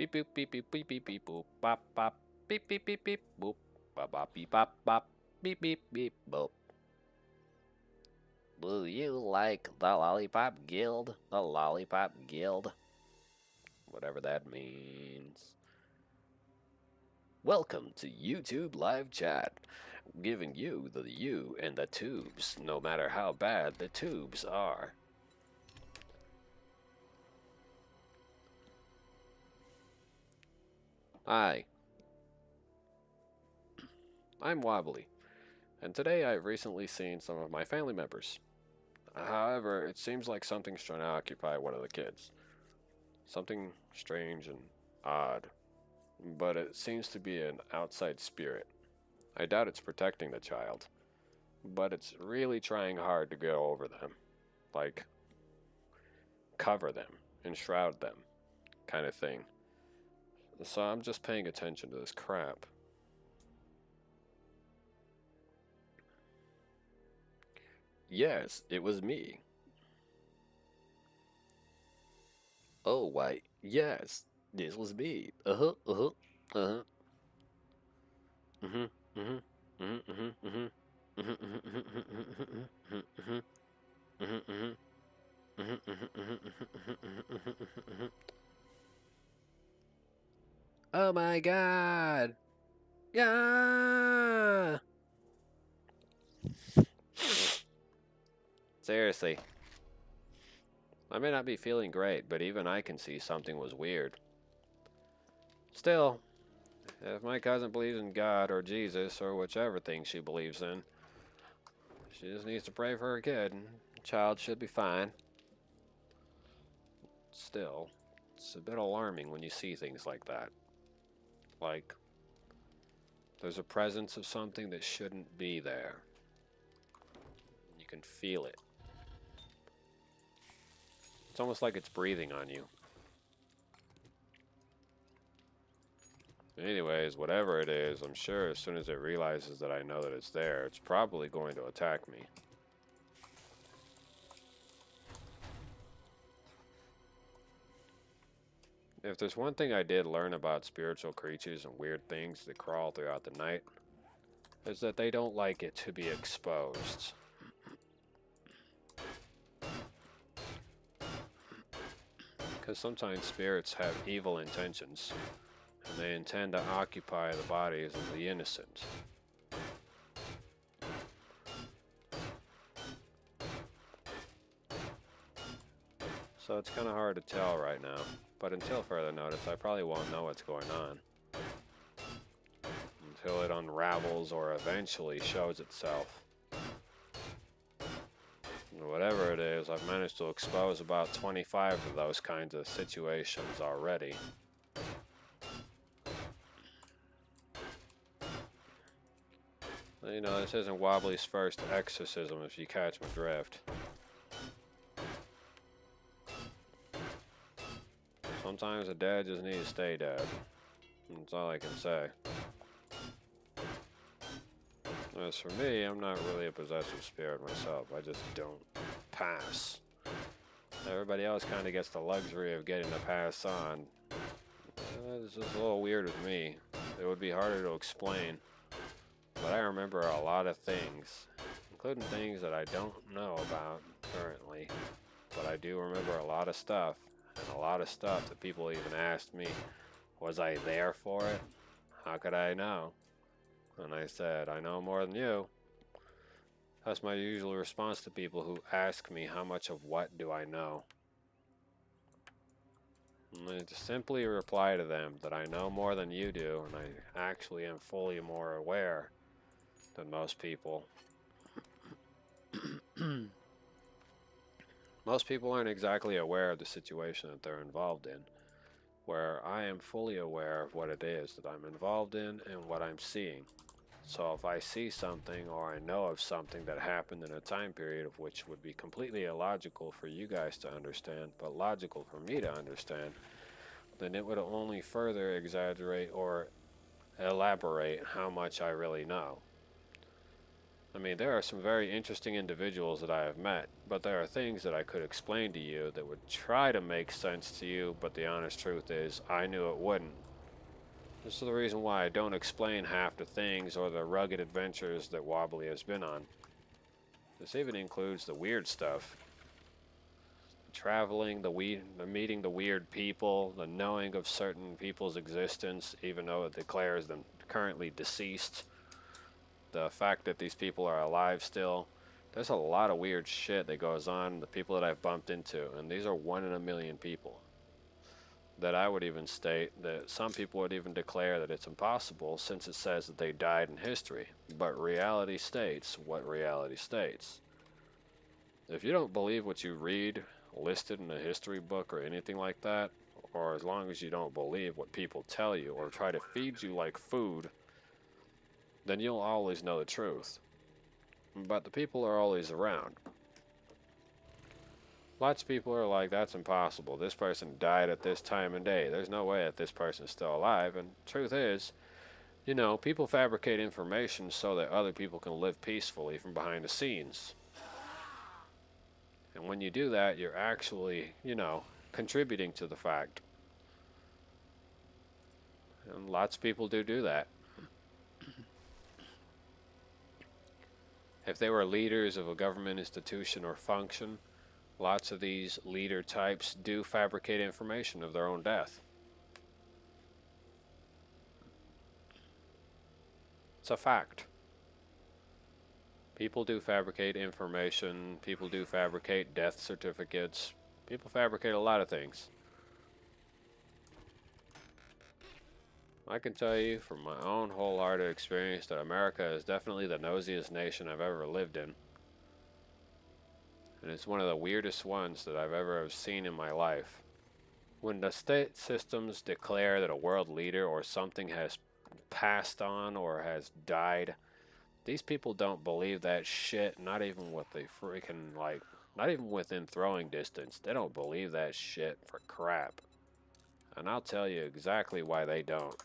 Beep boop beep beep beep beep beep boop bop bop beep beep beep beep boop bop bop beep bop bop beep beep beep boop. Do you like the Lollipop Guild? The Lollipop Guild? Whatever that means. Welcome to YouTube Live Chat, giving you the U and the tubes, no matter how bad the tubes are. Hi, I'm Wobbly, and today I've recently seen some of my family members. However, it seems like something's trying to occupy one of the kids. Something strange and odd, but it seems to be an outside spirit. I doubt it's protecting the child, but it's really trying hard to go over them. Like, cover them, enshroud them, kind of thing. So I'm just paying attention to this crap. Yes, it was me. Oh, why, yes, this was me. Uh-huh, uh-huh, uh-huh. Mm-hmm, mm-hmm, mm-hmm, mm-hmm, mm-hmm, mm-hmm, mm-hmm, mm-hmm, mm-hmm. Oh my god! Yeah! Seriously. I may not be feeling great, but even I can see something was weird. Still, if my cousin believes in God or Jesus or whichever thing she believes in, she just needs to pray for her kid, and the child should be fine. Still, it's a bit alarming when you see things like that. Like, there's a presence of something that shouldn't be there. You can feel it. It's almost like it's breathing on you. Anyways, whatever it is, I'm sure as soon as it realizes that I know that it's there, it's probably going to attack me. If there's one thing I did learn about spiritual creatures and weird things that crawl throughout the night, is that they don't like it to be exposed. Because sometimes spirits have evil intentions, and they intend to occupy the bodies of the innocent. So it's kind of hard to tell right now, but until further notice, I probably won't know what's going on. Until it unravels or eventually shows itself. Whatever it is, I've managed to expose about 25 of those kinds of situations already. You know, this isn't Wobbly's first exorcism, if you catch my drift. Sometimes the dead just need to stay dead. That's all I can say. As for me, I'm not really a possessive spirit myself. I just don't pass. Everybody else kind of gets the luxury of getting to pass on. It's just a little weird with me. It would be harder to explain. But I remember a lot of things, including things that I don't know about currently. But I do remember a lot of stuff, and a lot of stuff that people even asked me, was I there for it? How could I know? And I said, I know more than you. That's my usual response to people who ask me how much of what do I know. And I just simply reply to them that I know more than you do, and I actually am fully more aware than most people. Most people aren't exactly aware of the situation that they're involved in, where I am fully aware of what it is that I'm involved in and what I'm seeing. So if I see something or I know of something that happened in a time period of which would be completely illogical for you guys to understand, but logical for me to understand, then it would only further exaggerate or elaborate how much I really know. I mean, there are some very interesting individuals that I have met, but there are things that I could explain to you that would try to make sense to you, but the honest truth is, I knew it wouldn't. This is the reason why I don't explain half the things or the rugged adventures that Wobbly has been on. This even includes the weird stuff. Traveling, the meeting the weird people, the knowing of certain people's existence, even though it declares them currently deceased. The fact that these people are alive still. There's a lot of weird shit that goes on, the people that I've bumped into, and these are 1 in a million people. That I would even state that some people would even declare that it's impossible since it says that they died in history. But reality states what reality states. If you don't believe what you read listed in a history book or anything like that, or as long as you don't believe what people tell you or try to feed you like food, then you'll always know the truth. But the people are always around. Lots of people are like, that's impossible. This person died at this time and day. There's no way that this person's still alive. And truth is, you know, people fabricate information so that other people can live peacefully from behind the scenes. And when you do that, you're actually, you know, contributing to the fact. And lots of people do that. If they were leaders of a government institution or function, lots of these leader types do fabricate information of their own death. It's a fact. People do fabricate information, people do fabricate death certificates, people fabricate a lot of things. I can tell you from my own wholehearted experience that America is definitely the nosiest nation I've ever lived in. And it's one of the weirdest ones that I've ever seen in my life. When the state systems declare that a world leader or something has passed on or has died, these people don't believe that shit, not even with the freaking, like, not even within throwing distance. They don't believe that shit for crap. And I'll tell you exactly why they don't.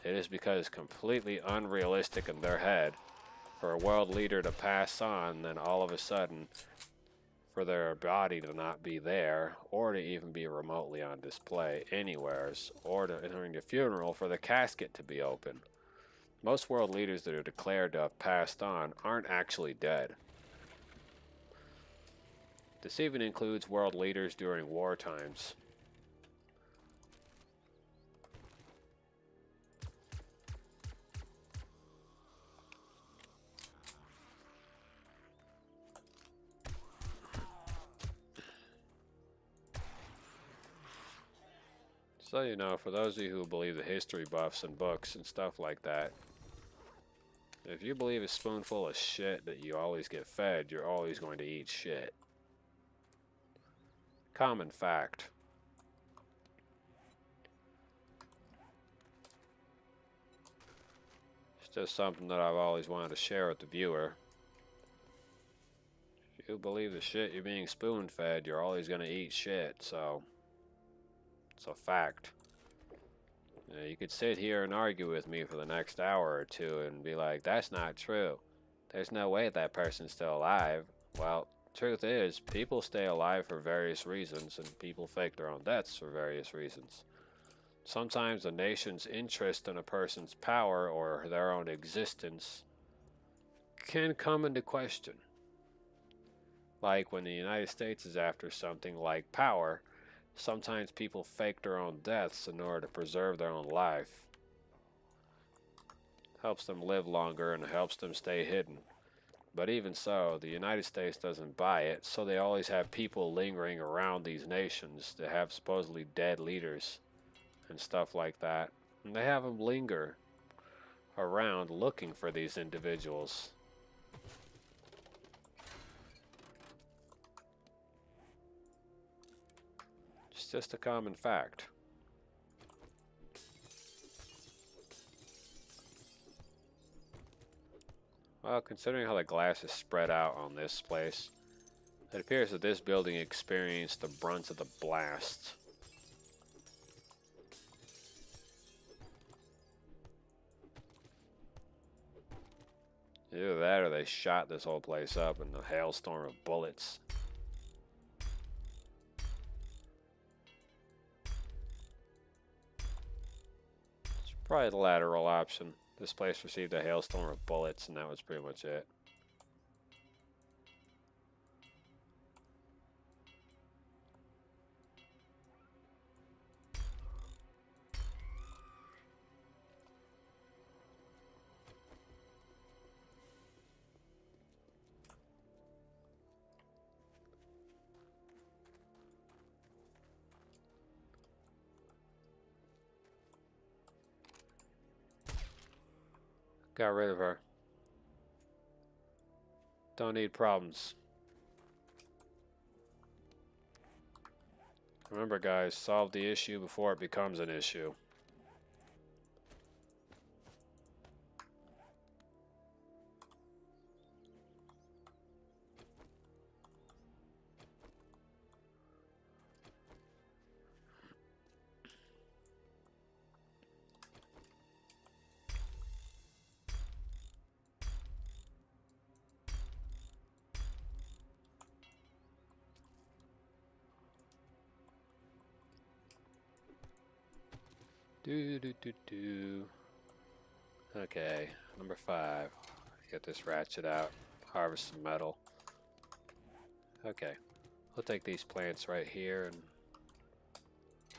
It is because it's completely unrealistic in their head for a world leader to pass on, then all of a sudden for their body to not be there, or to even be remotely on display anywheres, or during the funeral for the casket to be open. Most world leaders that are declared to have passed on aren't actually dead. This even includes world leaders during war times. So, you know, for those of you who believe the history buffs and books and stuff like that, if you believe a spoonful of shit that you always get fed, you're always going to eat shit. Common fact. It's just something that I've always wanted to share with the viewer. If you believe the shit you're being spoon-fed, you're always going to eat shit, so it's a fact. You know, you could sit here and argue with me for the next hour or two and be like, that's not true. There's no way that person's still alive. Well, truth is, people stay alive for various reasons, and people fake their own deaths for various reasons. Sometimes a nation's interest in a person's power or their own existence can come into question. Like when the United States is after something like power, sometimes people fake their own deaths in order to preserve their own life. Helps them live longer and helps them stay hidden. But even so, the United States doesn't buy it, so they always have people lingering around these nations that have supposedly dead leaders and stuff like that. And they have them linger around looking for these individuals. It's just a common fact. Well, considering how the glass is spread out on this place, it appears that this building experienced the brunt of the blast. Either that or they shot this whole place up in a hailstorm of bullets. It's probably the lateral option. This place received a hailstorm of bullets, and that was pretty much it. Got rid of her. Don't need problems. Remember, guys, solve the issue before it becomes an issue. Okay, number 5. Get this ratchet out. Harvest some metal. Okay, we'll take these plants right here and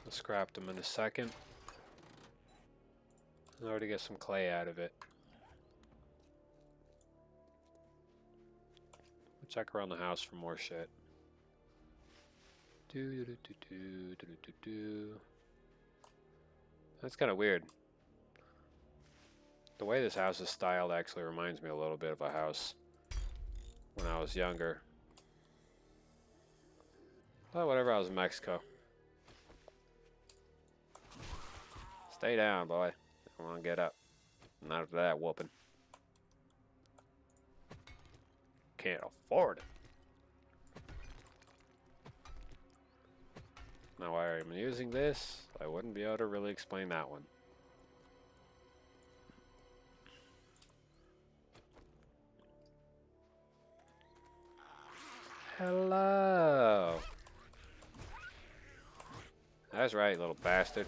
we'll scrap them in a second. In order to get some clay out of it. We'll check around the house for more shit. That's kind of weird. The way this house is styled actually reminds me a little bit of a house when I was younger. But whatever, I was in Mexico. Stay down, boy. I want to get up. Not after that whooping. Can't afford it. Now, why I'm using this, I wouldn't be able to really explain that one. Hello. That's right, little bastard.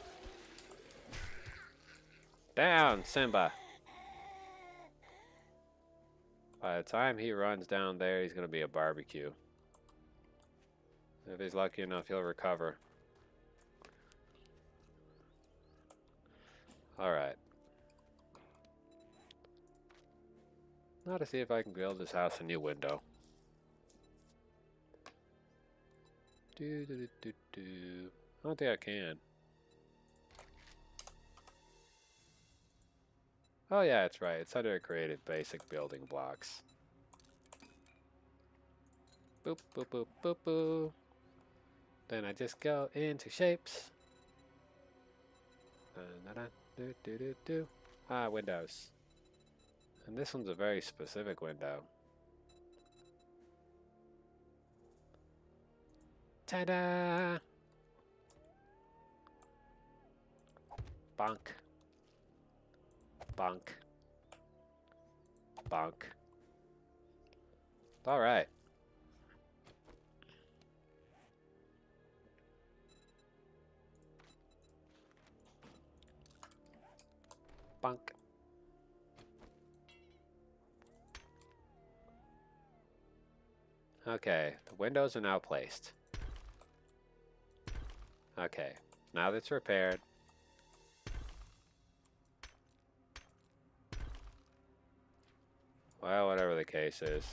Down, Simba. By the time he runs down there, he's going to be a barbecue. If he's lucky enough, he'll recover. Alright. Now to see if I can build this house a new window. I don't think I can. Oh yeah, that's right. It's under created basic building blocks. Boop, boop, boop, boop, boop. Then I just go into shapes. Ah, windows. And this one's a very specific window. Ta-da! Bonk. Bonk. Bonk. All right. Bonk. Okay, the windows are now placed. Okay, now that's repaired. Well, whatever the case is.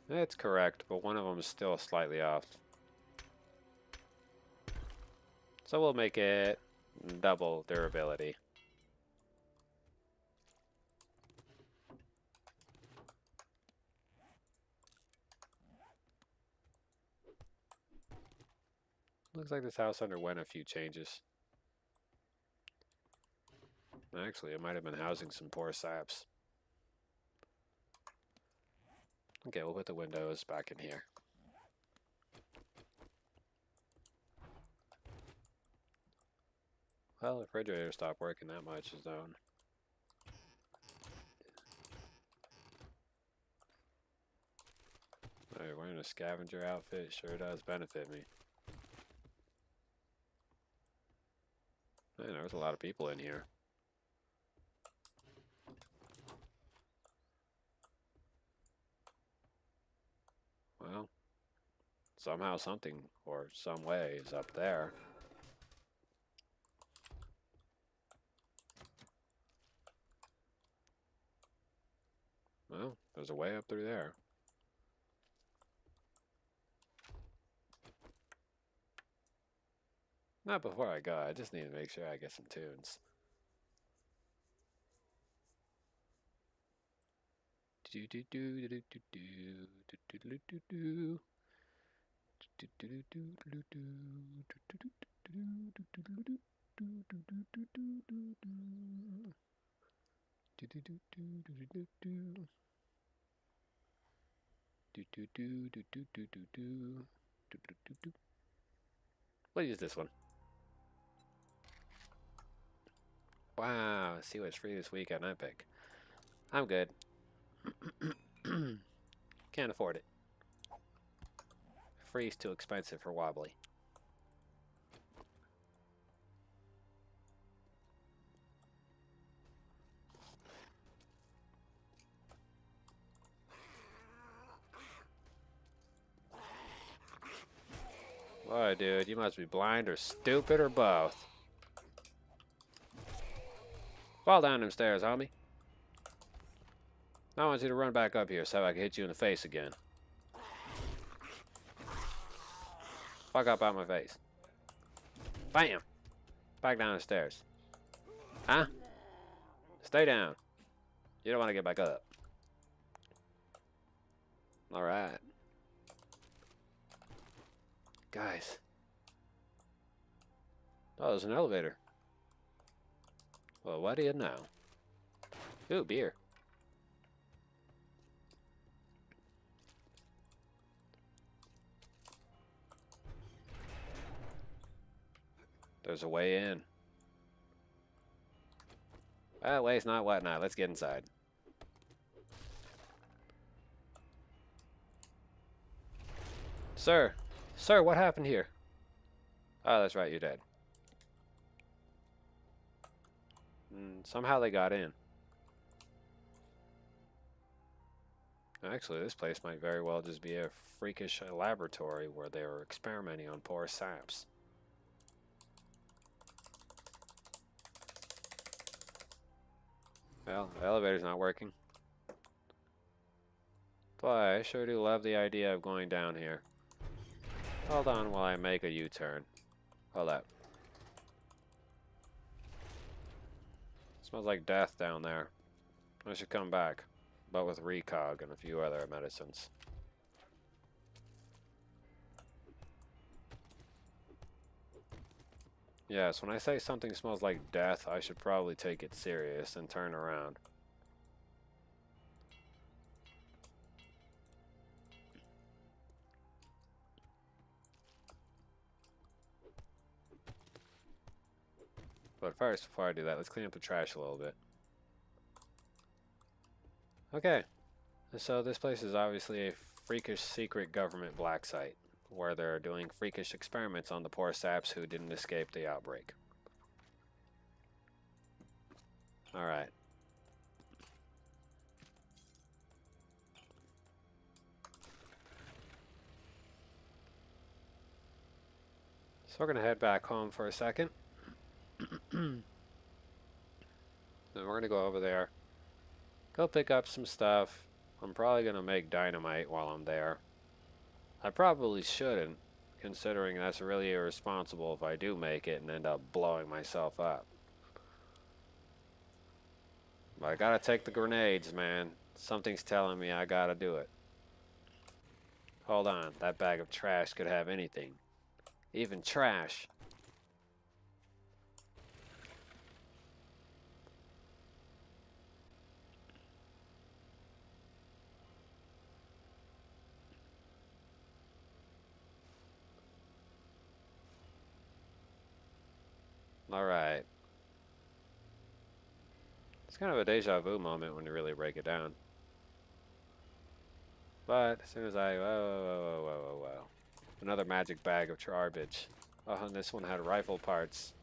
It's correct, but one of them is still slightly off. So we'll make it double durability. Looks like this house underwent a few changes. Actually, it might have been housing some poor saps. Okay, we'll put the windows back in here. Well, the refrigerator stopped working that much, his own. Hey, wearing a scavenger outfit sure does benefit me. Man, there was a lot of people in here. Well, somehow something or some way is up there. Well, there's a way up through there. Not before I go, I just need to make sure I get some tunes. What is this one? Wow, see what's free this week on Epic. I'm good. Can't afford it. Free's too expensive for Wobbly. Boy, dude, you must be blind or stupid or both. Fall down them stairs, homie. I want you to run back up here so I can hit you in the face again. Fuck up out my face. Bam! Back down the stairs. Huh? Stay down. You don't want to get back up. Alright. Guys. Oh, there's an elevator. Well, what do you know? Ooh, beer. There's a way in. Well, way's not whatnot. Let's get inside. Sir! Sir, what happened here? Oh, that's right, you're dead. Somehow they got in. Actually, this place might very well just be a freakish laboratory where they were experimenting on poor saps. Well, the elevator's not working. Boy, I sure do love the idea of going down here. Hold on while I make a U-turn. Hold up. Smells like death down there. I should come back, but with recog and a few other medicines. Yes, when I say something smells like death, I should probably take it serious and turn around. But first, before I do that, let's clean up the trash a little bit. Okay, so this place is obviously a freakish secret government black site, where they're doing freakish experiments on the poor saps who didn't escape the outbreak. Alright. So we're going to head back home for a second. Then we're going to go over there. Go pick up some stuff. I'm probably going to make dynamite while I'm there. I probably shouldn't, considering that's really irresponsible if I do make it and end up blowing myself up. But I gotta take the grenades, man. Something's telling me I gotta do it. Hold on, that bag of trash could have anything. Even trash. Alright. It's kind of a deja vu moment when you really break it down. But as soon as I... Whoa. Another magic bag of garbage. Oh, and this one had rifle parts.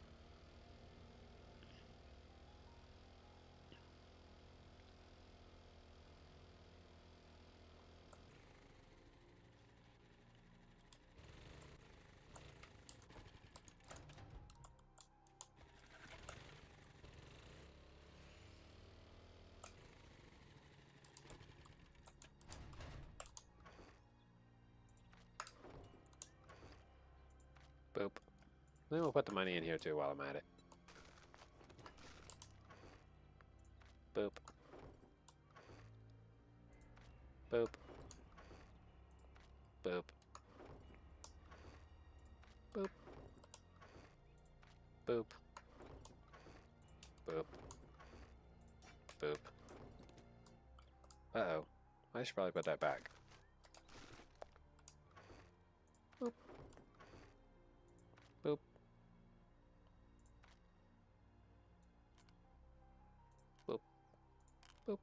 Boop. Then we'll put the money in here too while I'm at it. Boop. Boop. Boop. Boop. Boop. Boop. Boop. Uh-oh. I should probably put that back. Boop. Boop. Boop. Boop.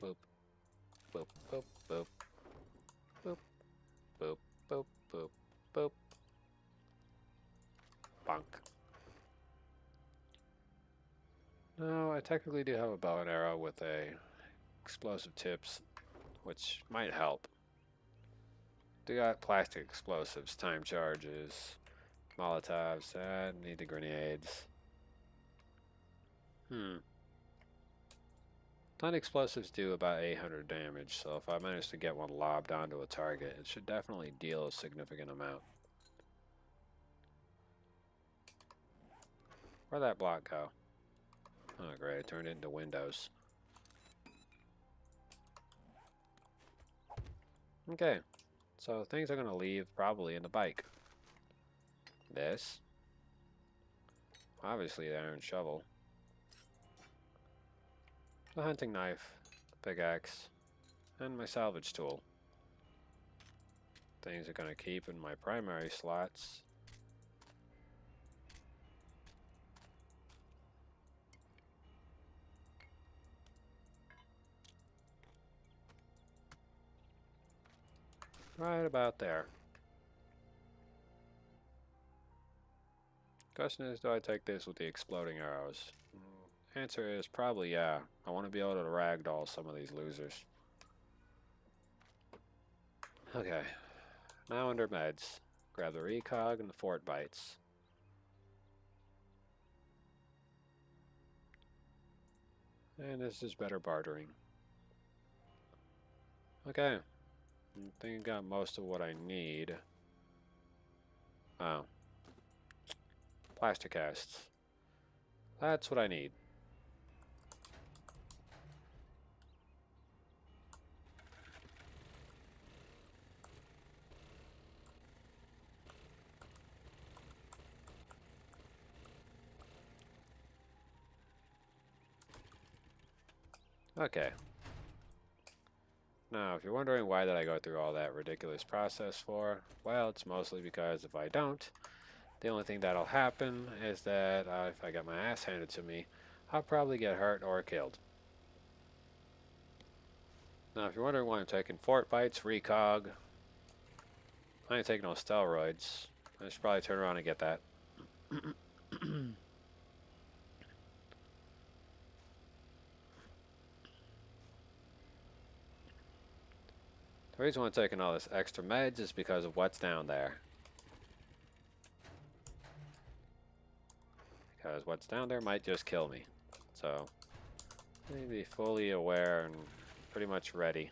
Boop. Boop. Boop. Boop. Boop. Boop. Boop. Boop. Boop. Bonk. No, I technically do have a bow and arrow with a explosive tips, which might help. They got plastic explosives, time charges, Molotovs. I need the grenades. Ton explosives do about 800 damage, so if I manage to get one lobbed onto a target, it should definitely deal a significant amount. Where'd that block go? Oh great, it turned into windows. Okay, so things are going to leave probably in the bike. This. Obviously the iron shovel. The hunting knife, the pickaxe, and my salvage tool. Things are going to keep in my primary slots. Right about there. Question is, do I take this with the exploding arrows? Answer is probably yeah. I want to be able to ragdoll some of these losers. Okay. Now under meds. Grab the recog and the fort bites. And this is better bartering. Okay. I think I got most of what I need. Oh. Plaster casts. That's what I need. Okay. Now, if you're wondering why did I go through all that ridiculous process for, well, it's mostly because if I don't, the only thing that'll happen is that if I get my ass handed to me, I'll probably get hurt or killed. Now, if you're wondering why I'm taking fort bites, recog, I ain't taking no steroids. I should probably turn around and get that. The reason why I'm taking all this extra meds is because of what's down there. Because what's down there might just kill me. So, I need to be fully aware and pretty much ready.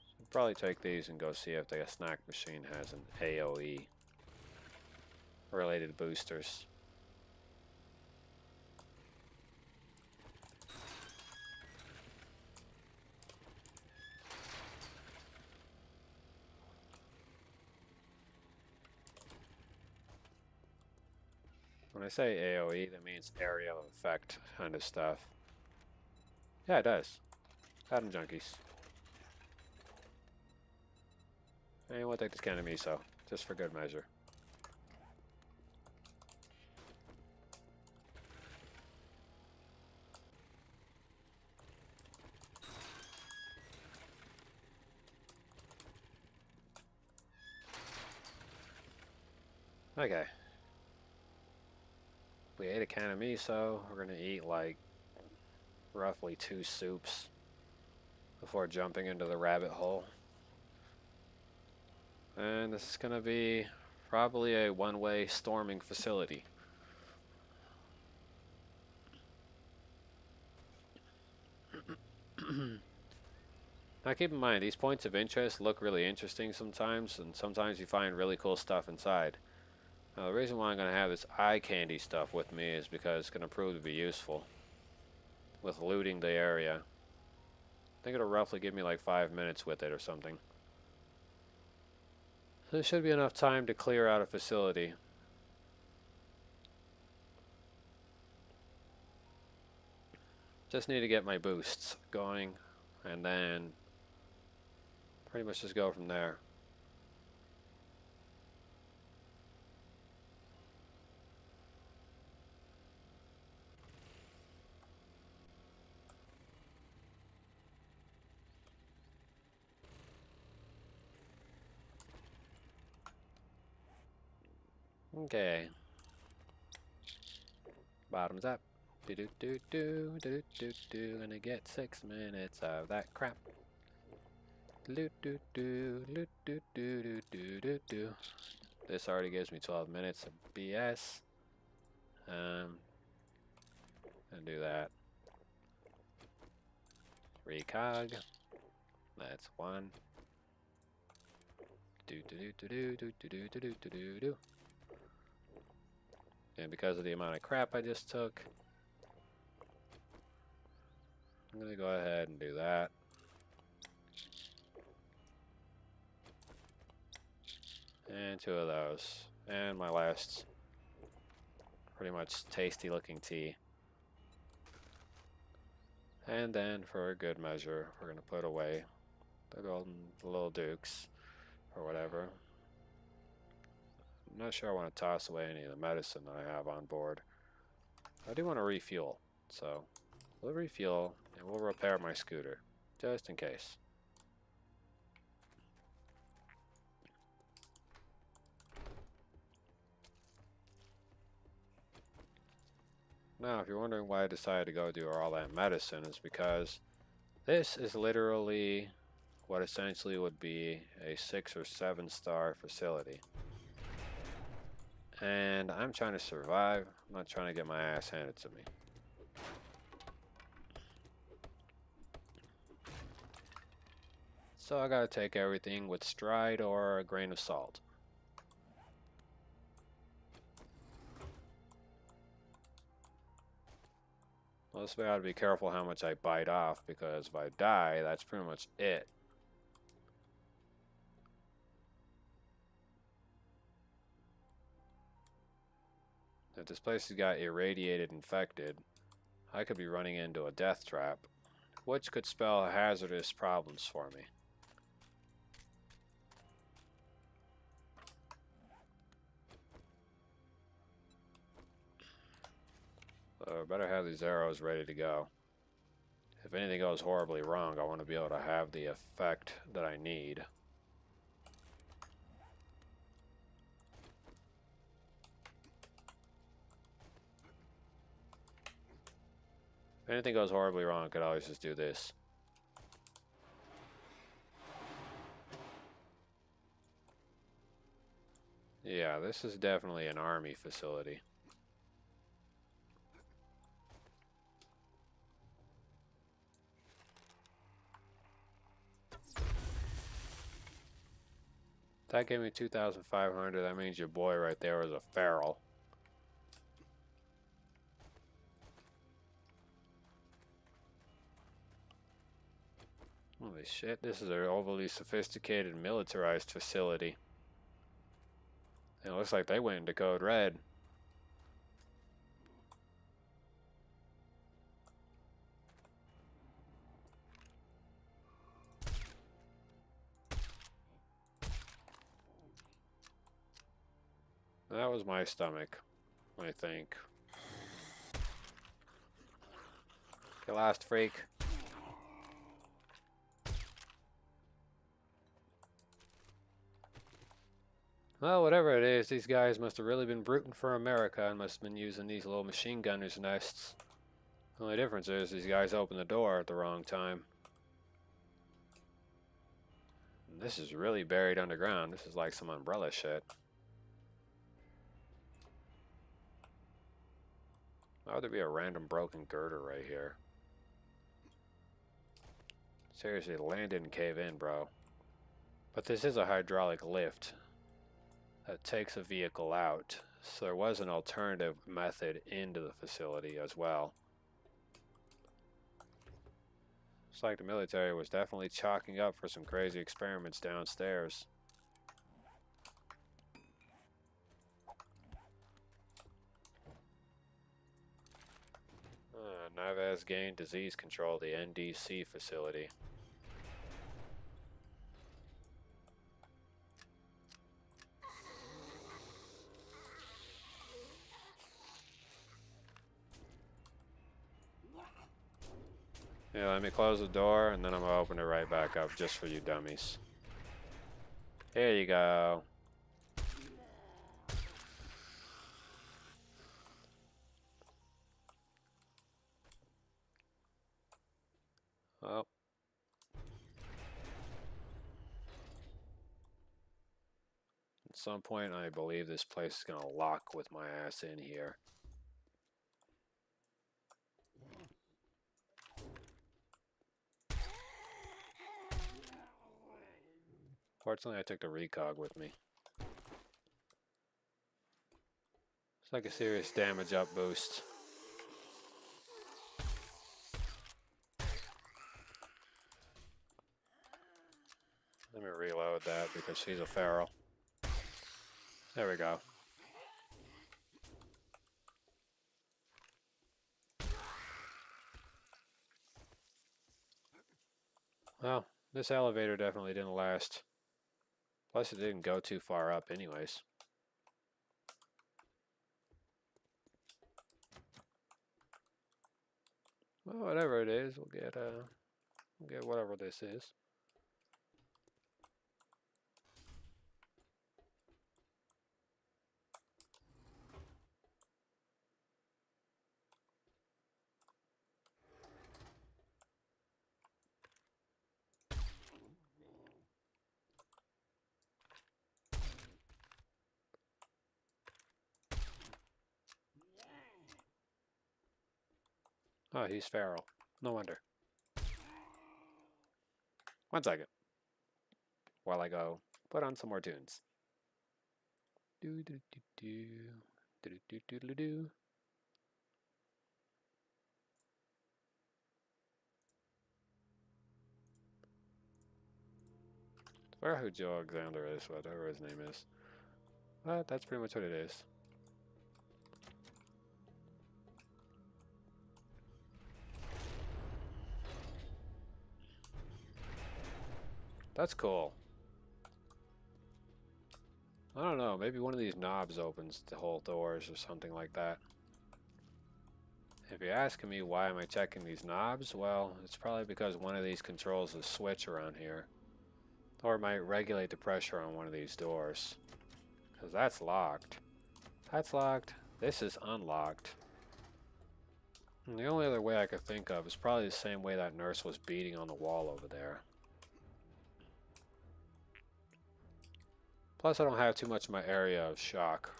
So probably take these and go see if the snack machine has an AoE related boosters. When I say AoE, that means area of effect kind of stuff. Yeah, it does. Atom junkies. And we'll take this can of miso, just for good measure. Okay. We ate a can of miso. We're gonna eat like roughly 2 soups before jumping into the rabbit hole. And this is gonna be probably a one-way storming facility. Now keep in mind, these points of interest look really interesting sometimes, and sometimes you find really cool stuff inside. Now the reason why I'm going to have this eye candy stuff with me is because it's going to prove to be useful with looting the area. I think it'll roughly give me like 5 minutes with it or something. So there should be enough time to clear out a facility. Just need to get my boosts going, and then pretty much just go from there. Okay. Bottoms up. Do do do do do do do. Gonna get 6 minutes of that crap. Do do do do do do do do do. This already gives me 12 minutes of BS. And do that. Recog. That's 1. Do do do do do do do do do do do. And because of the amount of crap I just took, I'm gonna go ahead and do that. And 2 of those. And my last pretty much tasty looking tea. And then for a good measure, we're gonna put away the little dukes or whatever. I'm not sure I want to toss away any of the medicine that I have on board. I do want to refuel, so we'll refuel and we'll repair my scooter, just in case. Now, if you're wondering why I decided to go do all that medicine, it's because this is literally what essentially would be a 6 or 7 star facility. And I'm trying to survive. I'm not trying to get my ass handed to me. So I gotta take everything with stride or a grain of salt. Also, I gotta be careful how much I bite off, because if I die, that's pretty much it. If this place has got irradiated infected, I could be running into a death trap, which could spell hazardous problems for me. So I better have these arrows ready to go. If anything goes horribly wrong, I want to be able to have the effect that I need. If anything goes horribly wrong, I could always just do this. Yeah, this is definitely an army facility. That gave me 2,500. That means your boy right there was a feral. Holy shit, this is an overly sophisticated militarized facility. And it looks like they went into code red. That was my stomach, I think. Get lost, freak. Well, whatever it is, these guys must have really been rooting for America and must have been using these little machine gunners' nests. The only difference is these guys opened the door at the wrong time. And this is really buried underground. This is like some umbrella shit. Why would there be a random broken girder right here? Seriously, the land didn't cave in, bro. But this is a hydraulic lift that takes a vehicle out. So there was an alternative method into the facility as well. Looks like the military was definitely chalking up for some crazy experiments downstairs. Naves gained disease control of the NDC facility. Yeah, let me close the door and then I'm gonna open it right back up just for you dummies. Here you go. Well. At some point I believe this place is gonna lock with my ass in here. Fortunately, I took the recog with me. It's like a serious damage up boost. Let me reload that because she's a feral. There we go. Well, this elevator definitely didn't last. Plus, it didn't go too far up anyways. Well, whatever it is, we'll get whatever this is. Oh, he's feral. No wonder. 1 second. While I go put on some more tunes. Do do do do do do do do do. I forgot who Joe Alexander is, whatever his name is. But that's pretty much what it is. That's cool. I don't know, maybe one of these knobs opens the whole doors or something like that. If you're asking me why am I checking these knobs, well, it's probably because one of these controls a switch around here. Or it might regulate the pressure on one of these doors. Because that's locked. That's locked. This is unlocked. And the only other way I could think of is probably the same way that nurse was beating on the wall over there. Plus, I don't have too much of my area of shock.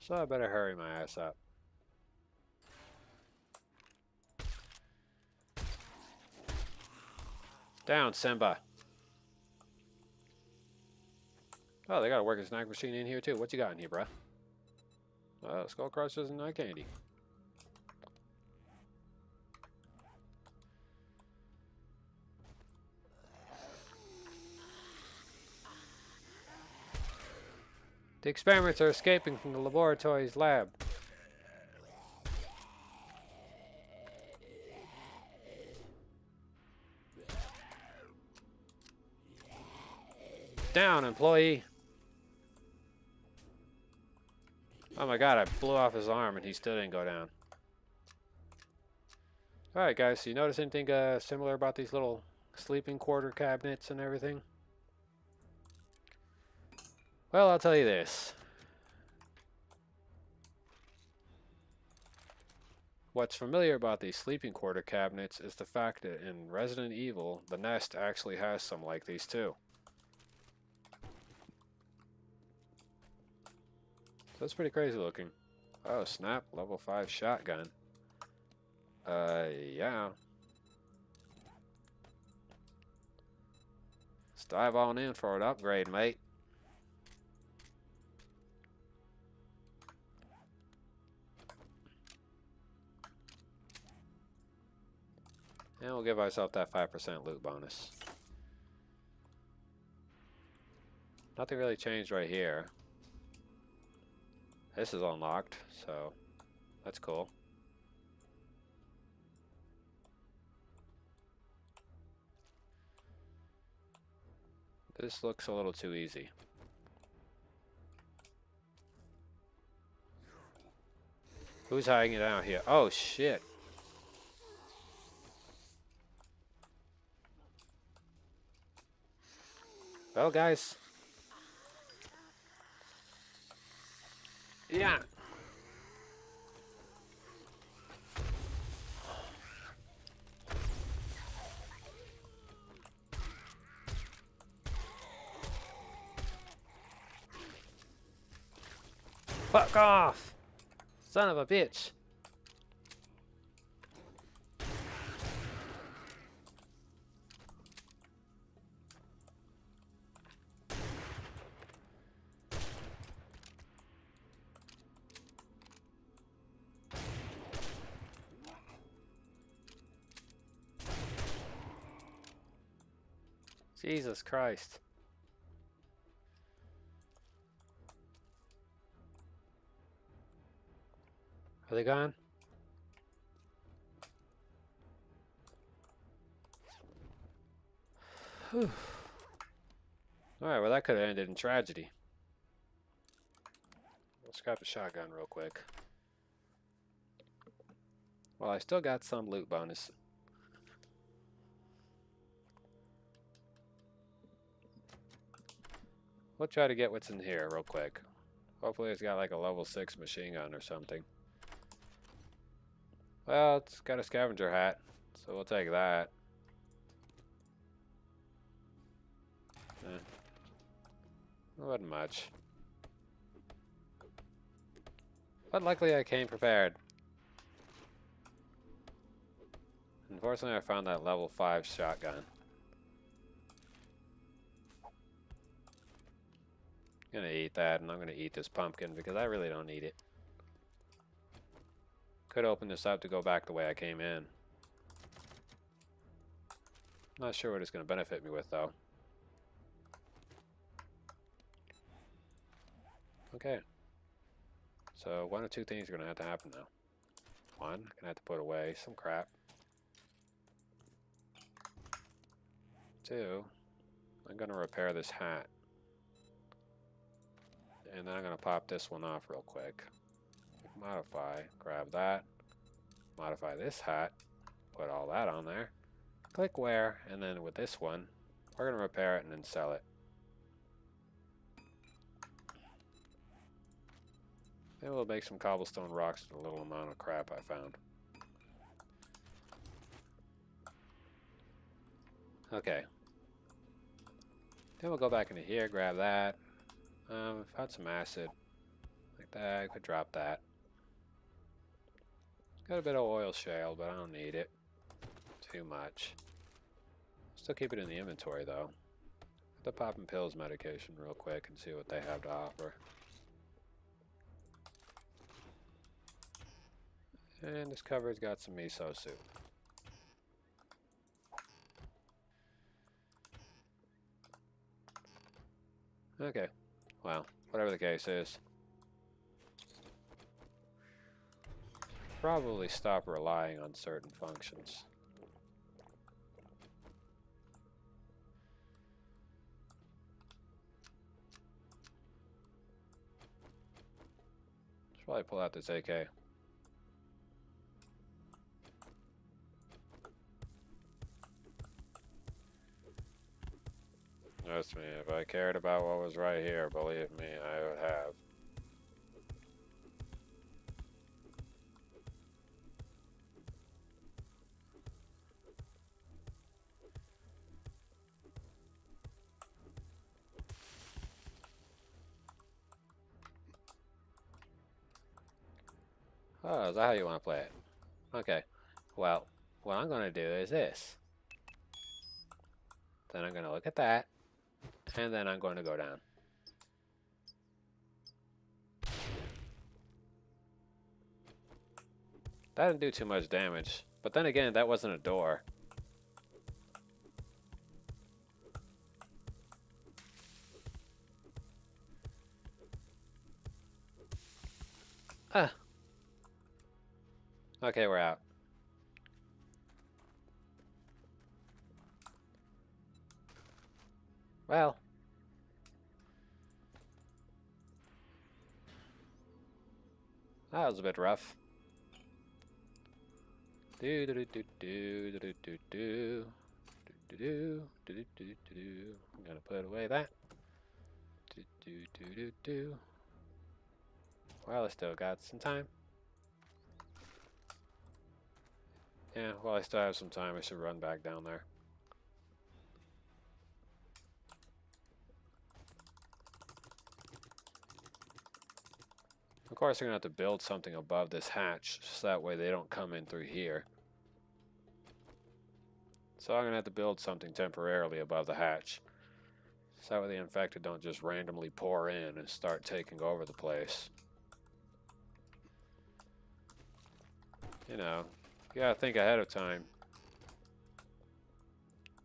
So I better hurry my ass up. Down, Simba. Oh, they got a working snack machine in here too. What you got in here, bruh? Oh, Skull Crushers and eye candy. The experiments are escaping from the laboratory's lab. Down, employee. Oh my god, I blew off his arm and he still didn't go down. Alright guys, so you notice anything similar about these little sleeping quarter cabinets and everything. Well, I'll tell you this. What's familiar about these sleeping quarter cabinets is the fact that in Resident Evil, the Nest actually has some like these too. So that's pretty crazy looking. Oh, snap. Level 5 shotgun. Yeah. Let's dive on in for an upgrade, mate. And we'll give ourselves that 5% loot bonus. Nothing really changed right here. This is unlocked, so that's cool. This looks a little too easy. Who's hiding it out here? Oh, shit. Well, guys. Yeah. Fuck off! Son of a bitch. Jesus Christ. Are they gone? Whew. Alright, well that could have ended in tragedy. Let's scrap the shotgun real quick. Well, I still got some loot bonus. We'll try to get what's in here real quick. Hopefully it's got like a level 6 machine gun or something. Well, it's got a scavenger hat, so we'll take that. It wasn't much. But luckily I came prepared. Unfortunately I found that level 5 shotgun. I'm gonna eat that, and I'm gonna eat this pumpkin because I really don't need it. Could open this up to go back the way I came in. Not sure what it's gonna benefit me with though. Okay. So one or two things are gonna have to happen now. One, I'm gonna have to put away some crap. Two, I'm gonna repair this hat. And then I'm gonna pop this one off real quick. Modify, grab that. Modify this hat. Put all that on there. Click wear, and then with this one, we're gonna repair it and then sell it. Then we'll make some cobblestone rocks with a little amount of crap I found. Okay. Then we'll go back into here, grab that. Found some acid. Like that, I could drop that. Got a bit of oil shale, but I don't need it too much. Still keep it in the inventory though. The popping pills medication real quick and see what they have to offer. And this cupboard's got some miso soup. Okay, well, whatever the case is. Probably stop relying on certain functions. Should probably pull out this AK. Trust me, if I cared about what was right here, believe me, I would have. Oh, is that how you want to play it? Okay. Well, what I'm going to do is this. Then I'm going to look at that, and then I'm going to go down. That didn't do too much damage. But then again, that wasn't a door. Ah. Okay, we're out. Well. That was a bit rough. Do do do do do do do do do do do do do. I'm gonna put away that. Do do do do do. Well, I still got some time. Yeah, well, I still have some time. I should run back down there. Of course, they're gonna have to build something above this hatch, so that way they don't come in through here. So I'm gonna have to build something temporarily above the hatch, so that way the infected don't just randomly pour in and start taking over the place. You know, you gotta think ahead of time.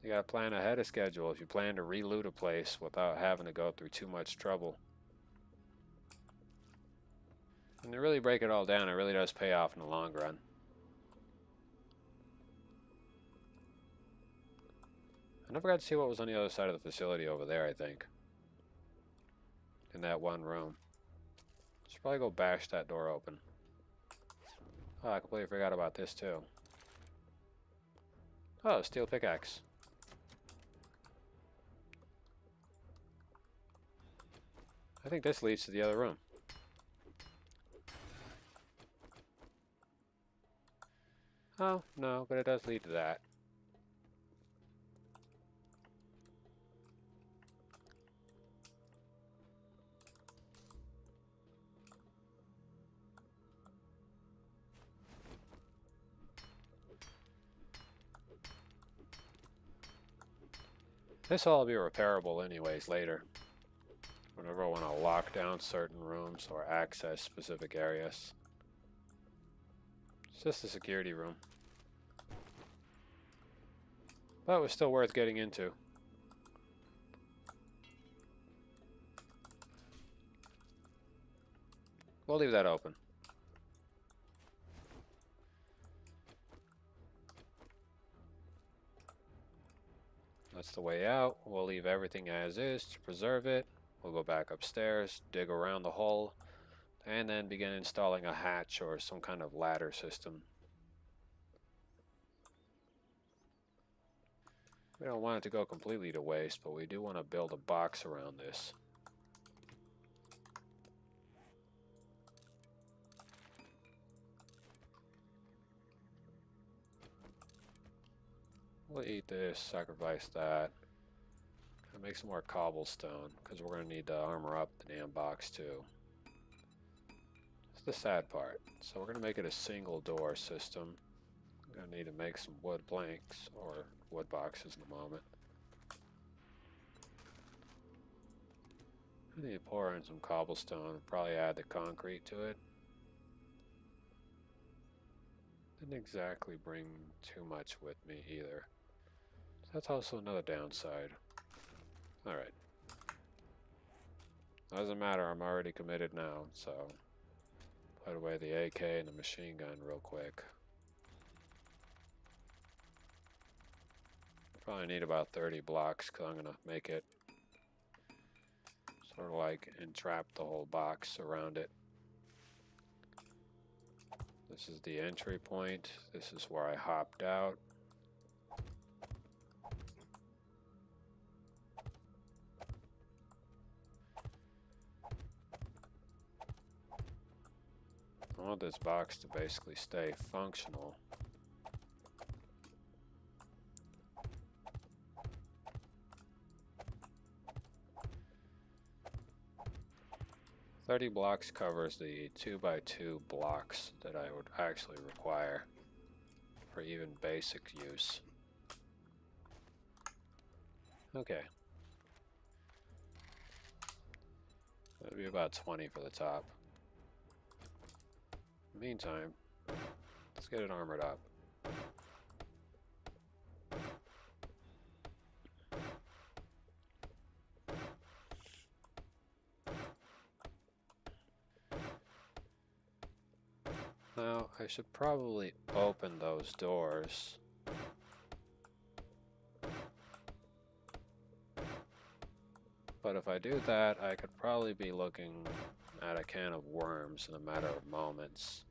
You gotta plan ahead of schedule if you plan to re-loot a place without having to go through too much trouble. And to really break it all down, it really does pay off in the long run. I never got to see what was on the other side of the facility over there, I think. In that one room. Should probably go bash that door open. Oh, I completely forgot about this too. Oh, steel pickaxe. I think this leads to the other room. Oh, no, but it does lead to that. This will all be repairable anyways later. Whenever I want to lock down certain rooms or access specific areas. It's just a security room. But it was still worth getting into. We'll leave that open. That's the way out. We'll leave everything as is to preserve it. We'll go back upstairs, dig around the hole, and then begin installing a hatch or some kind of ladder system. We don't want it to go completely to waste, but we do want to build a box around this. We'll eat this, sacrifice that. And make some more cobblestone, because we're going to need to armor up the damn box too. It's the sad part. So we're going to make it a single door system. I'm going to need to make some wood planks, or wood boxes in a moment. I need to pour in some cobblestone and probably add the concrete to it. Didn't exactly bring too much with me either. So that's also another downside. Alright. Doesn't matter, I'm already committed now, so put away the AK and the machine gun real quick. Probably need about 30 blocks because I'm going to make it sort of like entrap the whole box around it. This is the entry point. This is where I hopped out. want this box to basically stay functional. "30 blocks covers the 2x2 blocks that I would actually require for even basic use. Okay. That'd be about 20 for the top. Meantime, let's get it armored up. Now, I should probably open those doors. But if I do that, I could probably be looking at a can of worms in a matter of moments.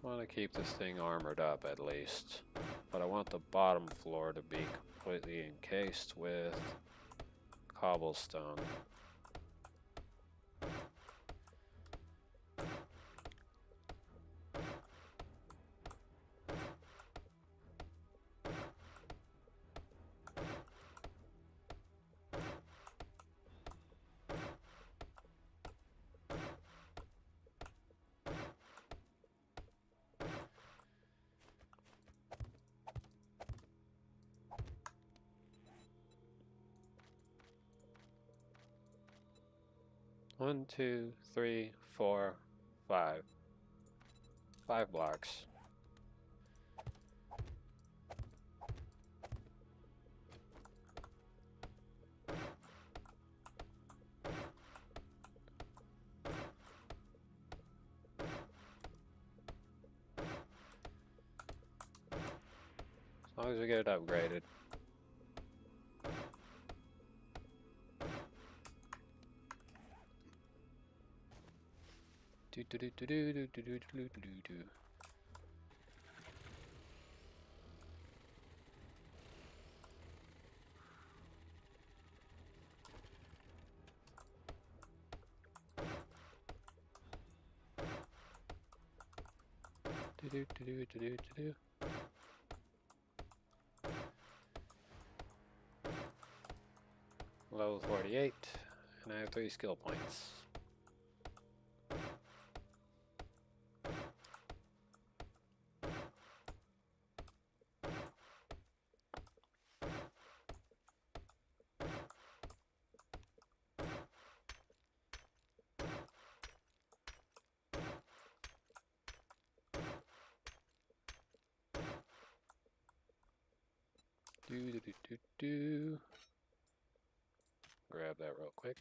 I want to keep this thing armored up at least, but I want the bottom floor to be completely encased with cobblestone. One, two, three, four, five. 5 blocks. As long as we get it upgraded. Do do do do do do do do do do do. Do do do do do do do. Level 48, and I have 3 skill points. Do do do do do. Grab that real quick.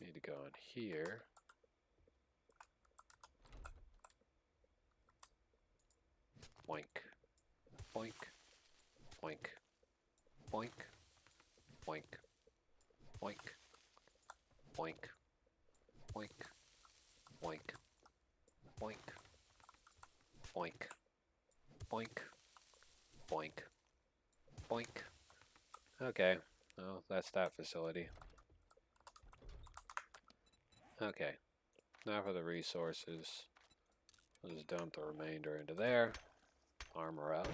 Need to go in here. Boink. Boink. Boink. Boink. Boink. Boink. Boink. Boink. Boink. Boink. Boink. Boink. Boink. Boink. Okay. Well, that's that facility. Okay. Now for the resources. I'll just dump the remainder into there. Armor up.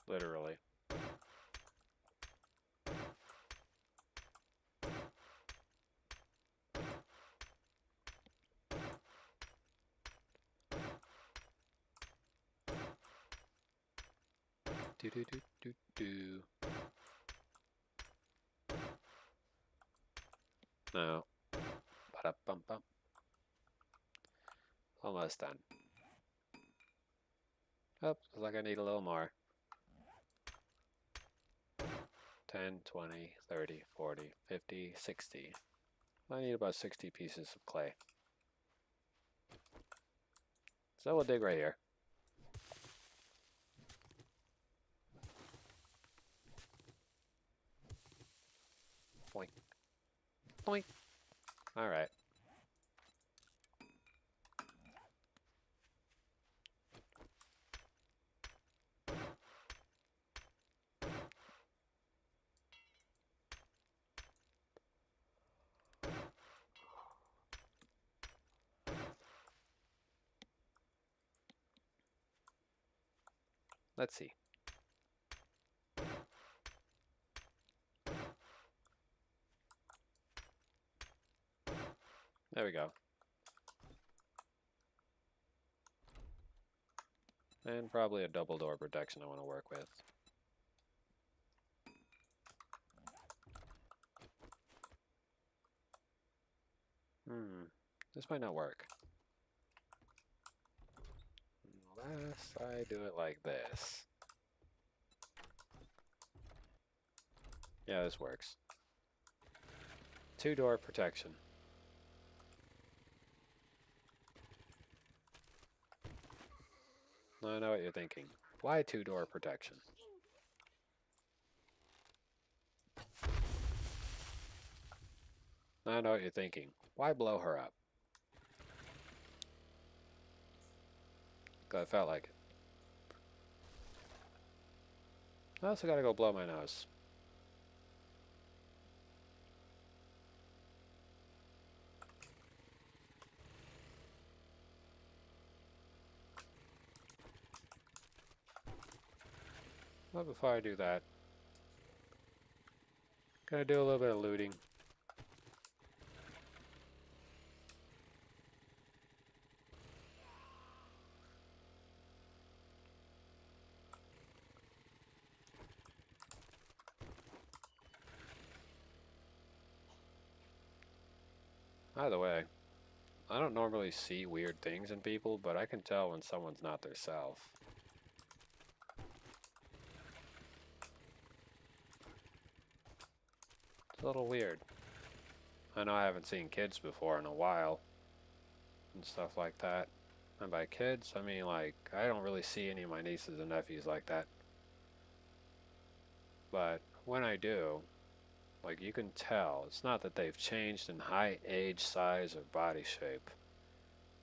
Literally. Do do do do do. No. Ba-da-bum-bum. Almost done. Oh, looks like I need a little more. 10, 20, 30, 40, 50, 60. I need about 60 pieces of clay. So we'll dig right here. Boink. Boink. Alright. Let's see. There we go. And probably a double door protection I want to work with. This might not work. Unless I do it like this. Yeah, this works. 2-door protection. I know what you're thinking. Why 2-door protection? I know what you're thinking. Why blow her up? 'Cause I felt like it. I also gotta go blow my nose. But before I do that, gonna do a little bit of looting. By the way, I don't normally see weird things in people, but I can tell when someone's not their self. It's a little weird. I know I haven't seen kids before in a while and stuff like that. And by kids, I mean like, I don't really see any of my nieces and nephews like that. But when I do, like you can tell, it's not that they've changed in height, age, size, or body shape.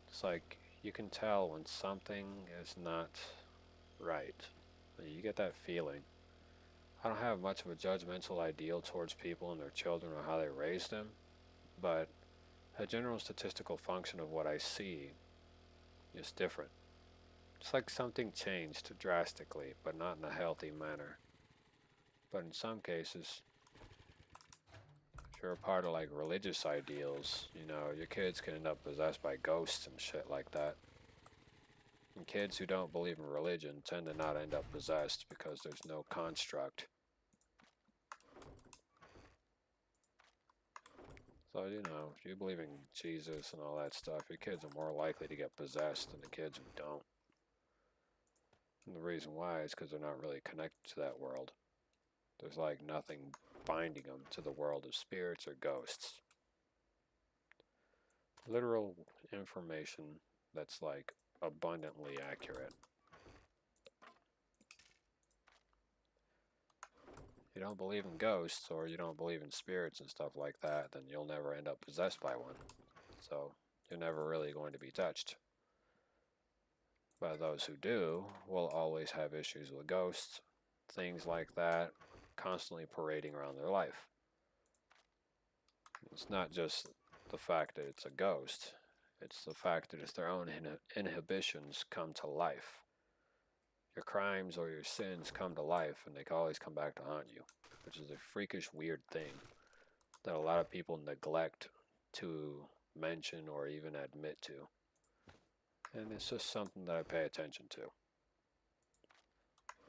It's like you can tell when something is not right. You get that feeling. I don't have much of a judgmental ideal towards people and their children or how they raise them, but a general statistical function of what I see is different. It's like something changed drastically, but not in a healthy manner. But in some cases, if you're a part of like religious ideals, you know, your kids can end up possessed by ghosts and shit like that. And kids who don't believe in religion tend to not end up possessed because there's no construct. So, you know, if you believe in Jesus and all that stuff, your kids are more likely to get possessed than the kids who don't. And the reason why is because they're not really connected to that world. There's like nothing binding them to the world of spirits or ghosts. Literal information that's like abundantly accurate. You don't believe in ghosts or you don't believe in spirits and stuff like that, then you'll never end up possessed by one. So you're never really going to be touched. But those who do will always have issues with ghosts, things like that, constantly parading around their life. It's not just the fact that it's a ghost, it's the fact that it's their own inhibitions come to life. Your crimes or your sins come to life and they can always come back to haunt you, which is a freakish weird thing that a lot of people neglect to mention or even admit to. And it's just something that I pay attention to.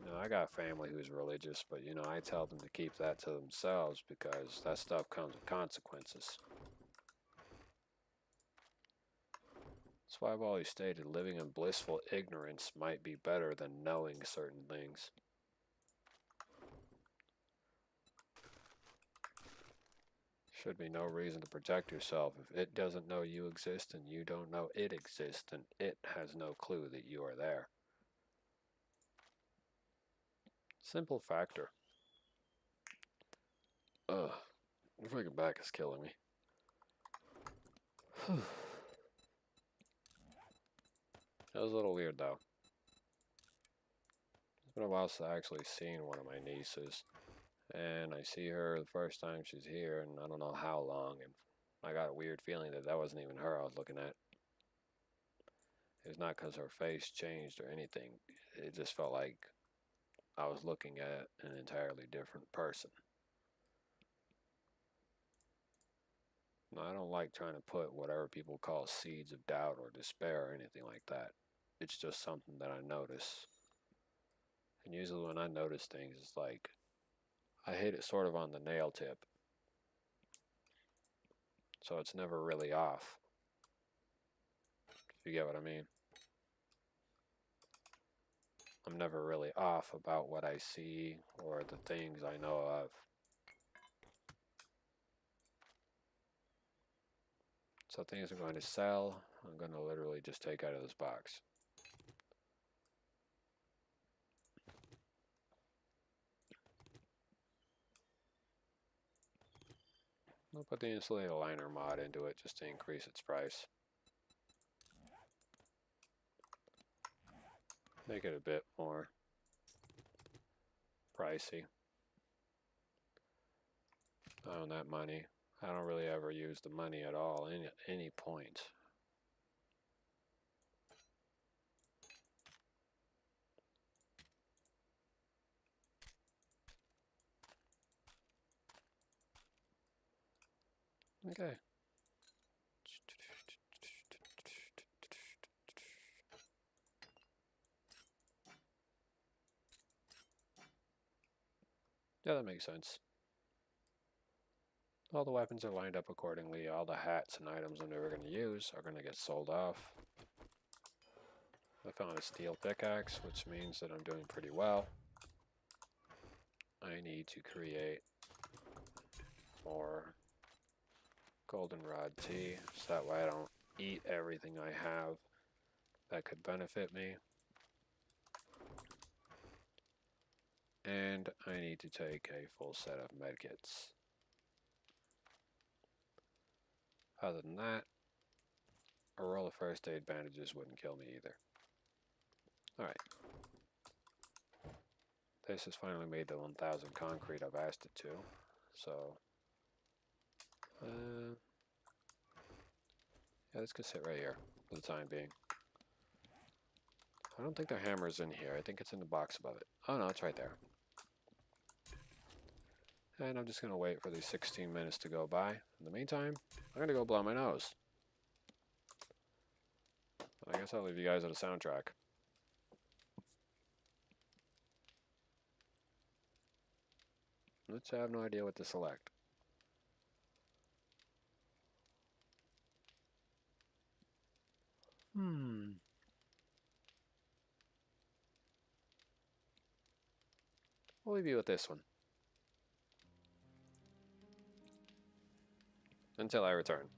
You know, I got family who's religious, but you know, I tell them to keep that to themselves because that stuff comes with consequences. That's why I've always stated living in blissful ignorance might be better than knowing certain things. Should be no reason to protect yourself. If it doesn't know you exist and you don't know it exists, then it has no clue that you are there. Simple factor. Ugh. My freaking back is killing me. That was a little weird though. It's been a while since I actually seen one of my nieces. And I see her the first time she's here, and I don't know how long, and I got a weird feeling that that wasn't even her I was looking at. It's not because her face changed or anything. It just felt like I was looking at an entirely different person. Now, I don't like trying to put whatever people call seeds of doubt or despair or anything like that. It's just something that I notice. And usually when I notice things, it's like I hit it sort of on the nail tip. So it's never really off. If you get what I mean. I'm never really off about what I see or the things I know of. So things I'm going to sell, I'm going to literally just take out of this box. I'll put the insulated liner mod into it just to increase its price. Make it a bit more pricey. I own that money. I don't really ever use the money at all at any point. Okay. Yeah, that makes sense. All the weapons are lined up accordingly. All the hats and items I'm never going to use are going to get sold off. I found a steel pickaxe, which means that I'm doing pretty well. I need to create more goldenrod tea, so that way I don't eat everything I have that could benefit me. And I need to take a full set of medkits. Other than that, a roll of first aid bandages wouldn't kill me either. Alright. This has finally made the 1000 concrete I've asked it to, so yeah, this could sit right here for the time being. I don't think the hammer's in here. I think it's in the box above it. Oh no, it's right there. And I'm just going to wait for these 16 minutes to go by. In the meantime, I'm going to go blow my nose. I guess I'll leave you guys at a soundtrack. Let's have no idea what to select. We'll leave you with this one. Until I return.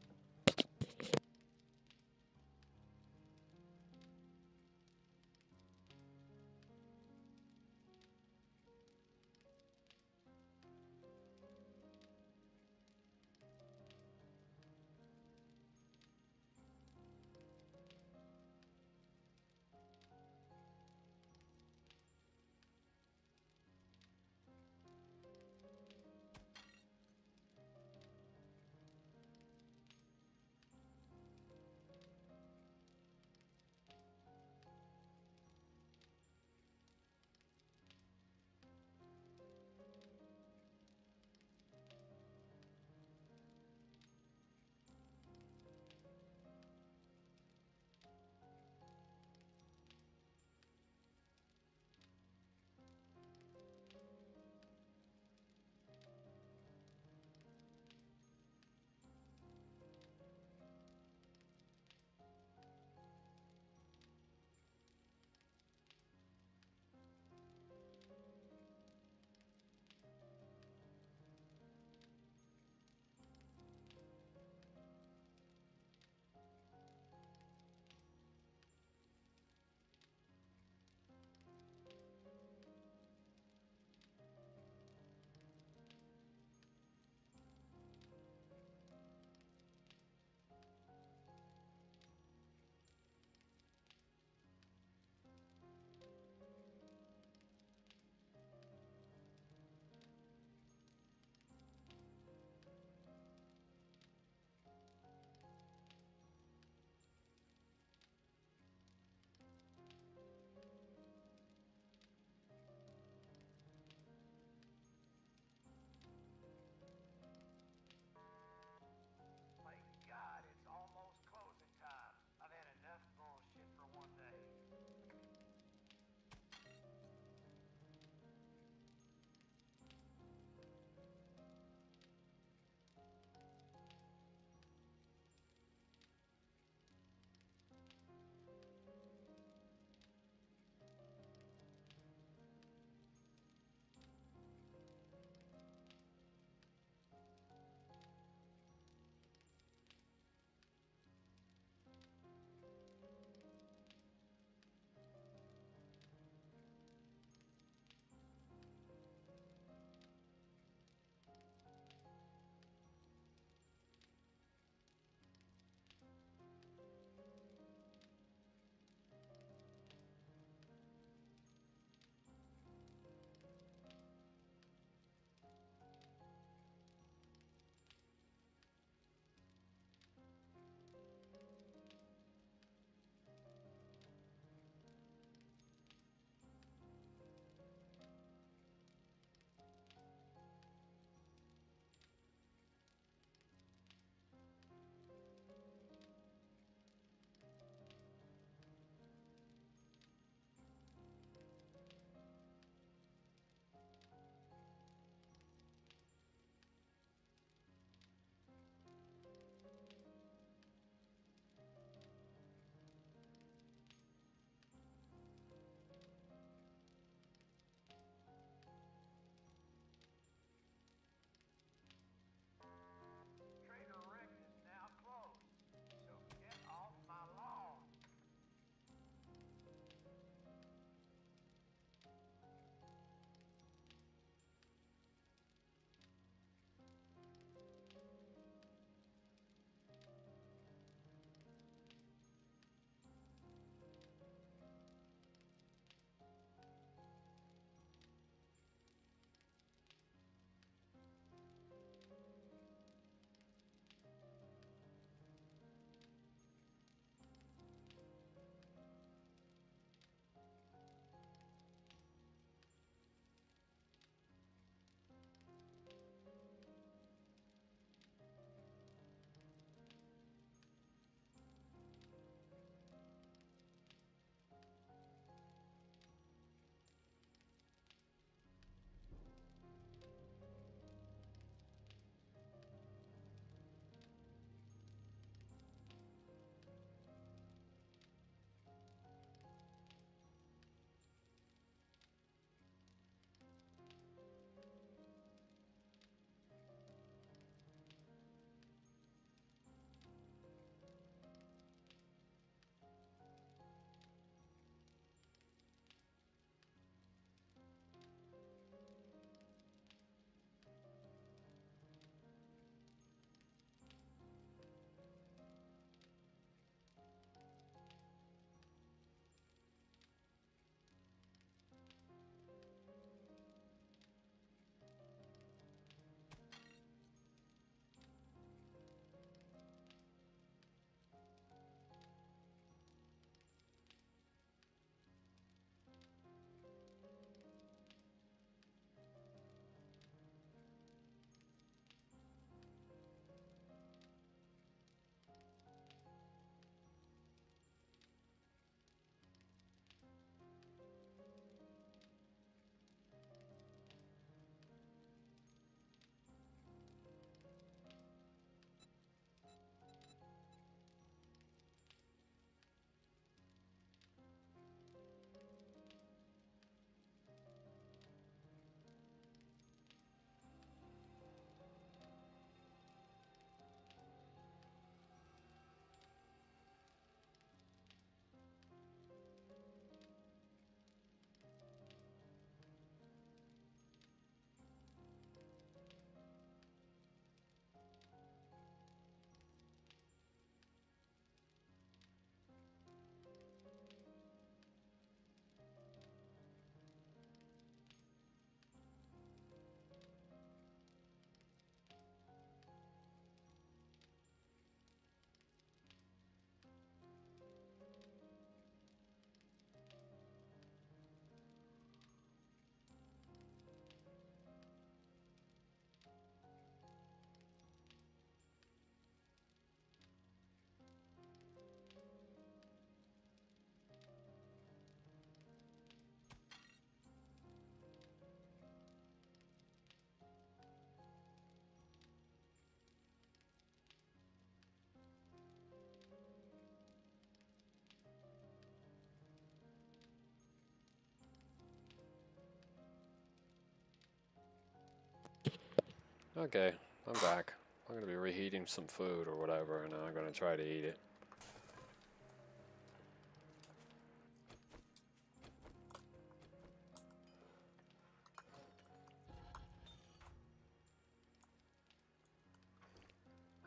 Okay, I'm back. I'm gonna be reheating some food or whatever, and I'm gonna try to eat it.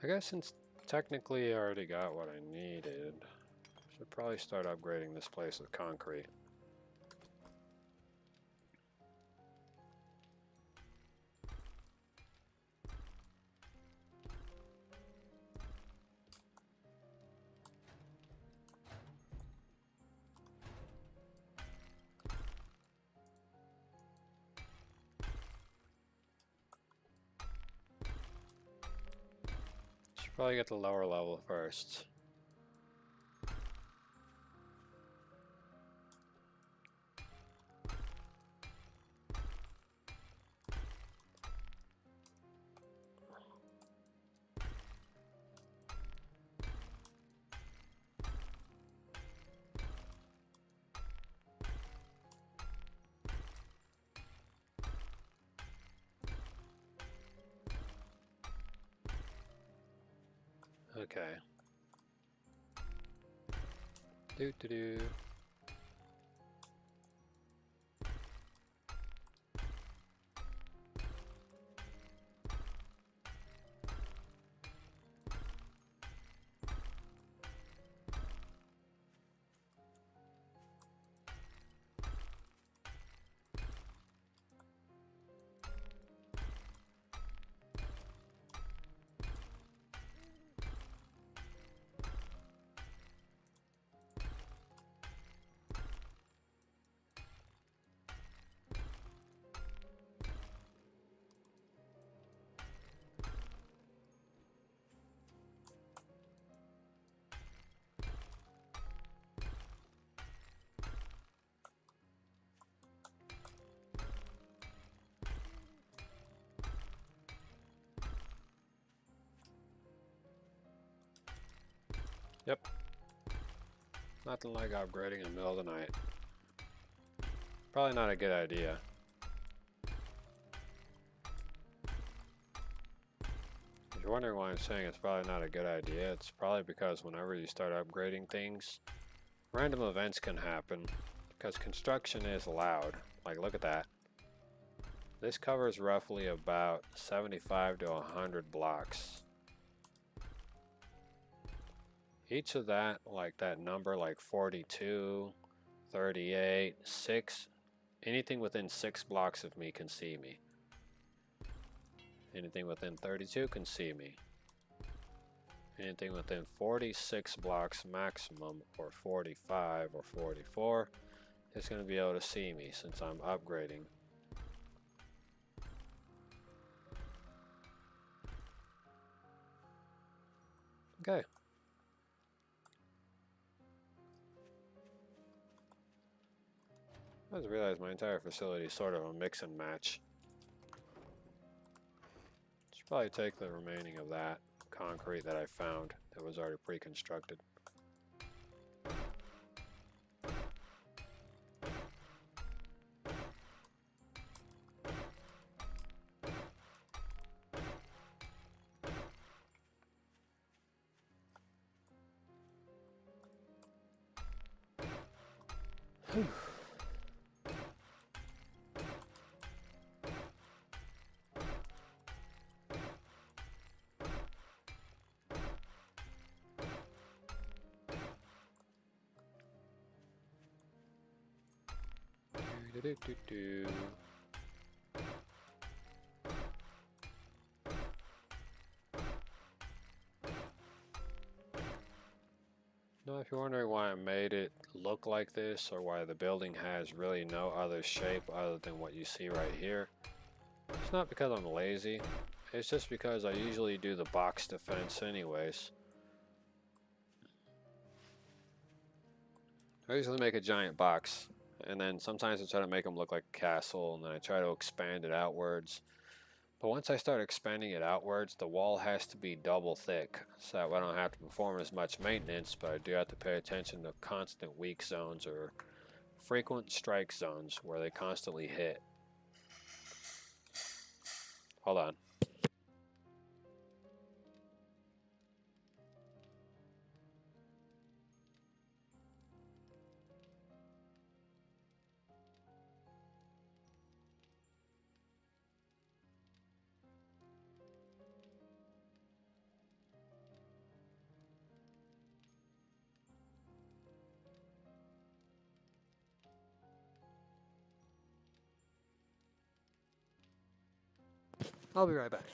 I guess since technically I already got what I needed, should probably start upgrading this place with concrete. Should probably get the lower level first. Okay. Do do do. Yep. Nothing like upgrading in the middle of the night. Probably not a good idea. If you're wondering why I'm saying it's probably not a good idea, it's probably because whenever you start upgrading things, random events can happen. Because construction is loud. Like, look at that. This covers roughly about 75 to 100 blocks. Each of that, like that number, like 42, 38, 6, anything within 6 blocks of me can see me. Anything within 32 can see me. Anything within 46 blocks maximum, or 45 or 44, is going to be able to see me since I'm upgrading. Okay. I just realized my entire facility is sort of a mix and match. Should probably take the remaining of that concrete that I found that was already pre-constructed. Do, do, do. Now, if you're wondering why I made it look like this, or why the building has really no other shape other than what you see right here, it's not because I'm lazy. It's just because I usually do the box defense anyways. I usually make a giant box, and then sometimes I try to make them look like a castle, and then I try to expand it outwards. But once I start expanding it outwards, the wall has to be double thick, so that way I don't have to perform as much maintenance, but I do have to pay attention to constant weak zones or frequent strike zones where they constantly hit. Hold on. I'll be right back.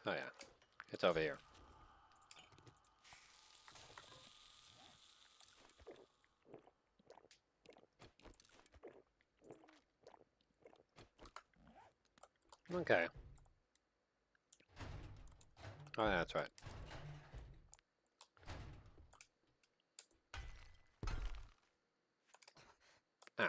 Oh yeah, it's over here. Okay. Oh, yeah, that's right. Ow.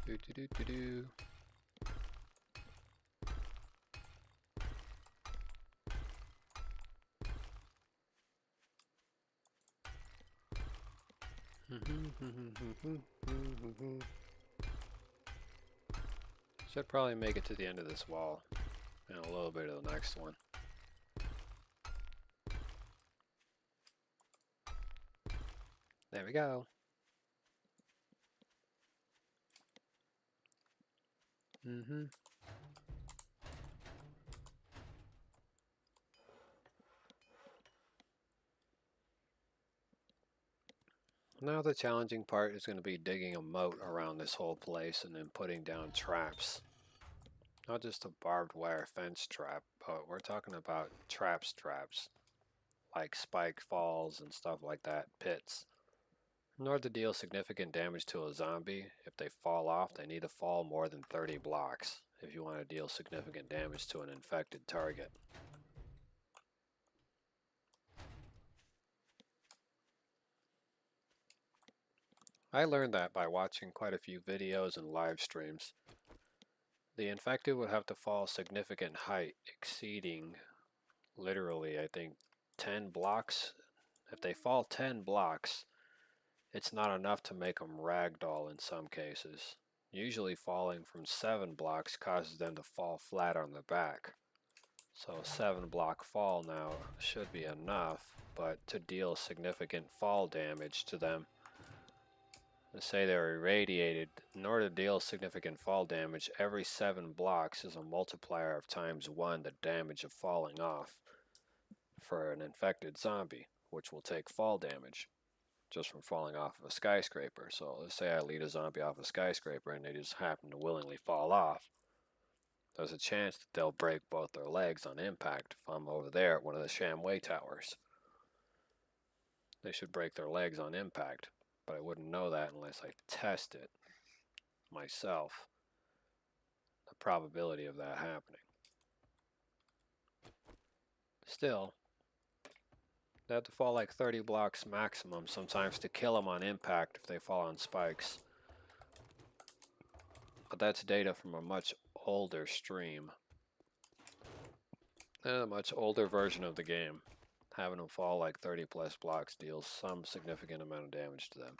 Do do do do do. Should probably make it to the end of this wall and a little bit of the next one. There we go. Now the challenging part is going to be digging a moat around this whole place and then putting down traps. Not just a barbed wire fence trap, but we're talking about traps, like spike falls and stuff like that, pits. In order to deal significant damage to a zombie, if they fall off, they need to fall more than 30 blocks if you want to deal significant damage to an infected target. I learned that by watching quite a few videos and live streams. The infected would have to fall significant height, exceeding literally, I think, 10 blocks. If they fall 10 blocks, it's not enough to make them ragdoll in some cases. Usually falling from 7 blocks causes them to fall flat on their back. So a 7-block fall now should be enough, but to deal significant fall damage to them, let's say they're irradiated, in order to deal significant fall damage, every 7 blocks is a multiplier of ×1 the damage of falling off for an infected zombie, which will take fall damage just from falling off of a skyscraper. So let's say I lead a zombie off a skyscraper and they just happen to willingly fall off. There's a chance that they'll break both their legs on impact if I'm over there at one of the Shamway towers. They should break their legs on impact, but I wouldn't know that unless I test it myself. The probability of that happening. Still, they have to fall like 30 blocks maximum sometimes to kill them on impact if they fall on spikes. But that's data from a much older stream. And a much older version of the game. Having them fall like 30 plus blocks deals some significant amount of damage to them.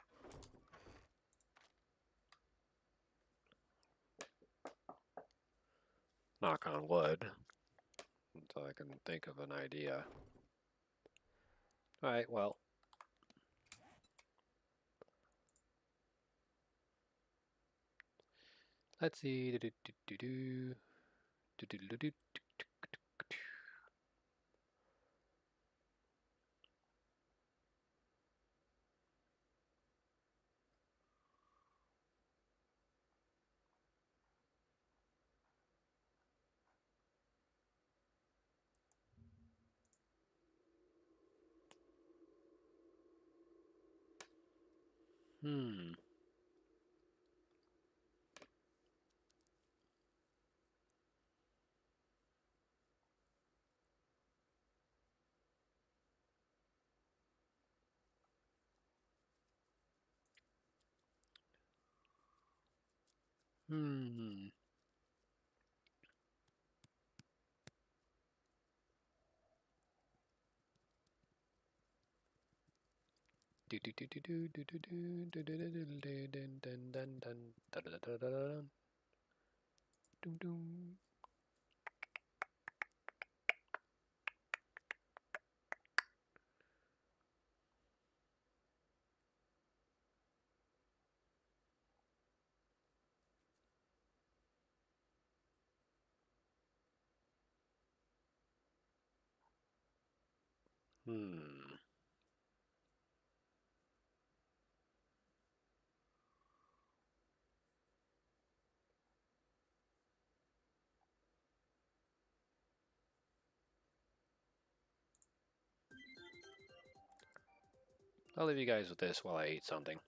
Knock on wood. Until I can think of an idea. Alright, well. Let's see. Hmm. I'll leave you guys with this while I eat something.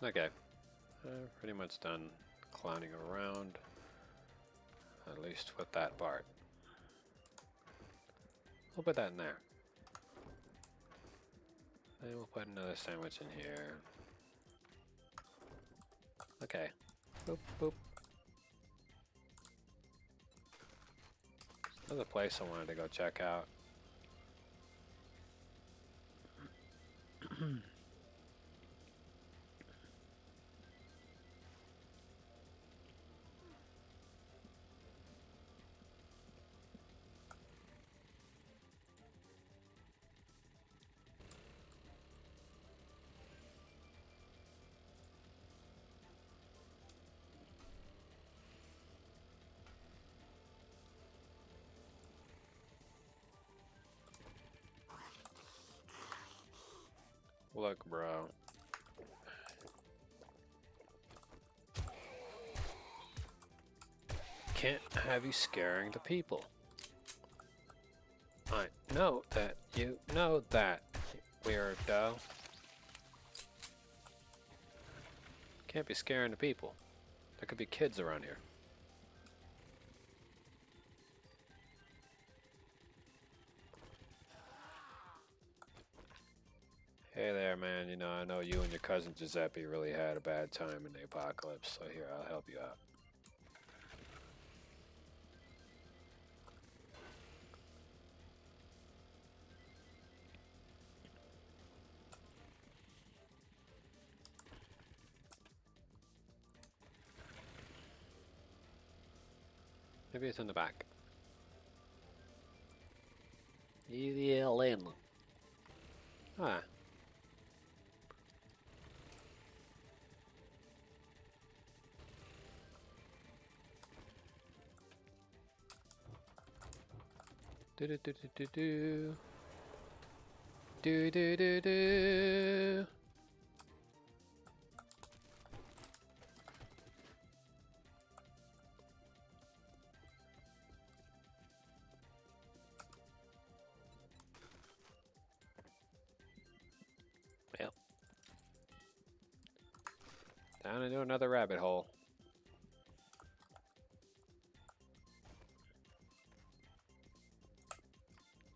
Okay. Pretty much done clowning around. At least with that part. We'll put that in there. And we'll put another sandwich in here. Okay. Boop, boop. There's another place I wanted to go check out. Look, bro. Can't have you scaring the people. I know that you know that, weirdo. Can't be scaring the people. There could be kids around here. Hey there, man. You know, I know you and your cousin Giuseppe really had a bad time in the apocalypse, so here, I'll help you out. Maybe it's in the back. Ah. Do do do do do do. Do do do do. Well. Down into another rabbit hole.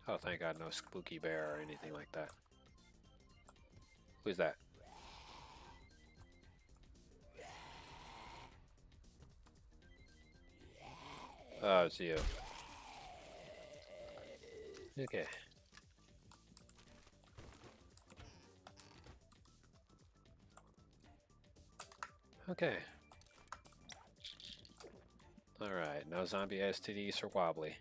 Oh, thank God, no spooky bear or anything like that. Who's that? Oh, it's you. Okay. Okay. Alright, no zombie STDs for Wobbly.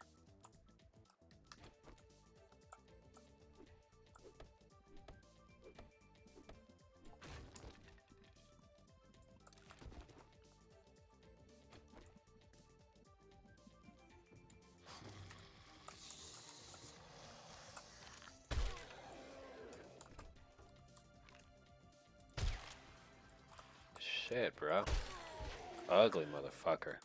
Shit, bro. Ugly motherfucker.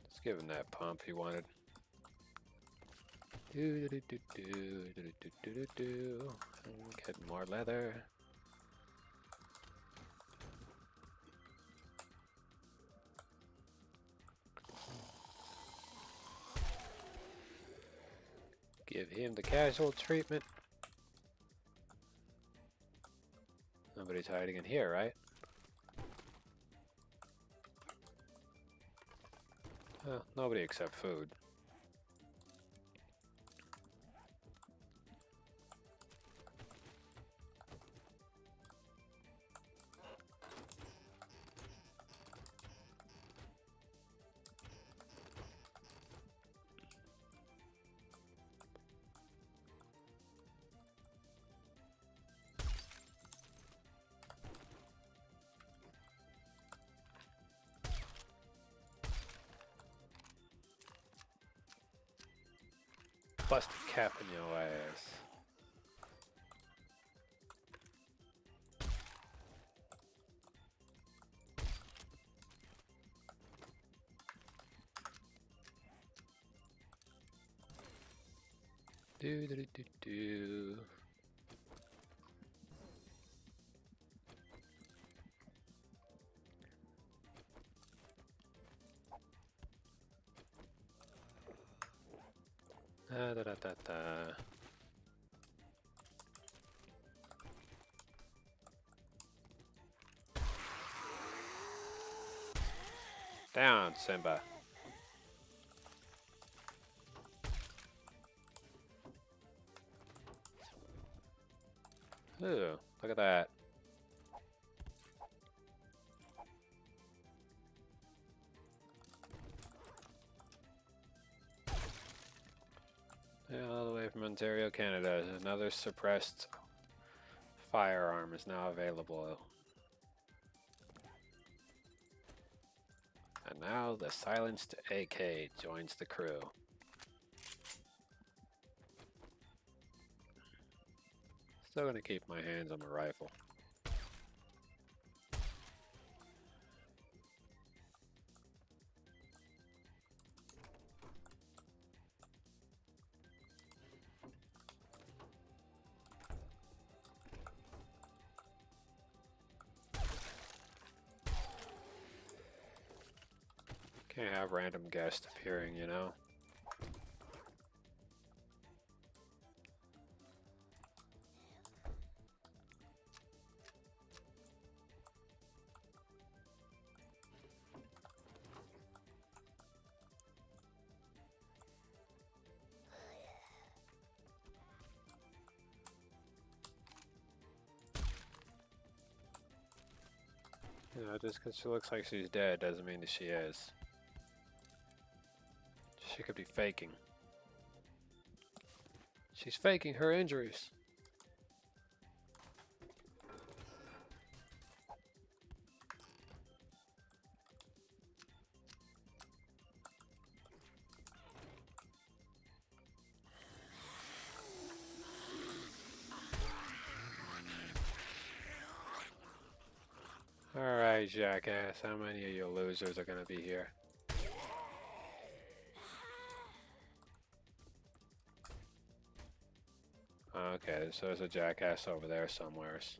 Let's give him that pump he wanted. Do do do do do do do do do. Get more leather. Give him the casual treatment. Nobody's hiding in here, right? Well, nobody except food. Bust a cap in your ass. Do do do do do. Da da da da da. Down, Simba. Ooh, look at that. Yeah, all the way from Ontario, Canada. Another suppressed firearm is now available. And now the silenced AK joins the crew. Still gonna keep my hands on the rifle. Can't have random guests appearing, you know? You know, just because she looks like she's dead doesn't mean that she is. She could be faking. She's faking her injuries. Alright, jackass, how many of you losers are gonna be here? Okay, so there's a jackass over there somewheres.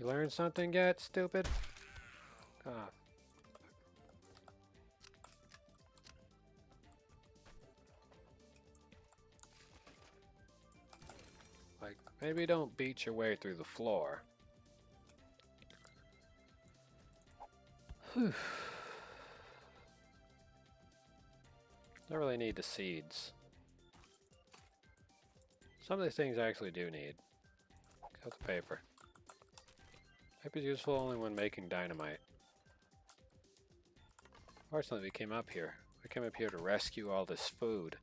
You learned something yet, stupid? Ah. Like, maybe don't beat your way through the floor. Whew. Don't really need the seeds. Some of these things I actually do need. Got the paper. Paper's useful only when making dynamite. Fortunately, we came up here. We came up here to rescue all this food.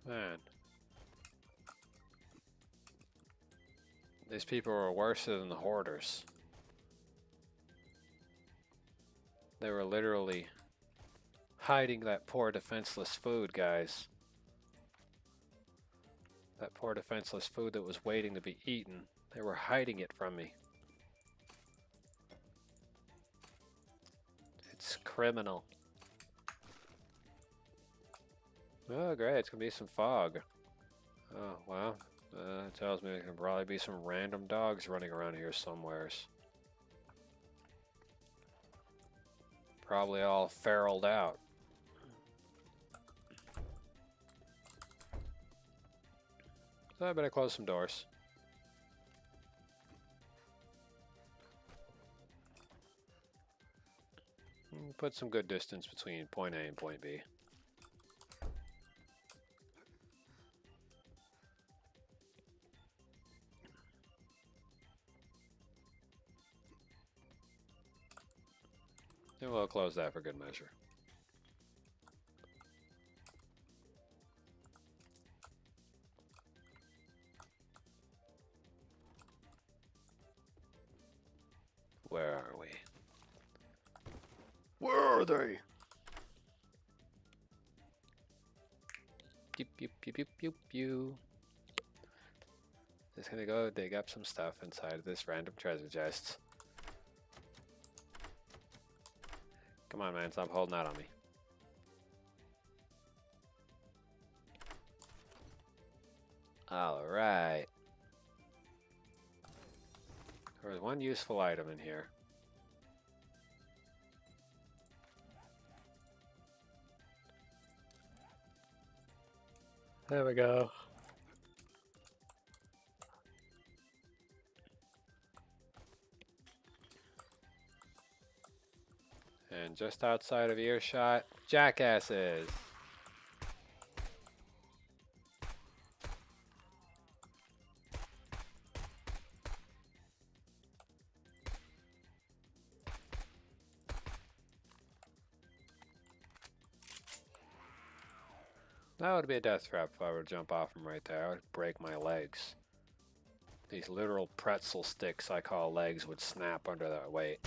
Man. These people were worse than the hoarders. They were literally hiding that poor defenseless food, guys. That poor defenseless food that was waiting to be eaten. They were hiding it from me. It's criminal. Oh, great. It's going to be some fog. Oh, well. It tells me there can probably be some random dogs running around here somewheres. Probably all feraled out. So I better close some doors. Put some good distance between point A and point B. And we'll close that for good measure. Where are we? Where are they? Pew, pew, pew, pew, pew, pew. Just gonna go dig up some stuff inside of this random treasure chest. Come on, man, stop holding out on me. Alright. There was one useful item in here. There we go. And just outside of earshot, jackasses. That would be a death trap if I were to jump off from right there. I would break my legs. These literal pretzel sticks I call legs would snap under that weight.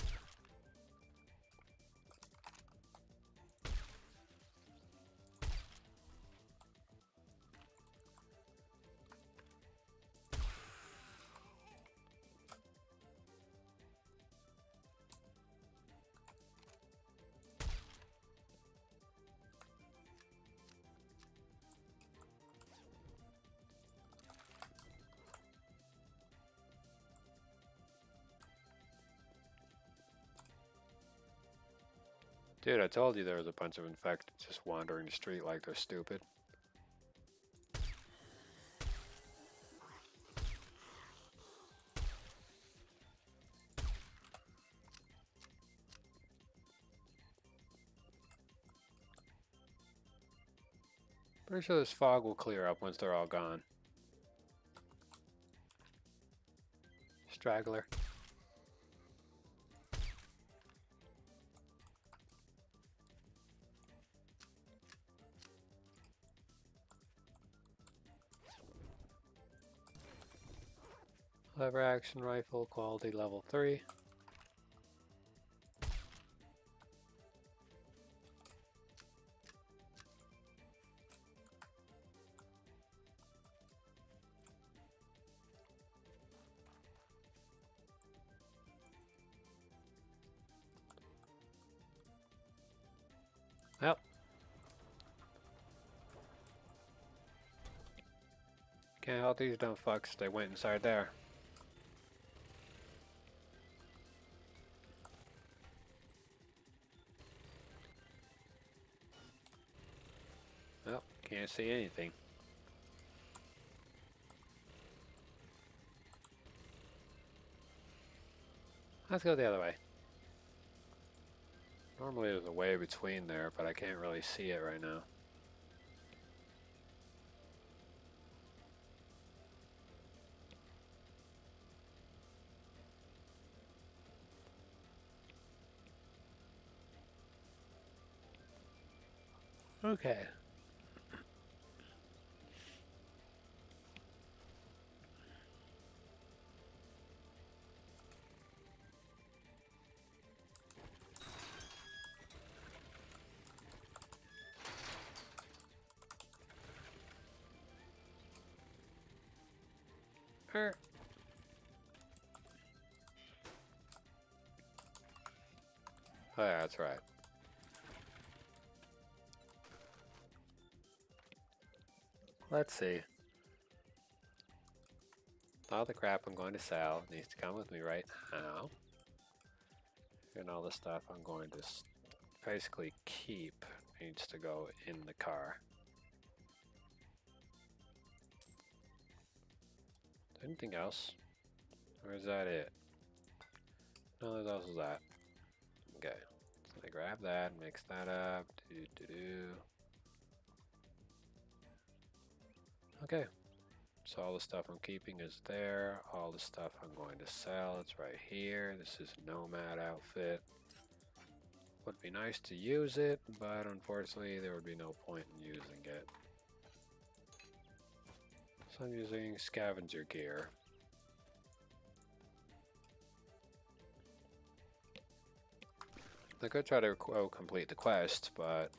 Dude, I told you there was a bunch of infected just wandering the street like they're stupid. Pretty sure this fog will clear up once they're all gone. Straggler. Lever action rifle, quality level 3. Yep. Can't help these dumb fucks, they went inside there. Well, can't see anything. Let's go the other way. Normally there's a way between there, but I can't really see it right now. Okay. Oh yeah, that's right. Let's see. All the crap I'm going to sell needs to come with me right now. And all the stuff I'm going to basically keep needs to go in the car. Anything else? Or is that it? No, what else is that? Okay. So I grab that, mix that up. Okay. So all the stuff I'm keeping is there. All the stuff I'm going to sell, it's right here. This is Nomad outfit. Would be nice to use it, but unfortunately there would be no point in using it. So I'm using scavenger gear. I could try to complete the quest, but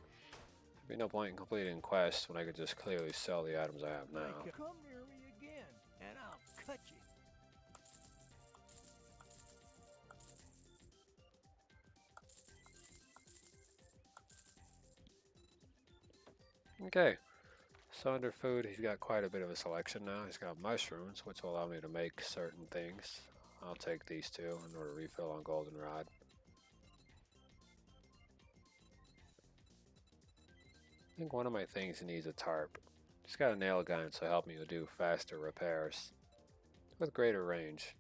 there'd be no point in completing the quest when I could just clearly sell the items I have now. Come near me again, and I'll cut you. Okay. So under food, he's got quite a bit of a selection now. He's got mushrooms, which will allow me to make certain things. I'll take these two in order to refill on goldenrod. I think one of my things needs a tarp. Just got a nail gun, so help me to do faster repairs with greater range.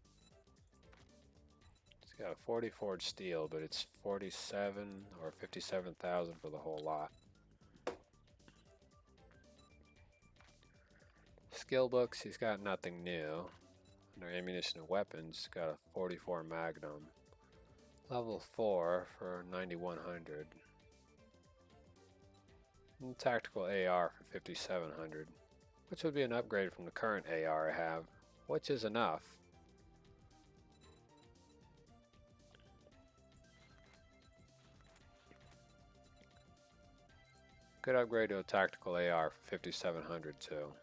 It's got a 40 forged steel, but it's 47 or 57,000 for the whole lot. Skill books, he's got nothing new. Under ammunition and weapons, got a 44 Magnum. Level 4 for 9100. And tactical AR for 5700, which would be an upgrade from the current AR I have, which is enough. Good upgrade to a tactical AR for 5700 too.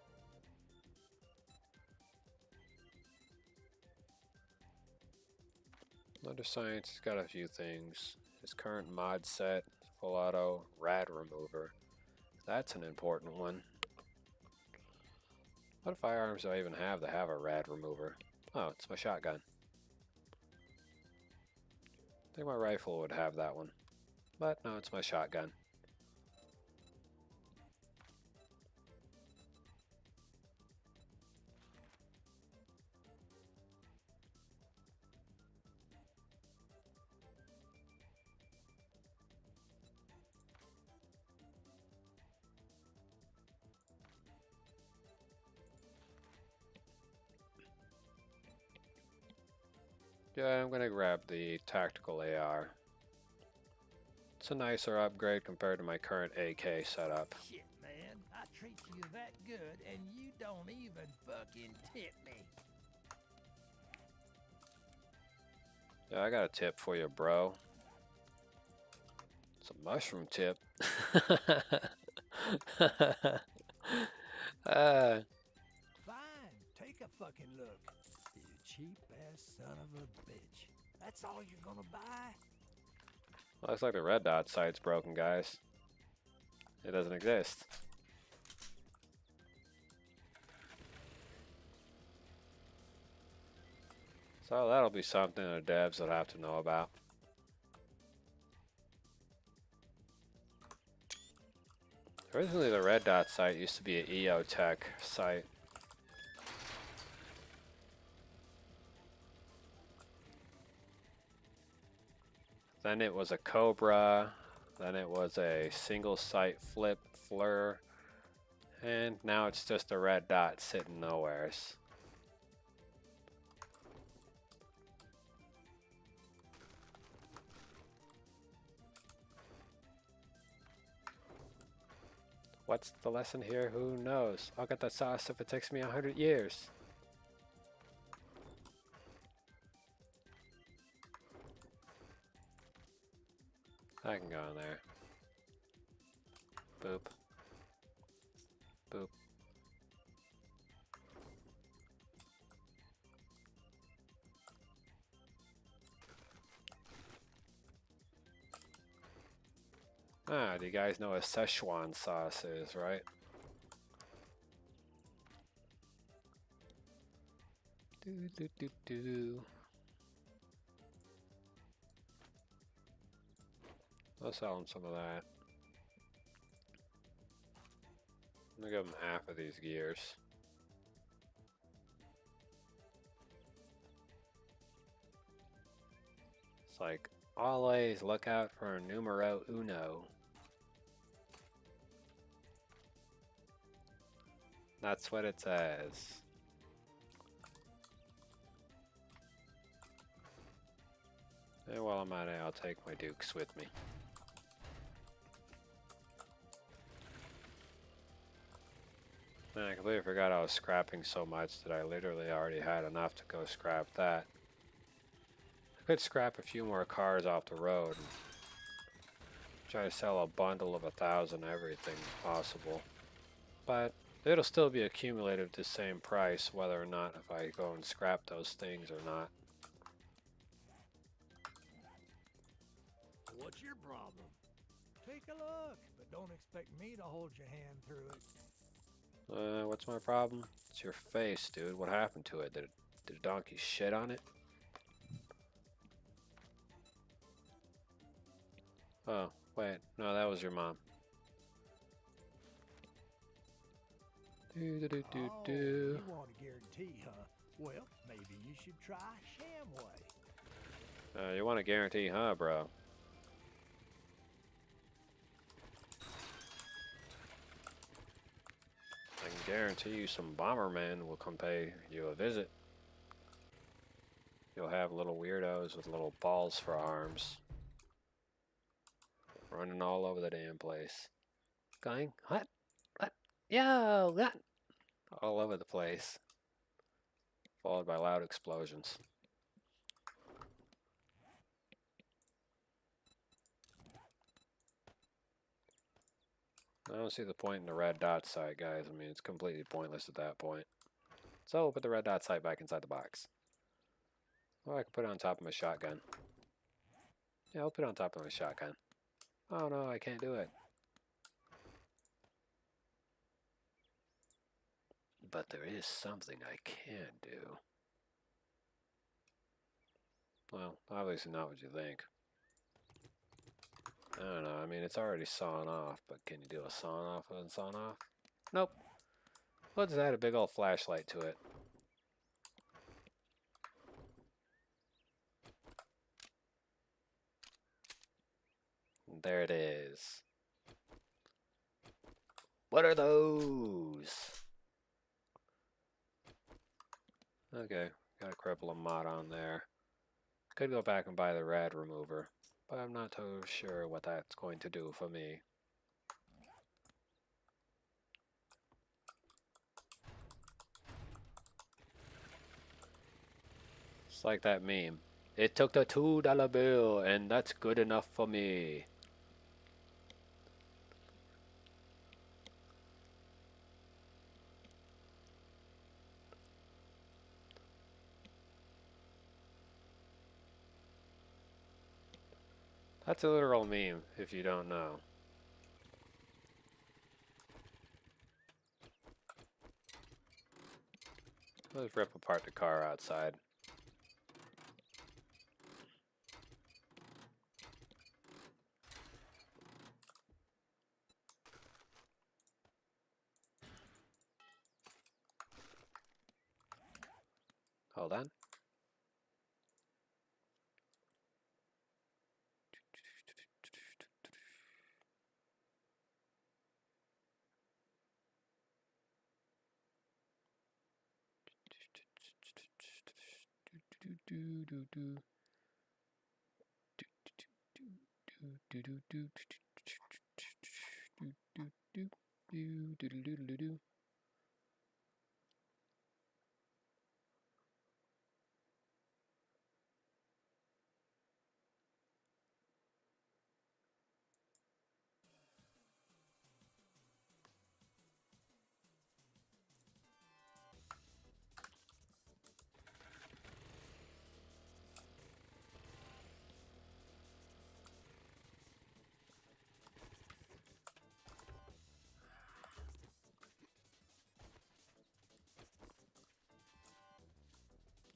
Under science, he's got a few things. His current mod set, full auto, rad remover. That's an important one. What firearms do I even have that have a rad remover? Oh, it's my shotgun. I think my rifle would have that one. But no, it's my shotgun. Yeah, I'm gonna grab the tactical AR. It's a nicer upgrade compared to my current AK setup. Shit, man. I treat you that good and you don't even fucking tip me. Yeah, I got a tip for you, bro. It's a mushroom tip. Fine, take a fucking look. You cheap ass son of a bitch. That's all you're gonna buy? Looks like the red dot sight's broken, guys. It doesn't exist. So that'll be something the devs will have to know about. Originally, the red dot site used to be an EOTech site. Then it was a Cobra. Then it was a single site flip fleur. And now it's just a red dot sitting nowheres. What's the lesson here? Who knows? I'll get that sauce if it takes me 100 years. I can go in there. Boop. Boop. Ah, do you guys know what Szechuan sauce is, right? Do do do do. I'll sell them some of that. I'm gonna give them half of these gears. It's like, always look out for numero uno. That's what it says. And while I'm at it, I'll take my dukes with me. Man, I completely forgot I was scrapping so much that I literally already had enough to go scrap that. I could scrap a few more cars off the road and try to sell a bundle of 1,000 everything possible. But It'll still be accumulated to the same price, whether or not if I go and scrap those things or not. What's your problem? Take a look, but don't expect me to hold your hand through it. What's my problem? It's your face, dude. What happened to it? Did a donkey shit on it? Oh, wait. No, that was your mom. Oh, you want a guarantee, huh? Well, maybe you should try Shamway. You want a guarantee, huh, bro? I can guarantee you some Bombermen will come pay you a visit. You'll have little weirdos with little balls for arms. Running all over the damn place. Going, what? What? Yo, what? All over the place. Followed by loud explosions. I don't see the point in the red dot sight, guys. I mean, it's completely pointless at that point. So, we'll put the red dot sight back inside the box. Or I can put it on top of my shotgun. Yeah, I'll put it on top of my shotgun. Oh no, I can't do it. But there is something I can do. Well, obviously not what you think. I don't know, I mean, it's already sawn off, but can you do a sawn off and sawn off? Nope. Let's add a big old flashlight to it. There it is. What are those? Okay, got a cripple and mod on there. Could go back and buy the rad remover, but I'm not too sure what that's going to do for me. It's like that meme. It took the $2 bill, and that's good enough for me. That's a literal meme, if you don't know. Let's rip apart the car outside. Hold on.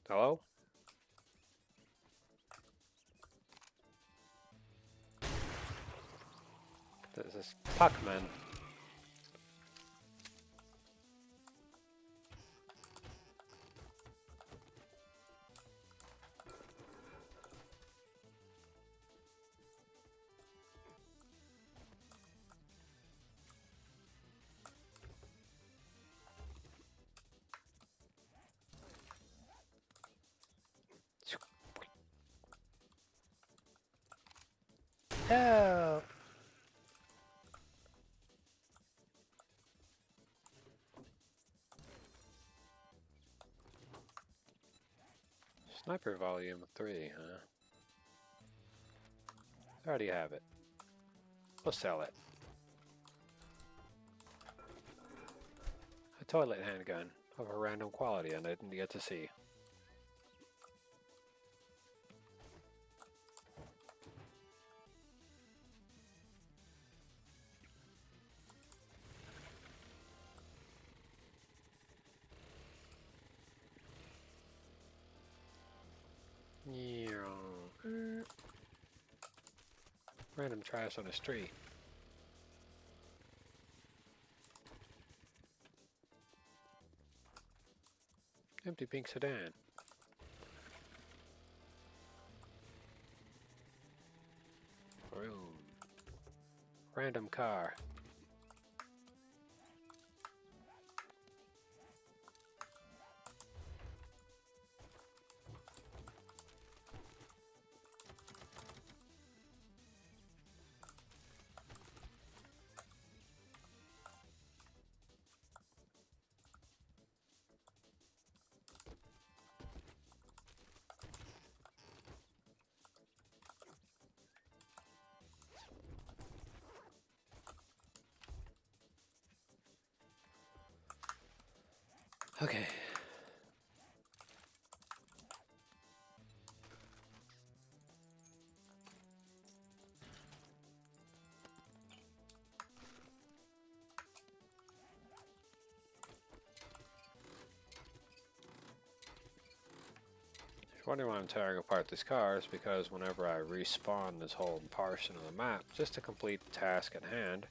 Hello? This is Pac-Man. Help! Sniper volume 3, huh? I already have it. We'll sell it. toilet handgun of a random quality I didn't get to see. Random trash on the street. Empty pink sedan. Room. Random car. Okay. If you're wondering why I'm tearing apart this car, it's because whenever I respawn this whole portion of the map, just to complete the task at hand,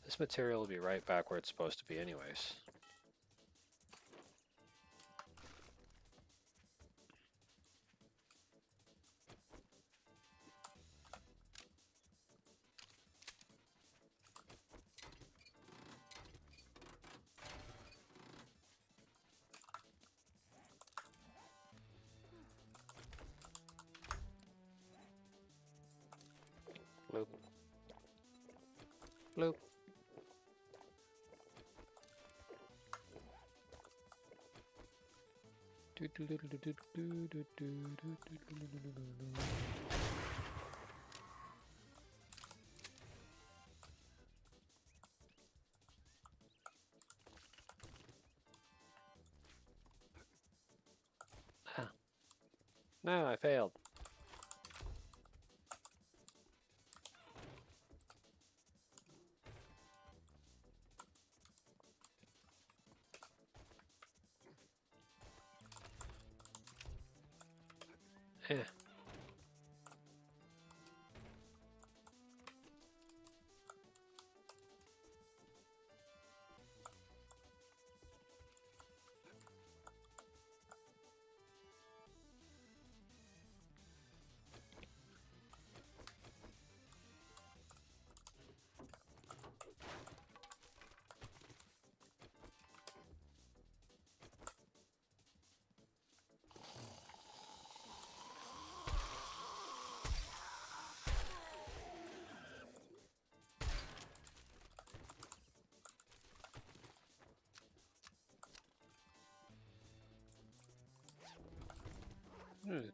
this material will be right back where it's supposed to be anyways. Bloop. Bloop. Ah. No, I failed. Eh.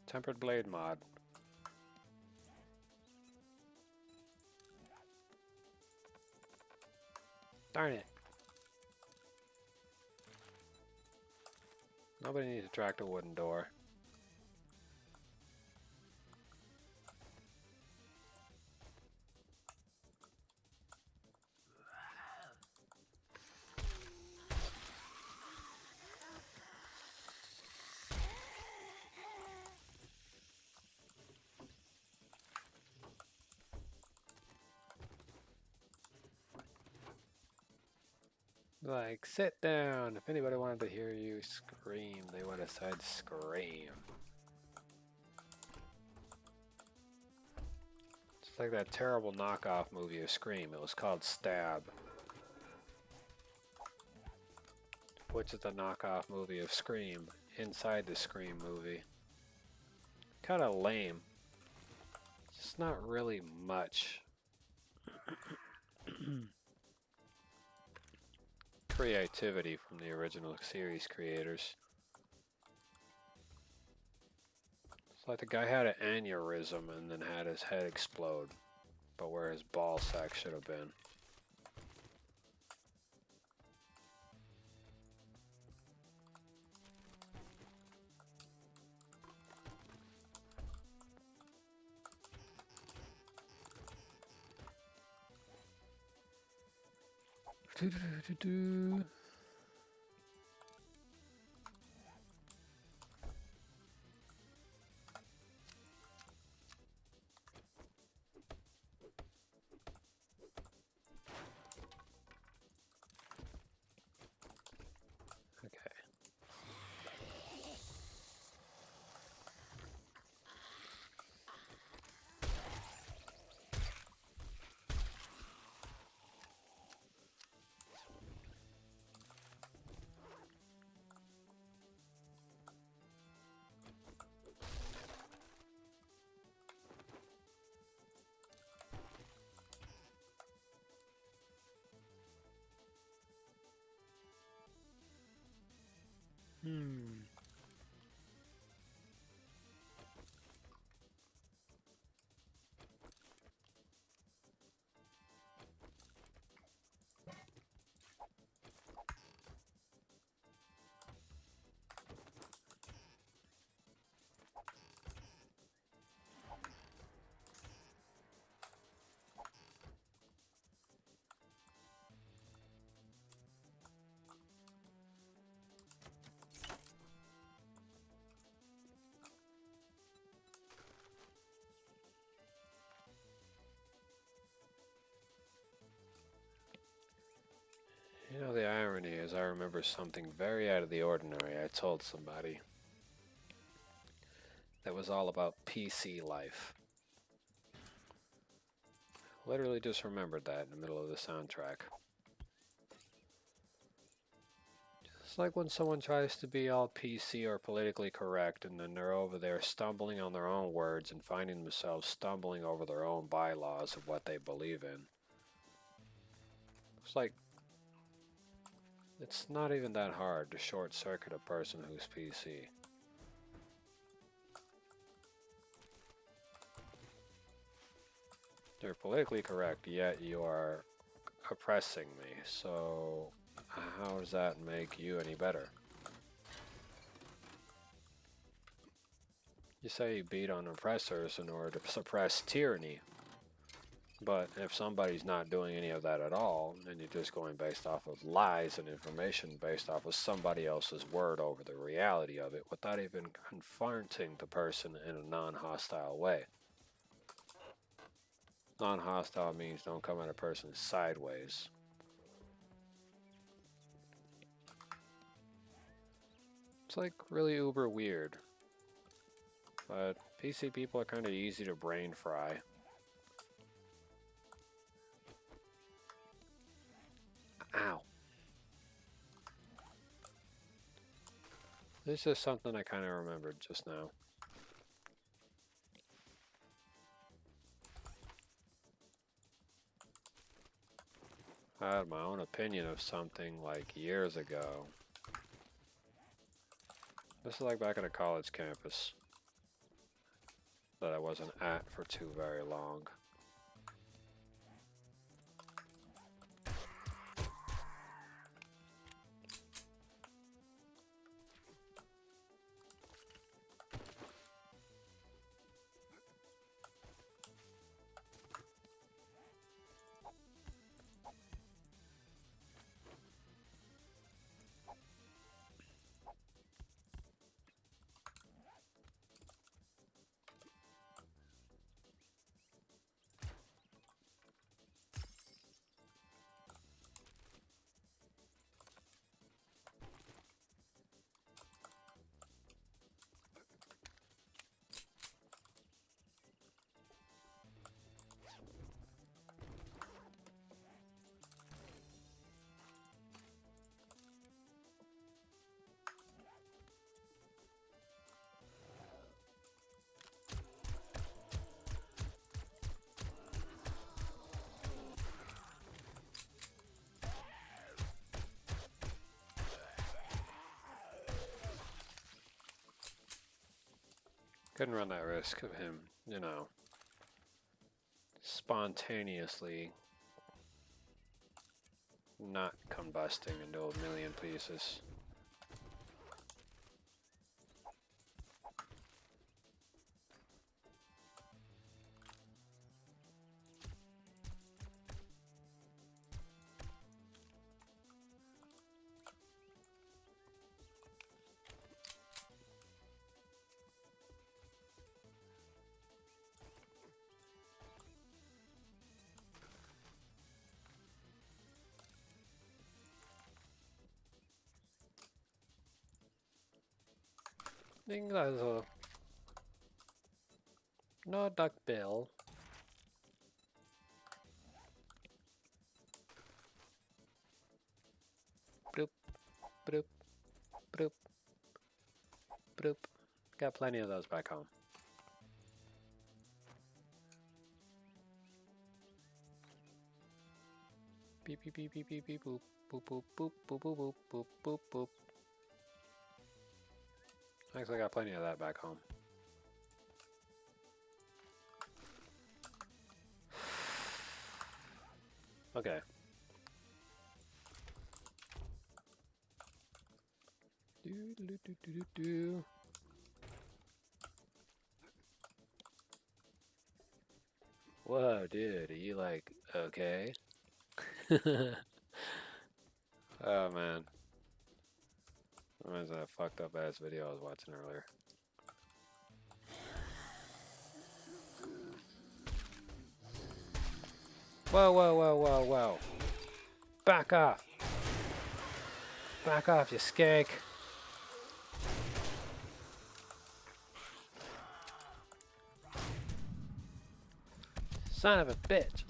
Tempered blade mod. Darn it. Nobody needs to track the wooden door. Like, sit down. If anybody wanted to hear you scream, they would have said scream. It's like that terrible knockoff movie of Scream. It was called Stab. Which is the knockoff movie of Scream inside the Scream movie. Kind of lame. It's not really much creativity from the original series creators. It's like the guy had an aneurysm and then had his head explode, but where his ball sack should have been. Do-do-do-do-do. Okay. You know, the irony is I remember something very out of the ordinary I told somebody that was all about PC life. Literally just remembered that in the middle of the soundtrack. It's like when someone tries to be all PC or politically correct and then they're over there stumbling on their own words and finding themselves stumbling over their own bylaws of what they believe in. It's like, it's not even that hard to short circuit a person who's PC. They're politically correct, yet you are oppressing me, so how does that make you any better? You say you beat on oppressors in order to suppress tyranny, but if somebody's not doing any of that at all, and you're just going based off of lies and information based off of somebody else's word over the reality of it, without even confronting the person in a non-hostile way. Non-hostile means don't come at a person sideways. It's like really uber weird. But PC people are kind of easy to brain fry. Ow. This is something I kind of remembered just now. I had my own opinion of something like years ago. This is like back at a college campus that I wasn't at for too very long. Couldn't run that risk of him, you know, spontaneously not combusting into a million pieces. Inglazo. No duck bill. Bloop, bloop, bloop, bloop. Got plenty of those back home. Beep beep beep beep beep beep boop boop boop boop boop boop boop boop boop boop. Actually, got plenty of that back home. Okay. Do do do do do do. Whoa, dude, are you like okay? Oh man. Reminds me of that fucked up ass video I was watching earlier. Whoa, whoa, whoa, whoa, whoa. Back off. Back off, you skank. Son of a bitch.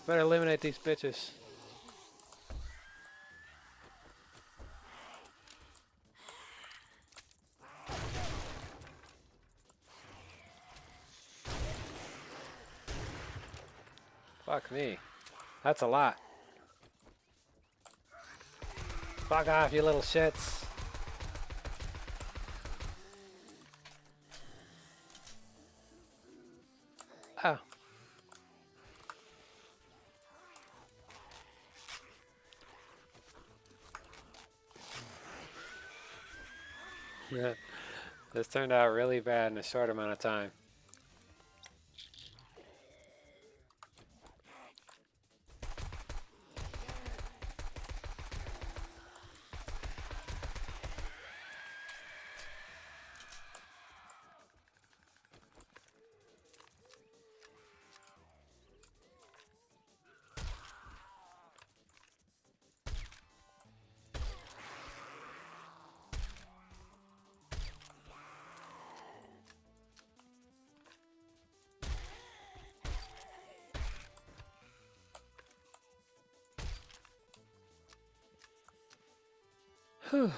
Better eliminate these bitches. Fuck me. That's a lot. Fuck off, you little shits. Oh. Yeah. This turned out really bad in a short amount of time. Whew.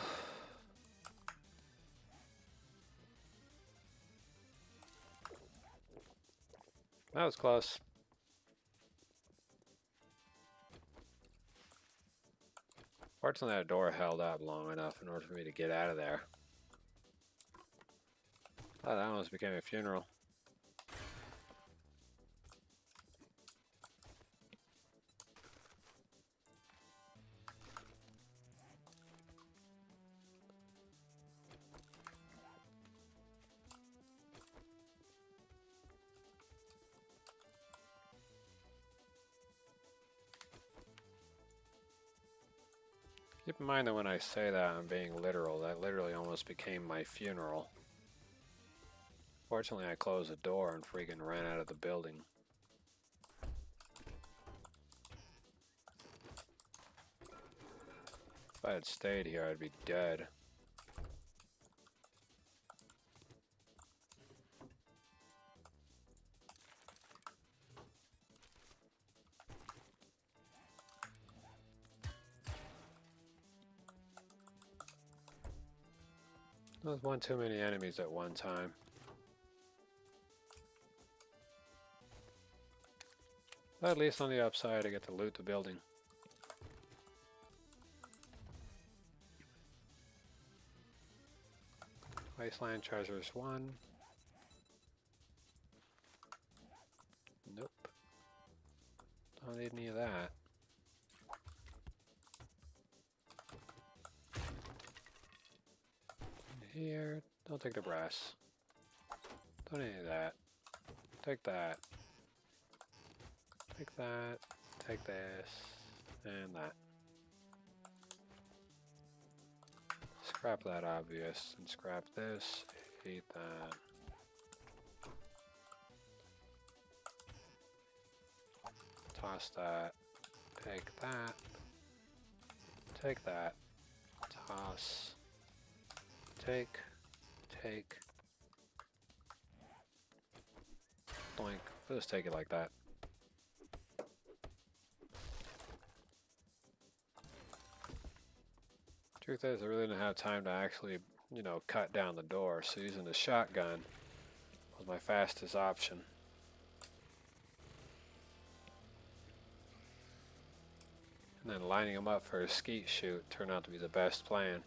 That was close. Fortunately, that door held up long enough in order for me to get out of there. Oh, that almost became a funeral. Keep in mind that when I say that I'm being literal, that literally almost became my funeral. Fortunately, I closed the door and freaking ran out of the building. If I had stayed here, I'd be dead. That was one too many enemies at one time. But at least on the upside, I get to loot the building. Wasteland Treasures 1. Nope. Don't need any of that. Here, don't take the brass. Don't need any of that. Take that. Take that. Take this. And that. Scrap that obvious. And scrap this. Eat that. Toss that. Take that. Take that. Toss. Take. Take. Doink. We'll just take it like that. Truth is, I really didn't have time to actually, you know, cut down the door, so using the shotgun was my fastest option. And then lining them up for a skeet shoot turned out to be the best plan.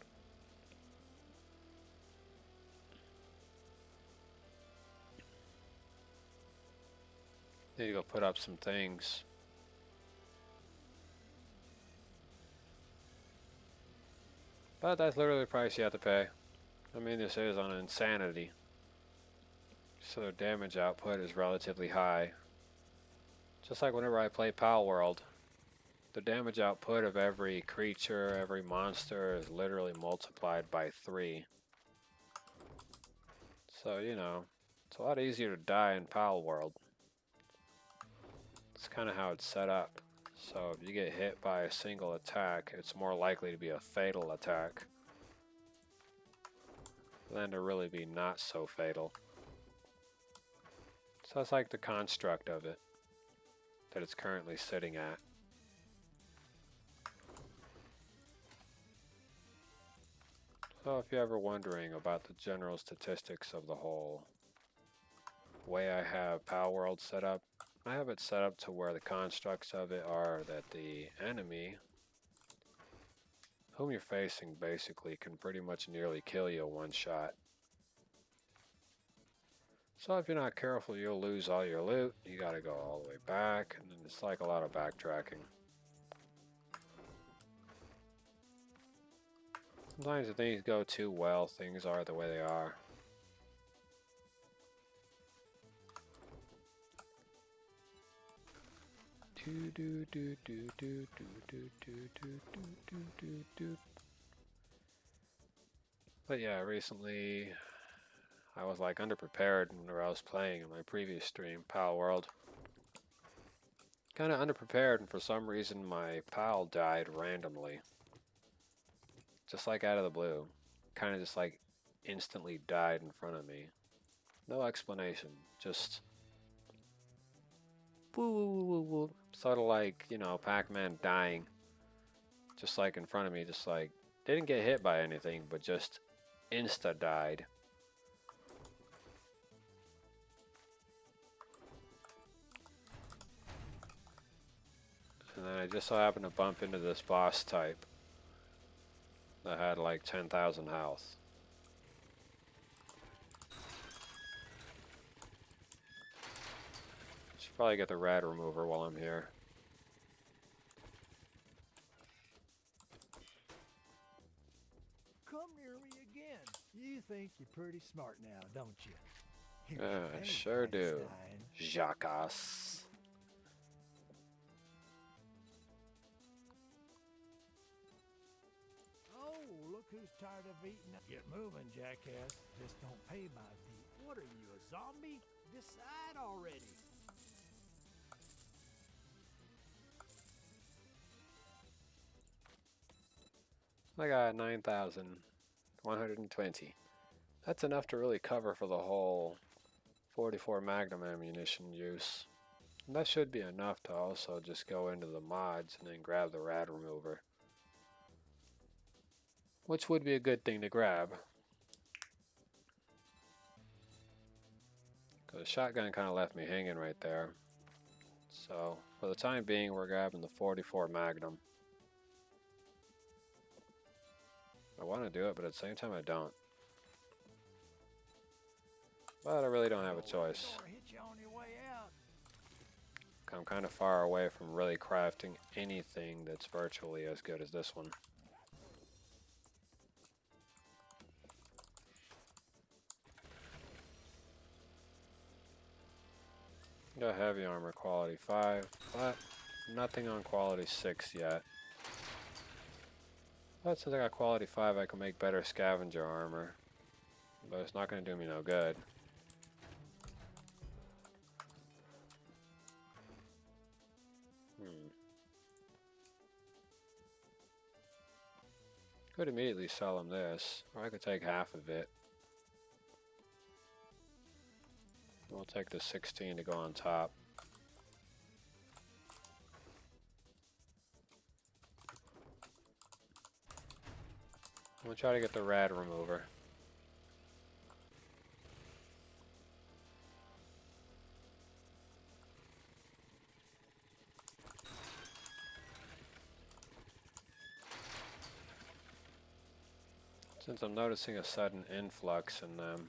Need to go put up some things. But that's literally the price you have to pay. I mean, this is on insanity. So their damage output is relatively high. Just like whenever I play Pal World, the damage output of every creature, every monster is literally multiplied by 3. So, you know, it's a lot easier to die in Pal World. It's kind of how it's set up. So if you get hit by a single attack, it's more likely to be a fatal attack than to really be not so fatal. So that's like the construct of it that it's currently sitting at. So if you're ever wondering about the general statistics of the whole way I have Pal World set up, I have it set up to where the constructs of it are that the enemy whom you're facing basically can pretty much nearly kill you one shot. So if you're not careful, you'll lose all your loot. You gotta go all the way back, and then it's like a lot of backtracking. Sometimes if things go too well, things are the way they are. But yeah, recently I was like underprepared whenever I was playing in my previous stream, Pal World. Kinda underprepared, and for some reason my pal died randomly. Just like out of the blue. Kinda just like instantly died in front of me. No explanation, just woo woo woo woo woo. Sort of like, you know, Pac-Man dying. Just like in front of me, just like, didn't get hit by anything, but just insta died. And then I just so happened to bump into this boss type that had like 10,000 health. Should probably get the rad remover while I'm here. Come near me again. You think you're pretty smart now, don't you? Here's your I thing, sure do. Einstein. Jackass. Oh, look who's tired of eating. Get moving, jackass. Just don't pay by the... What are you, a zombie? Decide already. I got 9,120. That's enough to really cover for the whole 44 Magnum ammunition use. And that should be enough to also just go into the mods and then grab the rad remover. Which would be a good thing to grab. Because the shotgun kind of left me hanging right there. So, for the time being, we're grabbing the 44 Magnum. I want to do it, but at the same time I don't. But I really don't have a choice. I'm kind of far away from really crafting anything that's virtually as good as this one. Got heavy armor quality 5, but nothing on quality 6 yet. But since I got quality 5, I can make better scavenger armor. But it's not going to do me no good. Could immediately sell him this, or I could take half of it. We'll take the 16 to go on top. We'll try to get the rad remover. Since I'm noticing a sudden influx in them,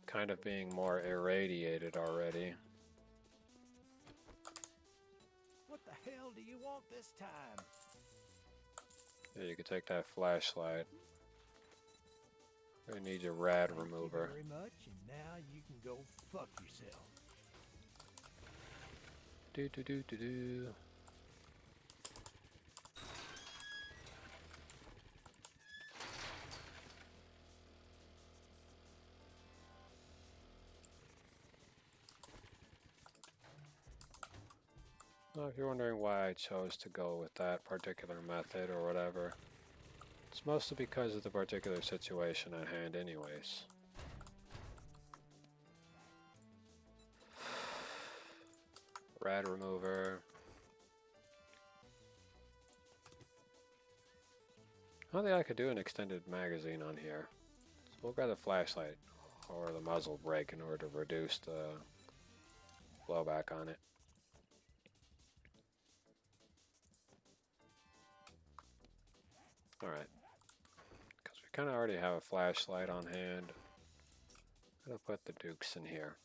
kind of being more irradiated already. What the hell do you want this time? Yeah, you could take that flashlight. We need your rad remover. Thank you very much, and now you can go fuck yourself. Do do do do do. Well, if you're wondering why I chose to go with that particular method or whatever, it's mostly because of the particular situation at hand anyways. Rad remover. I don't think I could do an extended magazine on here. So we'll grab the flashlight or the muzzle brake in order to reduce the blowback on it. Alright. Because we kind of already have a flashlight on hand. I'm going to put the dukes in here.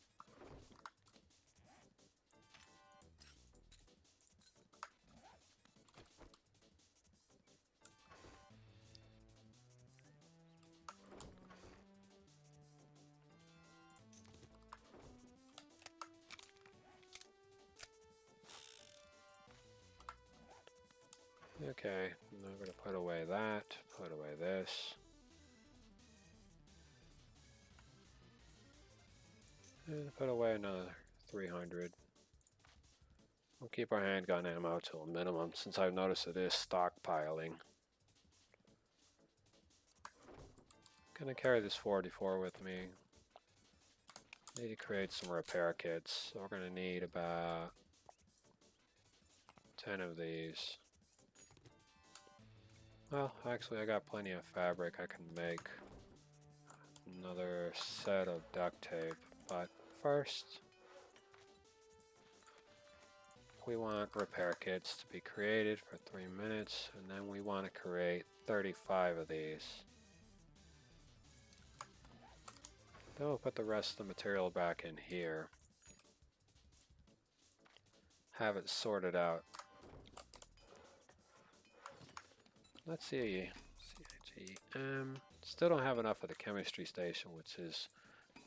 Okay, now we're going to put away that, put away this. And put away another 300. We'll keep our handgun ammo to a minimum since I've noticed it is stockpiling. Gonna carry this 44 with me. Need to create some repair kits. So we're gonna need about 10 of these. Well, actually I got plenty of fabric. I can make another set of duct tape, but first we want repair kits to be created for 3 minutes, and then we want to create 35 of these. Then we'll put the rest of the material back in here. Have it sorted out. Let's see, CIGM. Still don't have enough of the chemistry station, which is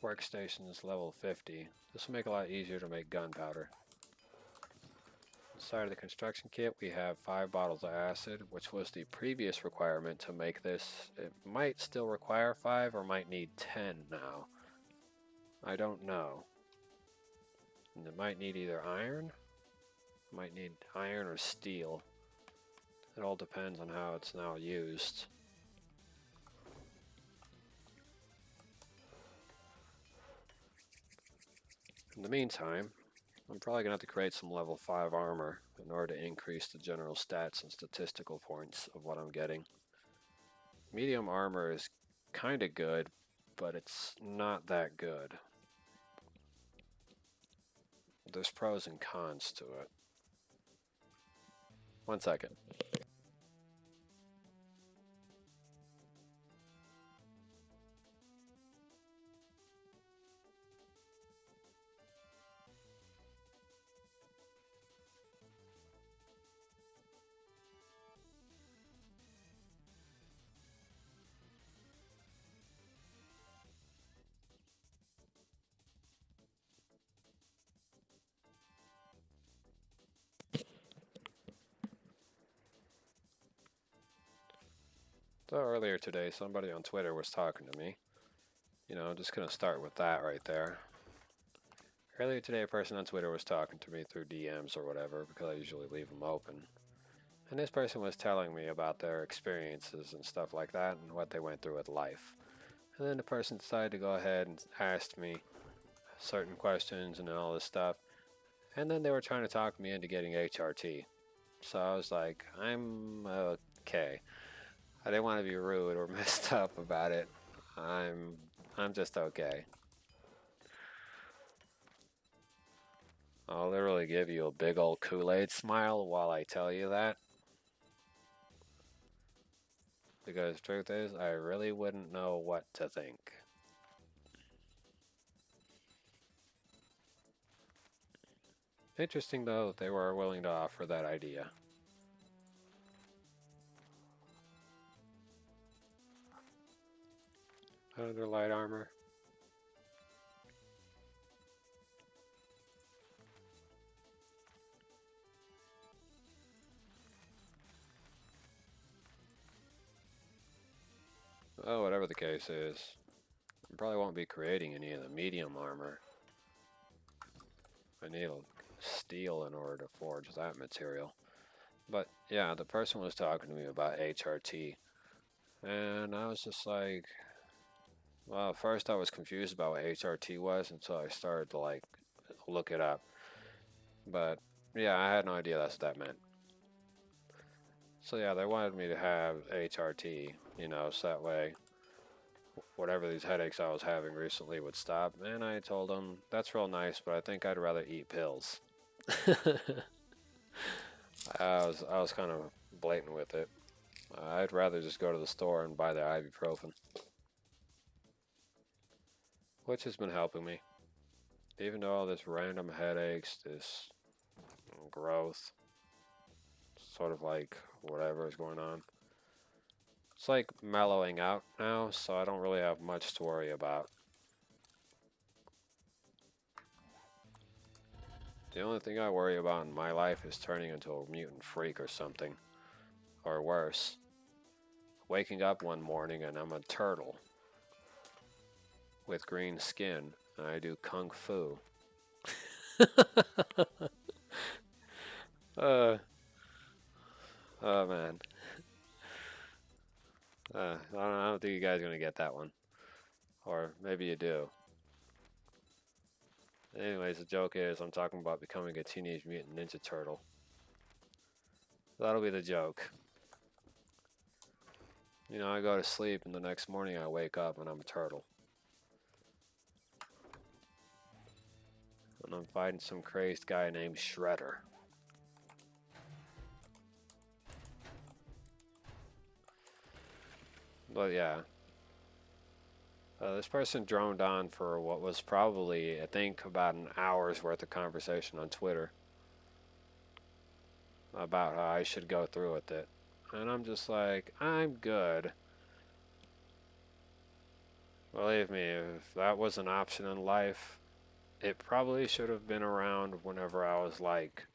workstation is level 50. This will make it a lot easier to make gunpowder. Inside of the construction kit, we have 5 bottles of acid, which was the previous requirement to make this. It might still require 5 or might need 10 now. I don't know. And it might need either iron, might need iron or steel. It all depends on how it's now used. In the meantime, I'm probably going to have to create some level 5 armor in order to increase the general stats and statistical points of what I'm getting. Medium armor is kind of good, but it's not that good. There's pros and cons to it. 1 second. So earlier today, somebody on Twitter was talking to me. You know, I'm just going to start with that right there. Earlier today, a person on Twitter was talking to me through DMs or whatever, because I usually leave them open. And this person was telling me about their experiences and stuff like that and what they went through with life. And then the person decided to go ahead and ask me certain questions and all this stuff. And then they were trying to talk me into getting HRT. So I was like, I'm okay. I didn't want to be rude or messed up about it. I'm just okay. I'll literally give you a big old Kool-Aid smile while I tell you that. Because the truth is, I really wouldn't know what to think. Interesting though, they were willing to offer that idea. Under light armor. Oh, whatever the case is, I probably won't be creating any of the medium armor. I need steel in order to forge that material. But yeah, the person was talking to me about HRT, and I was just like, well, at first I was confused about what HRT was until I started to like look it up. But yeah, I had no idea that's what that meant. So yeah, they wanted me to have HRT, you know, so that way whatever these headaches I was having recently would stop. And I told them, that's real nice, but I think I'd rather eat pills. I was kind of blatant with it. I'd rather just go to the store and buy the ibuprofen. Which has been helping me. Even though all this random headaches, this growth, sort of like whatever is going on. It's like mellowing out now, so I don't really have much to worry about. The only thing I worry about in my life is turning into a mutant freak or something. Or worse. Waking up one morning and I'm a turtle. With green skin, and I do kung fu. Oh man. I don't think you guys are gonna get that one. Or maybe you do. Anyways, the joke is I'm talking about becoming a Teenage Mutant Ninja Turtle. That'll be the joke. You know, I go to sleep and the next morning I wake up and I'm a turtle. And I'm fighting some crazed guy named Shredder. But yeah. This person droned on for what was probably, I think, about an hour's worth of conversation on Twitter about how I should go through with it. And I'm just like, I'm good. Believe me, if that was an option in life, it probably should have been around whenever I was like,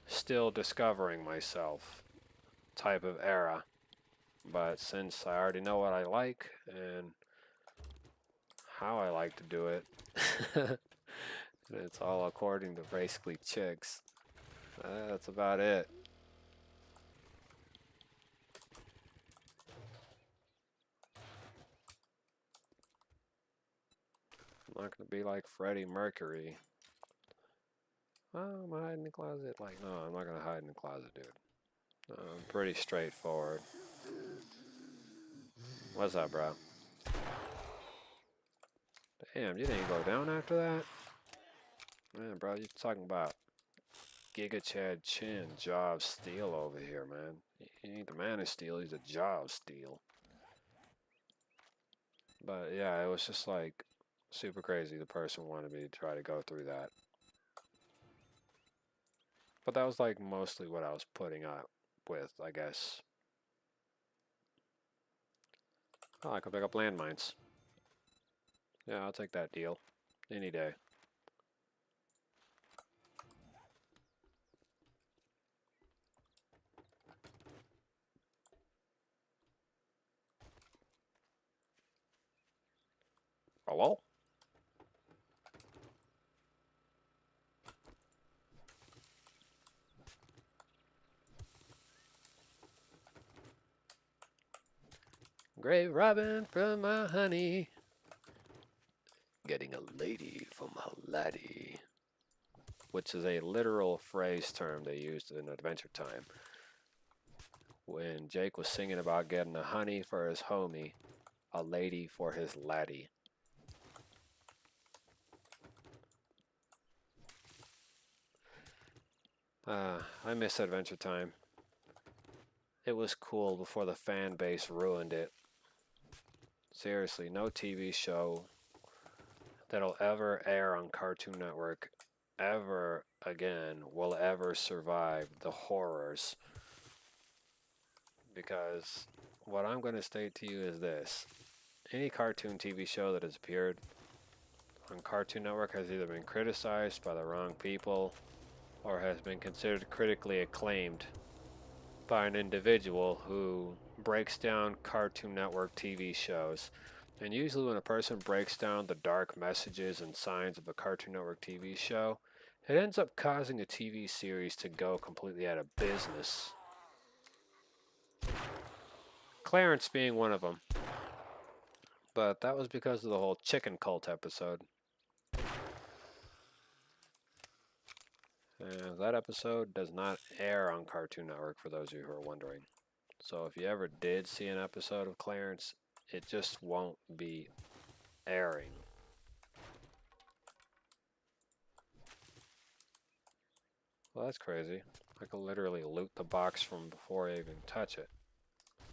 still discovering myself type of era. But since I already know what I like and how I like to do it, it's all according to basically chicks. That's about it. I'm not gonna be like Freddie Mercury. Oh, I'm gonna hide in the closet. Like, no, I'm not gonna hide in the closet, dude. I'm pretty straightforward. What's up, bro? Damn, you didn't go down after that? Man, bro, you're talking about Giga Chad Chin, Jaw of Steel over here, man. He ain't the Man of Steel, he's a Jaw of Steel. But yeah, it was just like super crazy. The person wanted me to try to go through that. But that was like mostly what I was putting up with, I guess. Oh, I can pick up landmines. Yeah, I'll take that deal. Any day. Hello? Grave robbing from my honey. Getting a lady from my laddie. Which is a literal phrase term they used in Adventure Time. When Jake was singing about getting a honey for his homie, a lady for his laddie. I miss Adventure Time. It was cool before the fan base ruined it. Seriously, no TV show that'll ever air on Cartoon Network ever again will ever survive the horrors. Because what I'm going to state to you is this. Any cartoon TV show that has appeared on Cartoon Network has either been criticized by the wrong people or has been considered critically acclaimed by an individual who breaks down Cartoon Network TV shows. And usually when a person breaks down the dark messages and signs of a Cartoon Network TV show, it ends up causing a TV series to go completely out of business. Clarence being one of them. But that was because of the whole chicken cult episode. And that episode does not air on Cartoon Network, for those of you who are wondering. So if you ever did see an episode of Clarence, it just won't be airing. Well, that's crazy. I could literally loot the box from before I even touch it.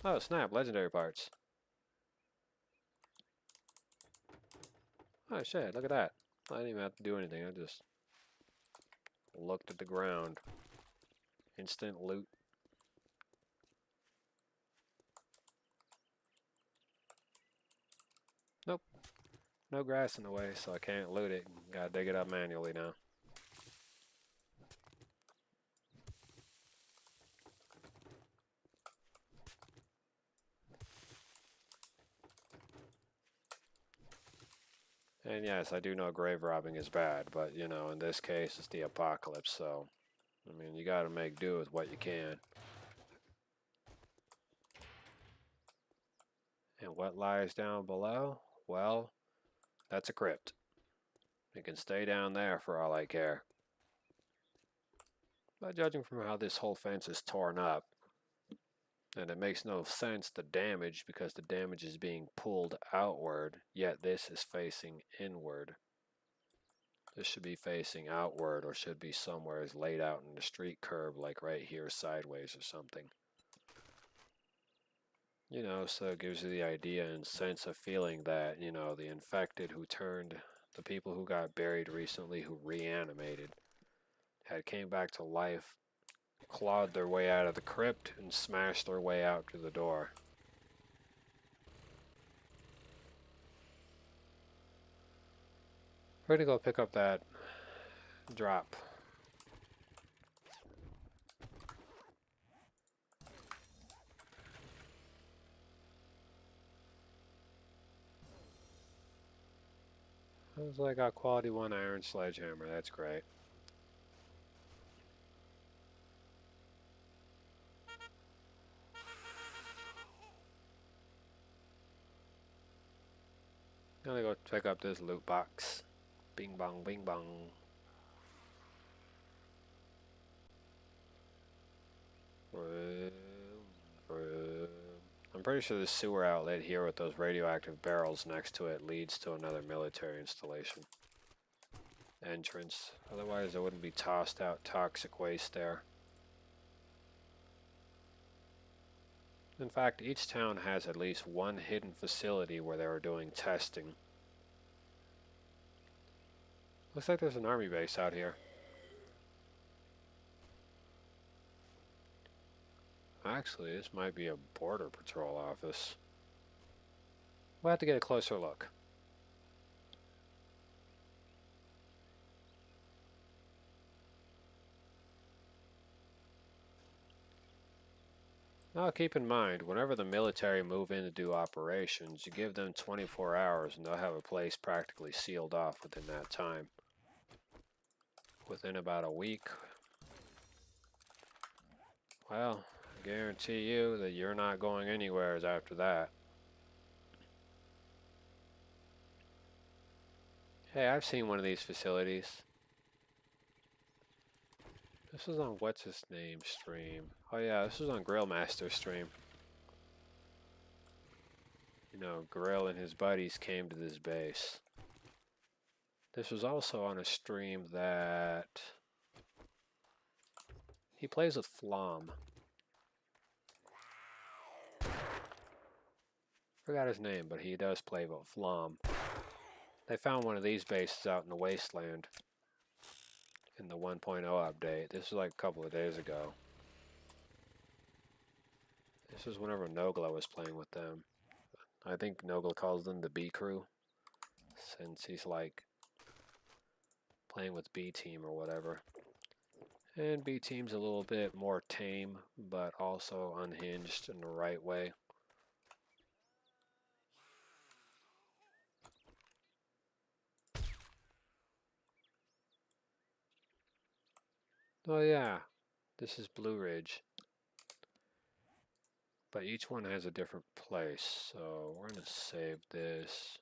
Oh, snap, legendary parts. Oh shit, look at that. I didn't even have to do anything, I just looked at the ground. Instant loot. Nope. No grass in the way, so I can't loot it. Gotta dig it up manually now. And yes, I do know grave robbing is bad, but you know, in this case, it's the apocalypse, so I mean, you gotta make do with what you can. And what lies down below? Well, that's a crypt. It can stay down there for all I care. But judging from how this whole fence is torn up, and it makes no sense the damage because the damage is being pulled outward, yet this is facing inward. This should be facing outward or should be somewhere laid out in the street curb, like right here sideways or something. You know, so it gives you the idea and sense of feeling that, you know, the infected who turned, the people who got buried recently who reanimated, had came back to life, clawed their way out of the crypt, and smashed their way out to the door. We're gonna go pick up that drop. Looks like I got quality 1 iron sledgehammer, that's great. I'm gonna go pick up this loot box. Bing bong, bing bong. I'm pretty sure the sewer outlet here with those radioactive barrels next to it leads to another military installation entrance. Otherwise, there wouldn't be tossed out toxic waste there. In fact, each town has at least one hidden facility where they were doing testing. Looks like there's an army base out here. Actually, this might be a border patrol office. We'll have to get a closer look. Now keep in mind, whenever the military move in to do operations, you give them 24 hours and they'll have a place practically sealed off within that time. Within about a week, well, I guarantee you that you're not going anywhere after that. Hey, I've seen one of these facilities. This was on what's his name stream. Oh yeah, this was on Grillmaster stream. You know, Grill and his buddies came to this base. This was also on a stream that he plays with Flom. Forgot his name, but he does play with Flom. They found one of these bases out in the wasteland in the 1.0 update. This was like a couple of days ago. This was whenever Nogla was playing with them. I think Nogla calls them the B crew, since he's like playing with B team or whatever. And B team's a little bit more tame, but also unhinged in the right way. Oh yeah, this is Blue Ridge. But each one has a different place, so we're gonna save this.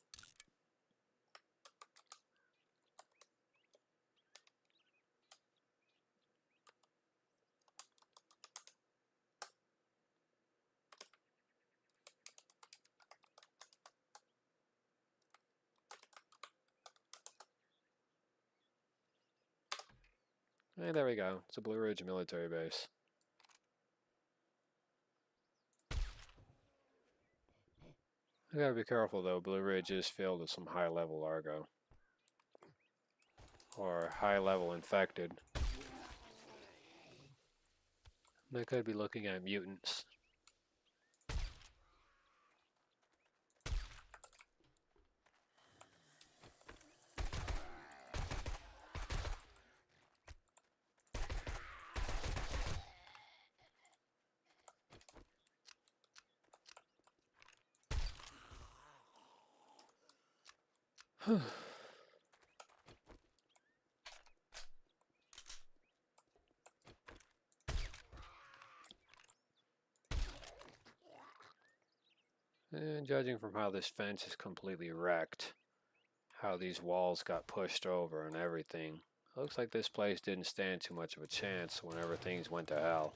Hey, there we go. It's a Blue Ridge military base. I gotta be careful though, Blue Ridge is filled with some high level Argo. Or high level infected. They could be looking at mutants. And judging from how this fence is completely wrecked, how these walls got pushed over and everything, it looks like this place didn't stand too much of a chance whenever things went to hell.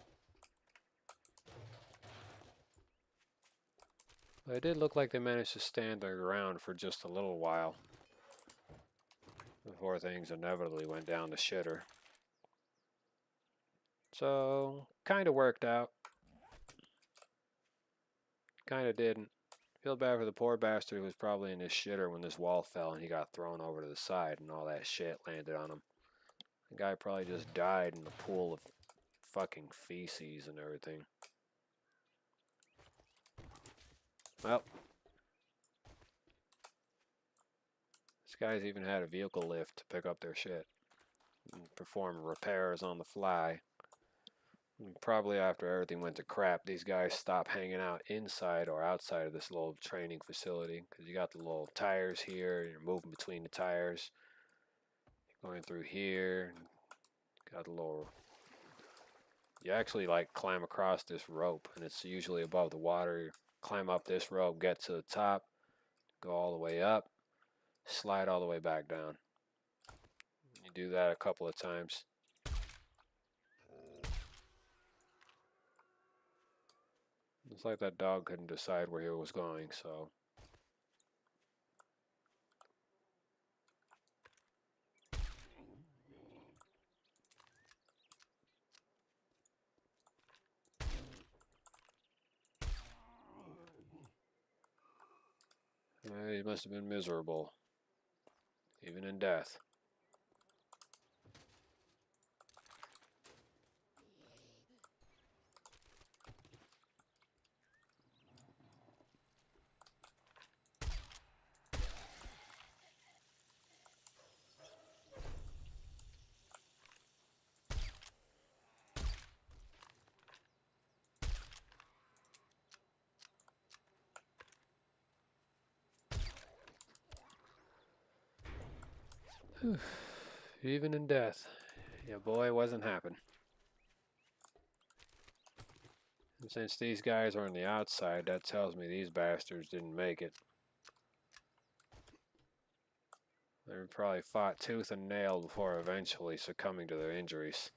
But it did look like they managed to stand their ground for just a little while before things inevitably went down the shitter. So, kinda worked out. Kinda didn't. Feel bad for the poor bastard who was probably in his shitter when this wall fell and he got thrown over to the side and all that shit landed on him. The guy probably just died in the pool of fucking feces and everything. Well, this guy's even had a vehicle lift to pick up their shit and perform repairs on the fly. And probably after everything went to crap, these guys stopped hanging out inside or outside of this little training facility because you got the little tires here, you're moving between the tires, going through here, got a little. You actually like climb across this rope, and it's usually above the water. You climb up this rope, get to the top, go all the way up, slide all the way back down. You do that a couple of times. It's like that dog couldn't decide where he was going, so. He must have been miserable, even in death. Even in death, your boy wasn't happy. And since these guys are on the outside, that tells me these bastards didn't make it. They probably fought tooth and nail before eventually succumbing to their injuries.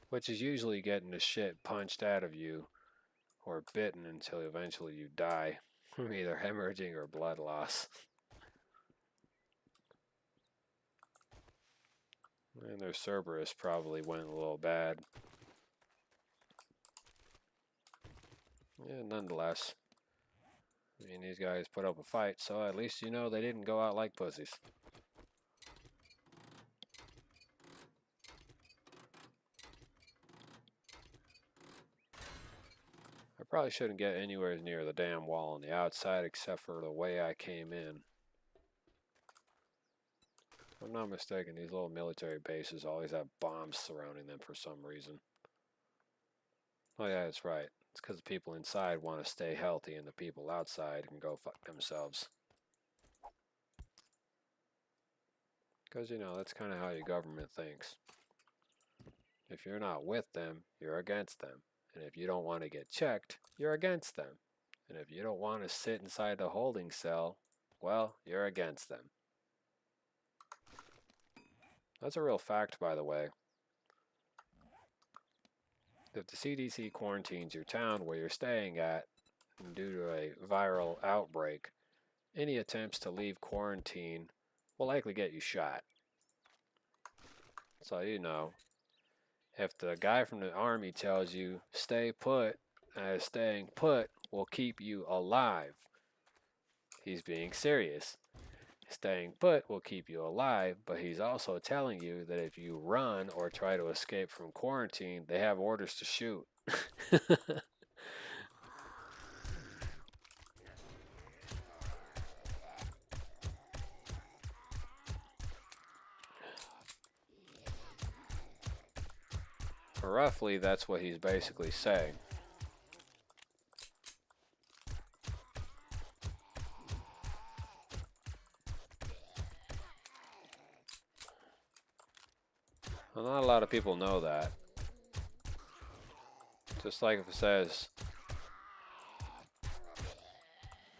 Which is usually getting the shit punched out of you or bitten until eventually you die from either hemorrhaging or blood loss. And their Cerberus probably went a little bad. Yeah, nonetheless. I mean, these guys put up a fight, so at least you know they didn't go out like pussies. I probably shouldn't get anywhere near the damn wall on the outside except for the way I came in. If I'm not mistaken, these little military bases always have bombs surrounding them for some reason. Oh yeah, that's right. It's because the people inside want to stay healthy and the people outside can go fuck themselves. Because, you know, that's kind of how your government thinks. If you're not with them, you're against them. And if you don't want to get checked, you're against them. And if you don't want to sit inside the holding cell, well, you're against them. That's a real fact, by the way. If the CDC quarantines your town where you're staying at due to a viral outbreak, any attempts to leave quarantine will likely get you shot. So, you know, if the guy from the army tells you stay put, staying put will keep you alive, he's being serious. Staying put will keep you alive, but he's also telling you that if you run or try to escape from quarantine, they have orders to shoot. Roughly, that's what he's basically saying. Well, not a lot of people know that. Just like if it says,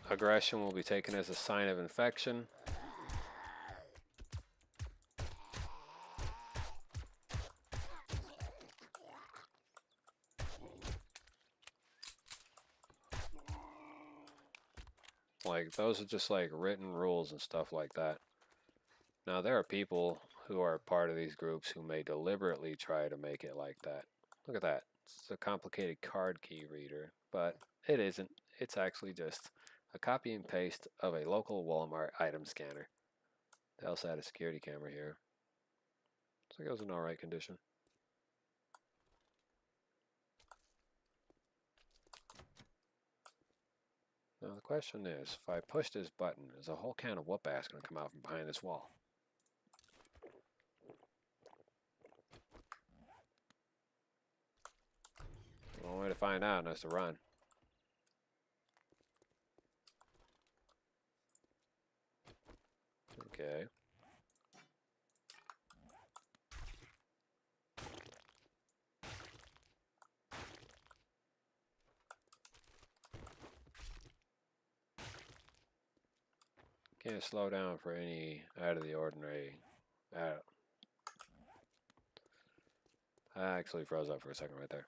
aggression will be taken as a sign of infection. Like, those are just like written rules and stuff like that. Now, there are people who are part of these groups who may deliberately try to make it like that. Look at that. It's a complicated card key reader, but it isn't. It's actually just a copy and paste of a local Walmart item scanner. They also had a security camera here. So it was in alright condition. Now the question is, if I push this button, is a whole can of whoop ass going to come out from behind this wall? One way to find out is to run. Okay. Can't slow down for any out of the ordinary. I actually froze up for a second right there.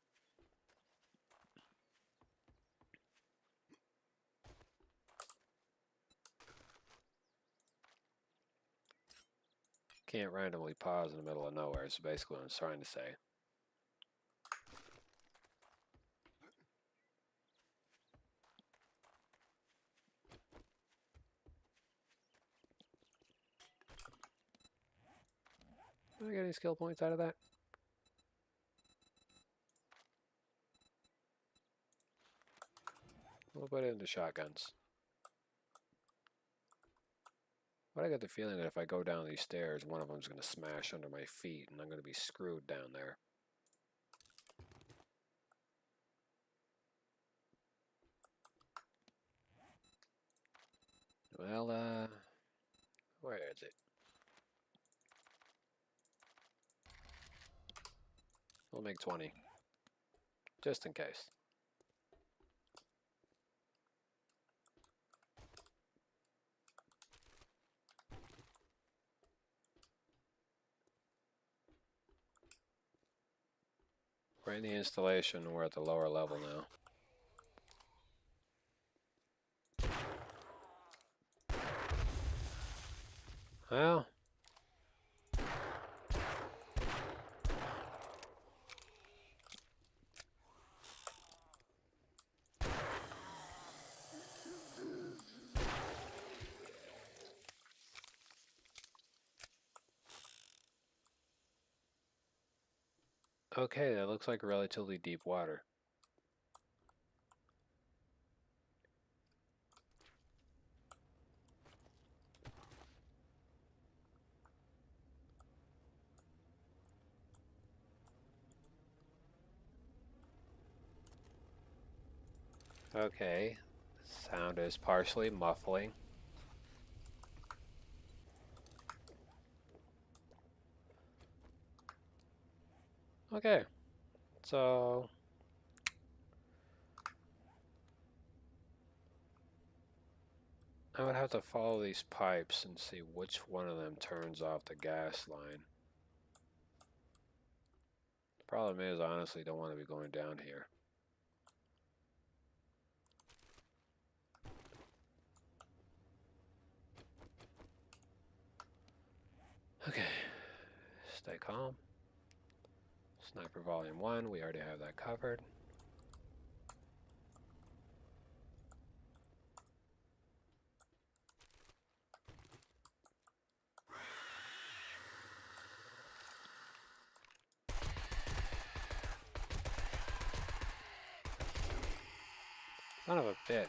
Can't randomly pause in the middle of nowhere, is basically what I'm trying to say. Did I get any skill points out of that? We'll put it into shotguns. But I got the feeling that if I go down these stairs, one of them's going to smash under my feet, and I'm going to be screwed down there. Well, where is it? We'll make 20. Just in case. We're in the installation. We're at the lower level now. Well. Okay, that looks like relatively deep water. Okay, sound is partially muffling. Okay, so I would have to follow these pipes and see which one of them turns off the gas line. The problem is, I honestly don't want to be going down here. Okay, stay calm. Sniper Volume 1, we already have that covered. Son of a bitch.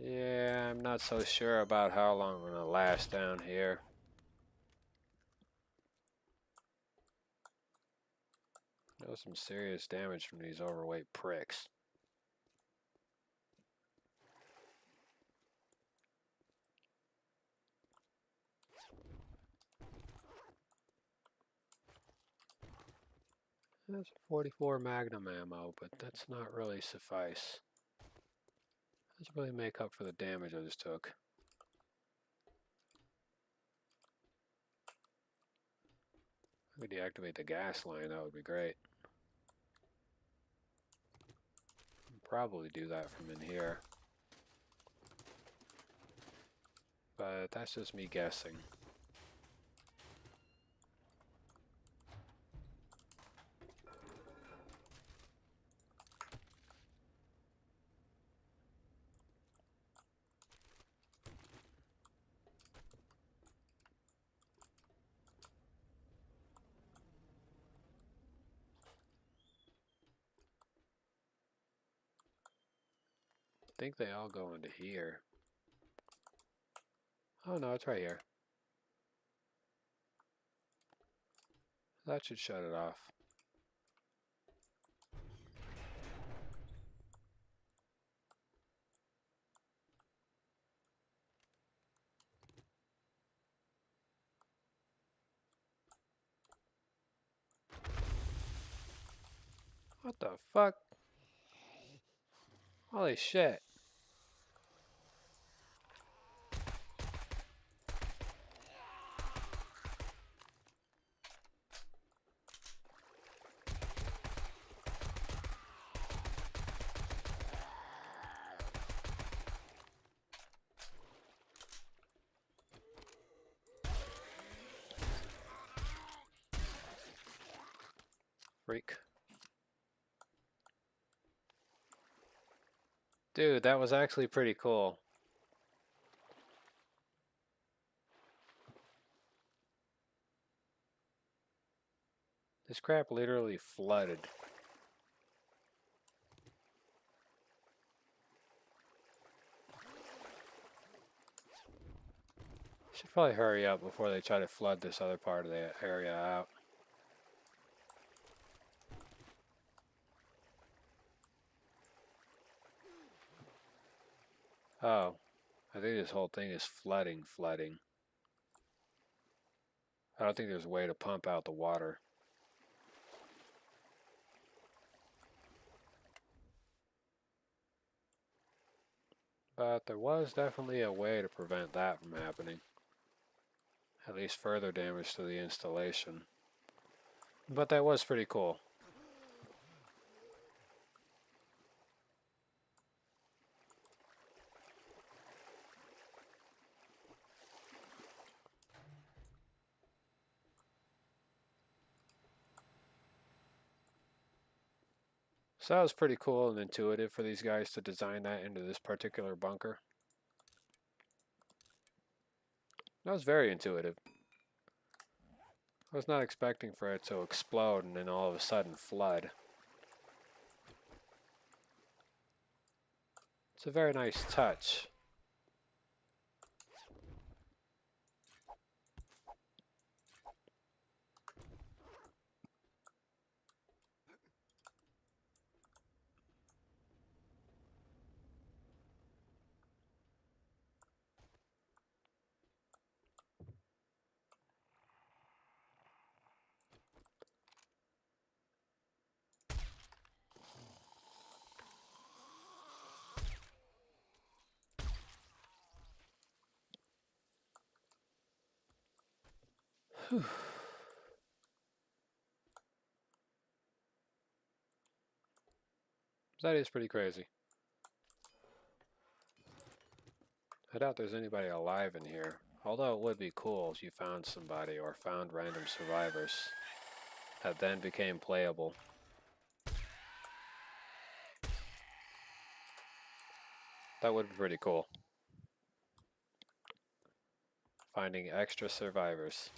Yeah, I'm not so sure about how long I'm gonna last down here. There was some serious damage from these overweight pricks. That's 44 Magnum ammo, but that's not really suffice. Doesn't really make up for the damage I just took. If we deactivate the gas line, that would be great. Probably do that from in here. But that's just me guessing. I think they all go into here. Oh no, it's right here. That should shut it off. What the fuck? Holy shit. Freak. Dude, that was actually pretty cool. This crap literally flooded. Should probably hurry up before they try to flood this other part of the area out. Oh, I think this whole thing is flooding. I don't think there's a way to pump out the water. But But there was definitely a way to prevent that from happening. At least further damage to the installation. But that was pretty cool. So that was pretty cool and intuitive for these guys to design that into this particular bunker. That was very intuitive. I was not expecting for it to explode and then all of a sudden flood. It's a very nice touch. Whew. That is pretty crazy. I doubt there's anybody alive in here. Although it would be cool if you found somebody or found random survivors that then became playable. That would be pretty cool. Finding extra survivors.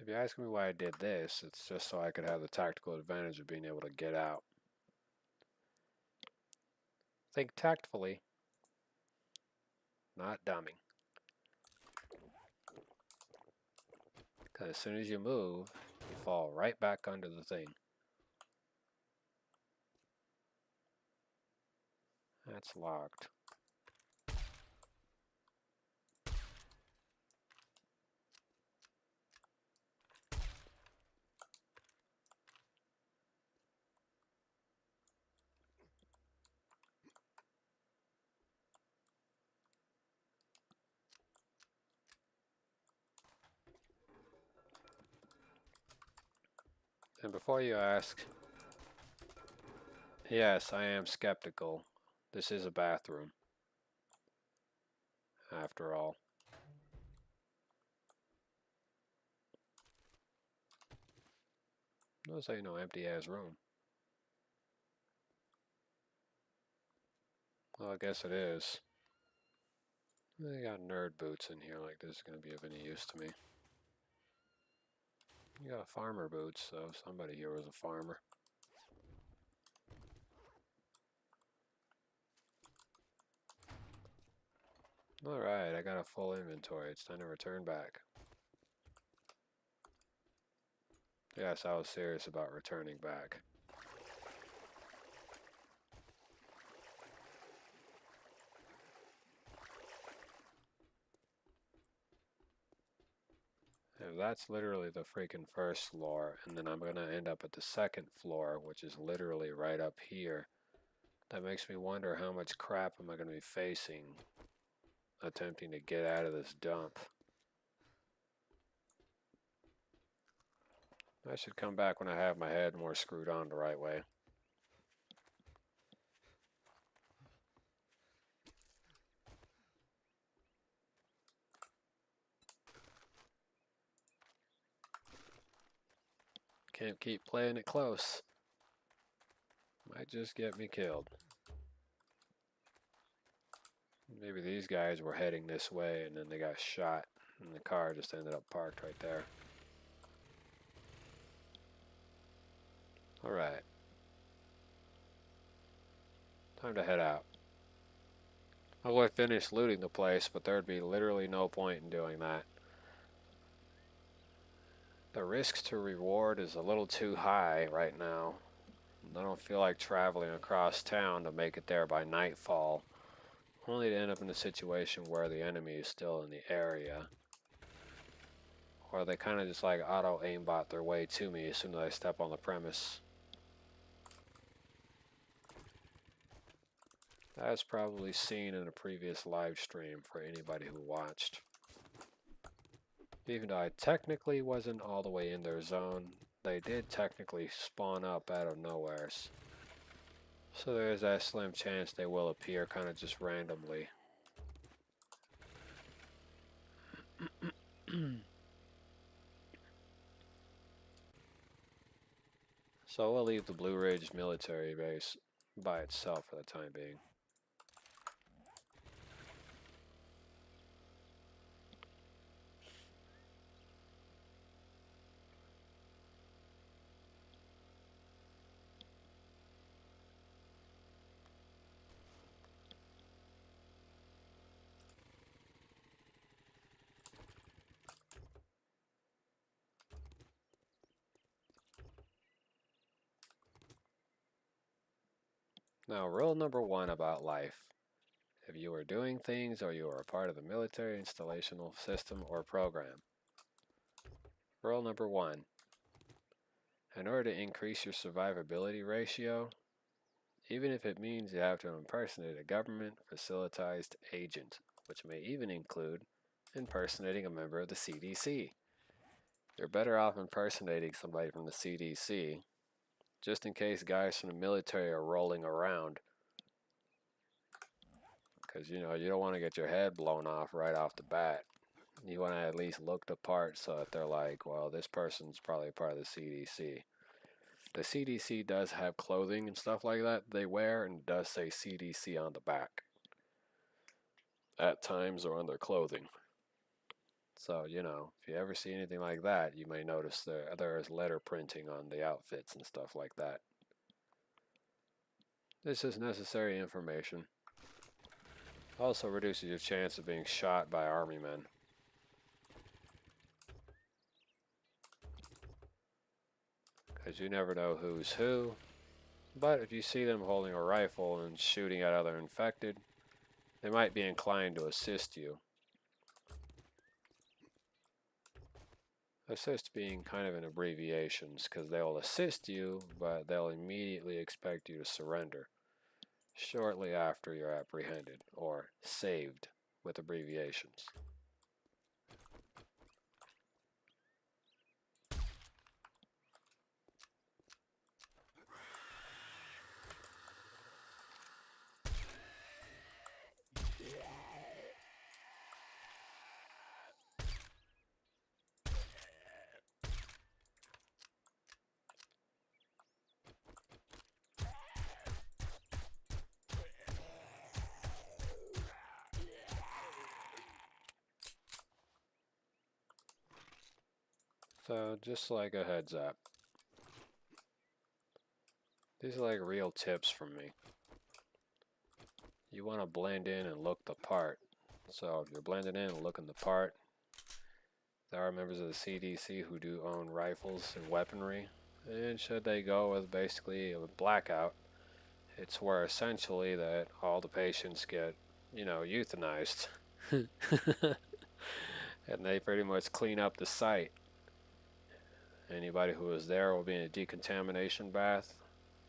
If you're asking me why I did this, it's just so I could have the tactical advantage of being able to get out. Think tactfully, not dumbing. Because as soon as you move, you fall right back under the thing. That's locked. And before you ask, yes, I am skeptical. This is a bathroom. After all. Notice how you know empty ass room. Well, I guess it is. They got nerd boots in here, like this is going to be of any use to me. You got farmer boots, so somebody here was a farmer. Alright, I got a full inventory. It's time to return back. Yes, I was serious about returning back. And that's literally the freaking first floor, and then I'm going to end up at the second floor, which is literally right up here. That makes me wonder how much crap am I going to be facing attempting to get out of this dump. I should come back when I have my head more screwed on the right way. Can't keep playing it close. Might just get me killed. Maybe these guys were heading this way and then they got shot and the car just ended up parked right there. Alright. Time to head out. I would finish looting the place, but there'd be literally no point in doing that. The risk to reward is a little too high right now. I don't feel like traveling across town to make it there by nightfall only to end up in a situation where the enemy is still in the area. Or they kind of just like auto aimbot their way to me as soon as I step on the premise. That's probably seen in a previous live stream for anybody who watched. Even though I technically wasn't all the way in their zone, they did technically spawn up out of nowhere. So there's that slim chance they will appear kind of just randomly. So we'll leave the Blue Ridge military base by itself for the time being. Now, rule number 1 about life. If you are doing things or you are a part of the military installational system or program. Rule number 1. In order to increase your survivability ratio, even if it means you have to impersonate a government facilitized agent, which may even include impersonating a member of the CDC. You're better off impersonating somebody from the CDC, just in case guys from the military are rolling around. Because, you know, you don't want to get your head blown off right off the bat. You want to at least look the part so that they're like, well, this person's probably part of the CDC. The CDC does have clothing and stuff like that they wear, and does say CDC on the back at times or on their clothing. So, you know, if you ever see anything like that, you may notice there is letter printing on the outfits and stuff like that. This is necessary information. Also reduces your chance of being shot by army men. Because you never know who's who. But if you see them holding a rifle and shooting at other infected, they might be inclined to assist you. Assist being kind of an abbreviations, because they'll assist you, but they'll immediately expect you to surrender shortly after you're apprehended, or saved with abbreviations. So just like a heads up, these are like real tips from me. You want to blend in and look the part. So if you're blending in and looking the part, there are members of the CDC who do own rifles and weaponry, and should they go with basically a blackout, it's where essentially that all the patients get, you know, euthanized. And they pretty much clean up the site. Anybody who is there will be in a decontamination bath,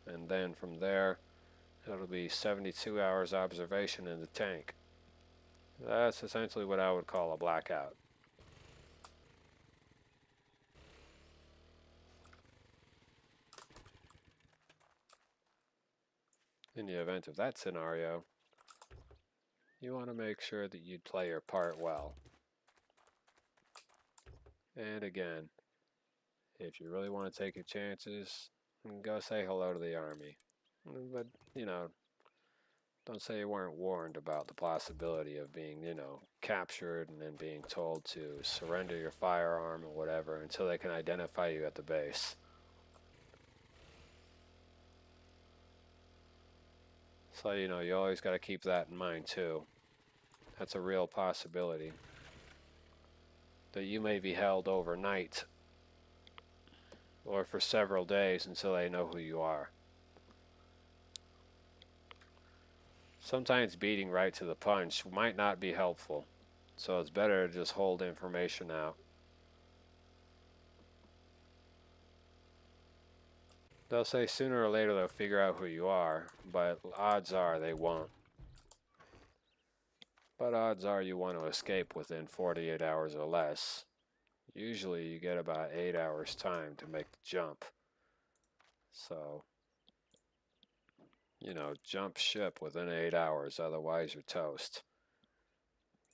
and then from there it'll be 72 hours observation in the tank. That's essentially what I would call a blackout. In the event of that scenario, you want to make sure that you play your part well. And again, if you really want to take your chances, go say hello to the army. But, you know, don't say you weren't warned about the possibility of being, you know, captured and then being told to surrender your firearm or whatever until they can identify you at the base. So, you know, you always got to keep that in mind too. That's a real possibility. That you may be held overnight or for several days until they know who you are. sometimes beating right to the punch might not be helpful. So it's better to just hold information out. They'll say sooner or later they'll figure out who you are, but odds are they won't. But odds are you want to escape within 48 hours or less. Usually you get about 8 hours time to make the jump. So, you know, jump ship within 8 hours, otherwise you're toast.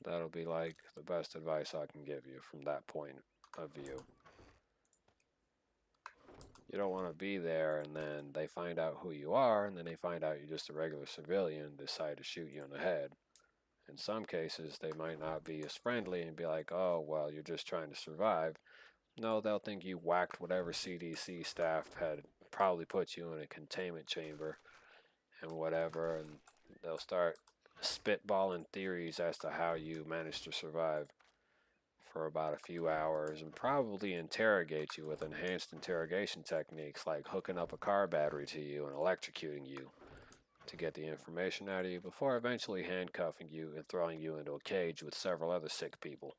That'll be like the best advice I can give you from that point of view. You don't want to be there and then they find out who you are and then they find out you're just a regular civilian and decide to shoot you in the head. In some cases, they might not be as friendly and be like, oh, well, you're just trying to survive. No, they'll think you whacked whatever CDC staff had probably put you in a containment chamber and whatever, and they'll start spitballing theories as to how you managed to survive for about a few hours and probably interrogate you with enhanced interrogation techniques like hooking up a car battery to you and electrocuting you to get the information out of you before eventually handcuffing you and throwing you into a cage with several other sick people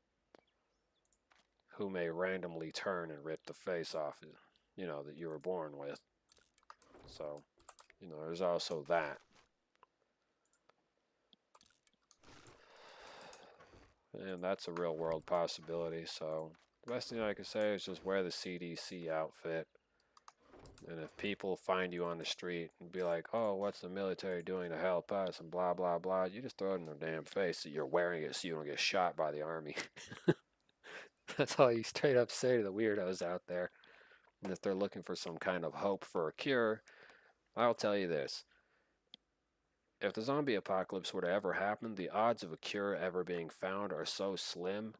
who may randomly turn and rip the face off, you know, that you were born with. So, you know, there's also that. And that's a real world possibility. So the best thing I can say is just wear the CDC outfit. And if people find you on the street and be like, oh, what's the military doing to help us and blah, blah, blah, you just throw it in their damn face that you're wearing it so you don't get shot by the army. That's all you straight up say to the weirdos out there. And if they're looking for some kind of hope for a cure, I'll tell you this. If the zombie apocalypse were to ever happen, the odds of a cure ever being found are so slim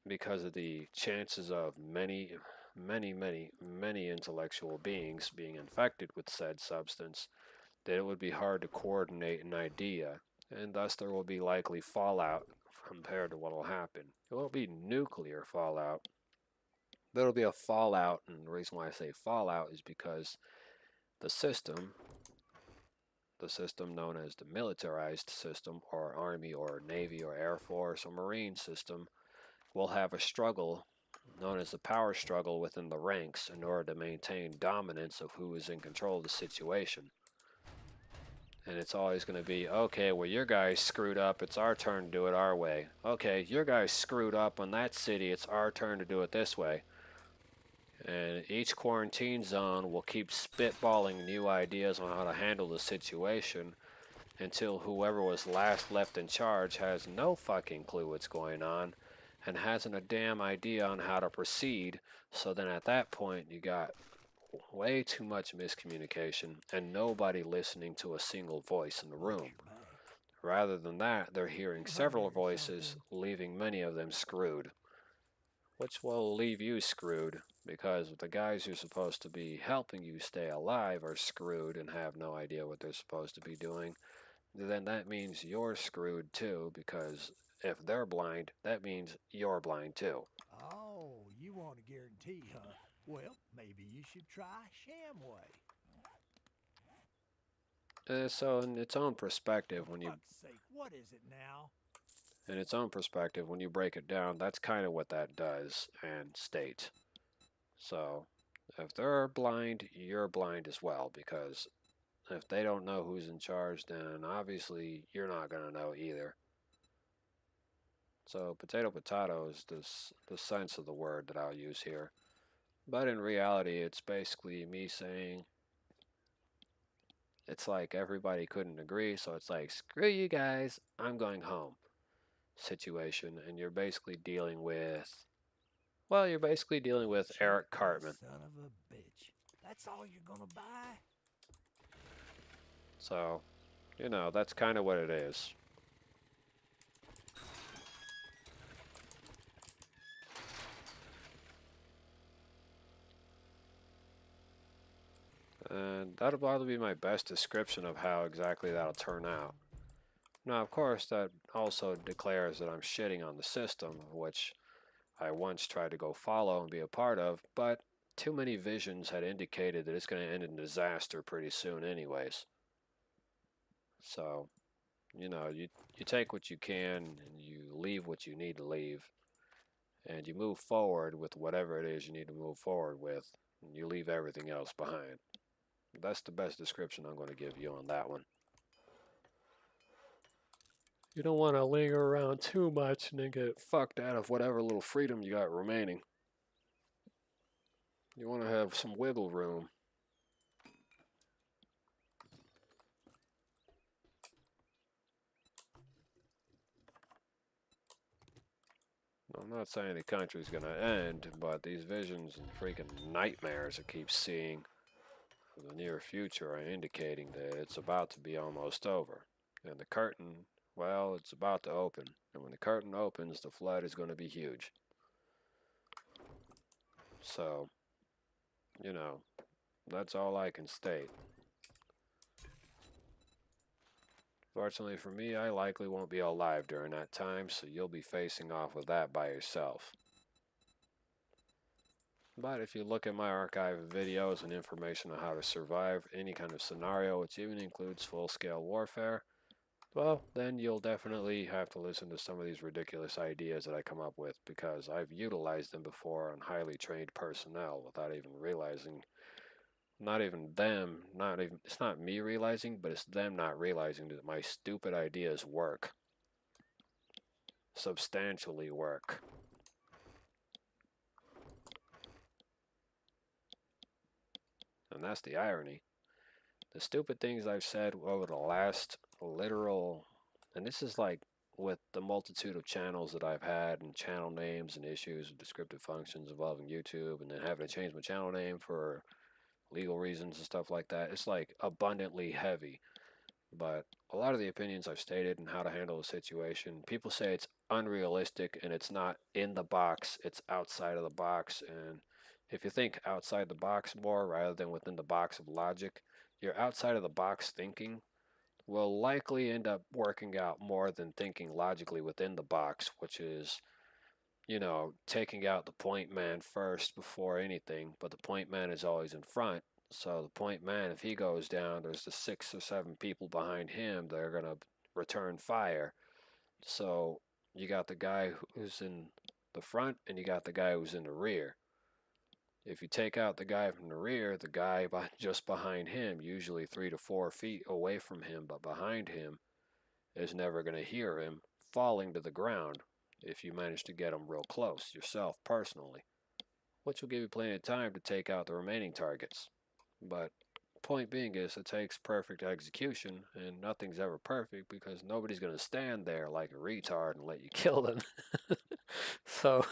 because of the chances of many intellectual beings being infected with said substance that it would be hard to coordinate an idea, and thus there will be likely fallout compared to what will happen. It won't be nuclear fallout. There'll be a fallout, and the reason why I say fallout is because the system known as the militarized system, or Army, or Navy, or Air Force, or Marine system, will have a struggle known as the power struggle within the ranks in order to maintain dominance of who is in control of the situation. And it's always going to be, okay, well, your guys screwed up, it's our turn to do it our way. Okay, your guys screwed up on that city, it's our turn to do it this way. And each quarantine zone will keep spitballing new ideas on how to handle the situation until whoever was last left in charge has no fucking clue what's going on and hasn't a damn idea on how to proceed. So then at that point you got way too much miscommunication and nobody listening to a single voice in the room. Rather than that, they're hearing several voices, leaving many of them screwed. Which will leave you screwed, because if the guys who are supposed to be helping you stay alive are screwed and have no idea what they're supposed to be doing, then that means you're screwed too, because if they're blind, that means you're blind too. Oh, you want a guarantee, huh? Well, maybe you should try Shamway. So in its own perspective, For fuck's sake, what is it now? In its own perspective, when you break it down, that's kind of what that does and states. So if they're blind, you're blind as well, because if they don't know who's in charge, then obviously you're not going to know either. So potato is the sense of the word that I'll use here. But in reality, it's basically me saying, it's like everybody couldn't agree, so it's like, screw you guys, I'm going home situation, and you're basically dealing with, well, you're basically dealing with Eric Cartman. Son of a bitch. That's all you're gonna buy? So, you know, that's kind of what it is. And that'll probably be my best description of how exactly that'll turn out. Now, of course, that also declares that I'm shitting on the system, which I once tried to go follow and be a part of, but too many visions had indicated that it's going to end in disaster pretty soon anyways. So, You know, you take what you can and you leave what you need to leave, and you move forward with whatever it is you need to move forward with, and you leave everything else behind. That's the best description I'm going to give you on that one. You don't want to linger around too much and then get fucked out of whatever little freedom you got remaining. You want to have some wiggle room. I'm not saying the country's going to end, but these visions and freaking nightmares I keep seeing for the near future are indicating that it's about to be almost over. And the curtain, well, it's about to open. And when the curtain opens, the flood is going to be huge. So, you know, that's all I can state. Fortunately for me, I likely won't be alive during that time, so you'll be facing off with that by yourself. But if you look at my archive of videos and information on how to survive any kind of scenario, which even includes full-scale warfare, well, then you'll definitely have to listen to some of these ridiculous ideas that I come up with, because I've utilized them before on highly trained personnel without even realizing. Not even them, not even, it's not me realizing, but it's them not realizing that my stupid ideas work. Substantially work. And that's the irony. The stupid things I've said over the last literal, and this is like with the multitude of channels that I've had and channel names and issues with descriptive functions involving YouTube, and then having to change my channel name for legal reasons and stuff like that. It's like abundantly heavy. But a lot of the opinions I've stated and how to handle the situation, people say it's unrealistic and it's not in the box, it's outside of the box. And if you think outside the box more rather than within the box of logic, your outside of the box thinking will likely end up working out more than thinking logically within the box, which is, you know, taking out the point man first before anything, but the point man is always in front. So the point man, if he goes down, there's the 6 or 7 people behind him that are going to return fire. So you got the guy who's in the front and you got the guy who's in the rear. If you take out the guy from the rear, the guy just behind him, usually 3 to 4 feet away from him, but behind him, is never going to hear him falling to the ground if you manage to get him real close yourself personally, which will give you plenty of time to take out the remaining targets. But point being is it takes perfect execution, and nothing's ever perfect because nobody's going to stand there like a retard and let you kill them. So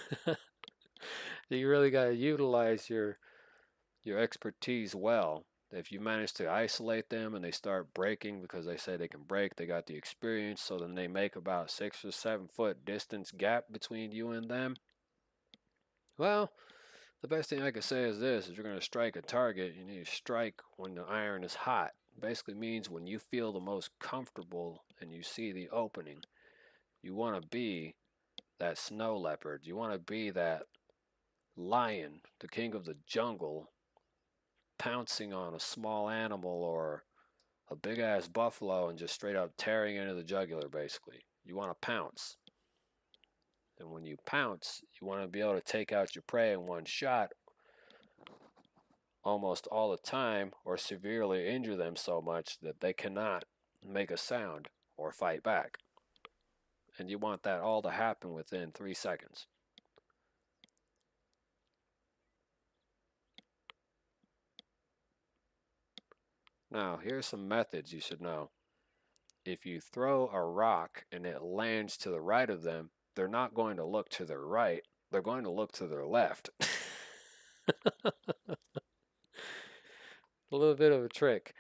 you really got to utilize your expertise well. If you manage to isolate them and they start breaking because they say they can break, they got the experience, so then they make about 6 or 7 foot distance gap between you and them. Well, the best thing I can say is this: if you're going to strike a target, you need to strike when the iron is hot. Basically means when you feel the most comfortable and you see the opening. You want to be that snow leopard. You want to be that lion, the king of the jungle, pouncing on a small animal or a big ass buffalo and just straight up tearing into the jugular, basically. You want to pounce. And when you pounce, you want to be able to take out your prey in one shot almost all the time, or severely injure them so much that they cannot make a sound or fight back. And you want that all to happen within 3 seconds. Now, here's some methods you should know. If you throw a rock and it lands to the right of them, they're not going to look to their right, they're going to look to their left. A little bit of a trick.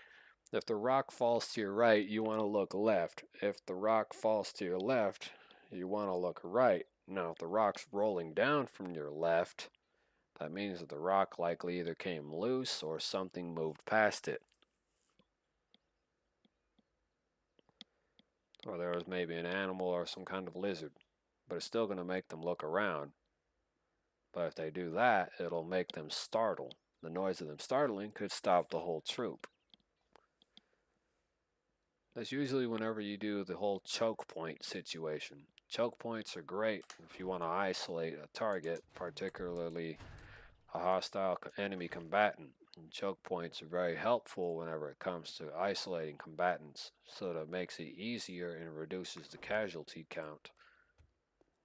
If the rock falls to your right, you want to look left. If the rock falls to your left, you want to look right. Now, if the rock's rolling down from your left, that means that the rock likely either came loose or something moved past it. Or there was maybe an animal or some kind of lizard. But it's still going to make them look around. But if they do that, it'll make them startle. The noise of them startling could stop the whole troop. That's usually whenever you do the whole choke point situation. Choke points are great if you want to isolate a target, particularly a hostile enemy combatant. And choke points are very helpful whenever it comes to isolating combatants, so that it makes it easier and reduces the casualty count.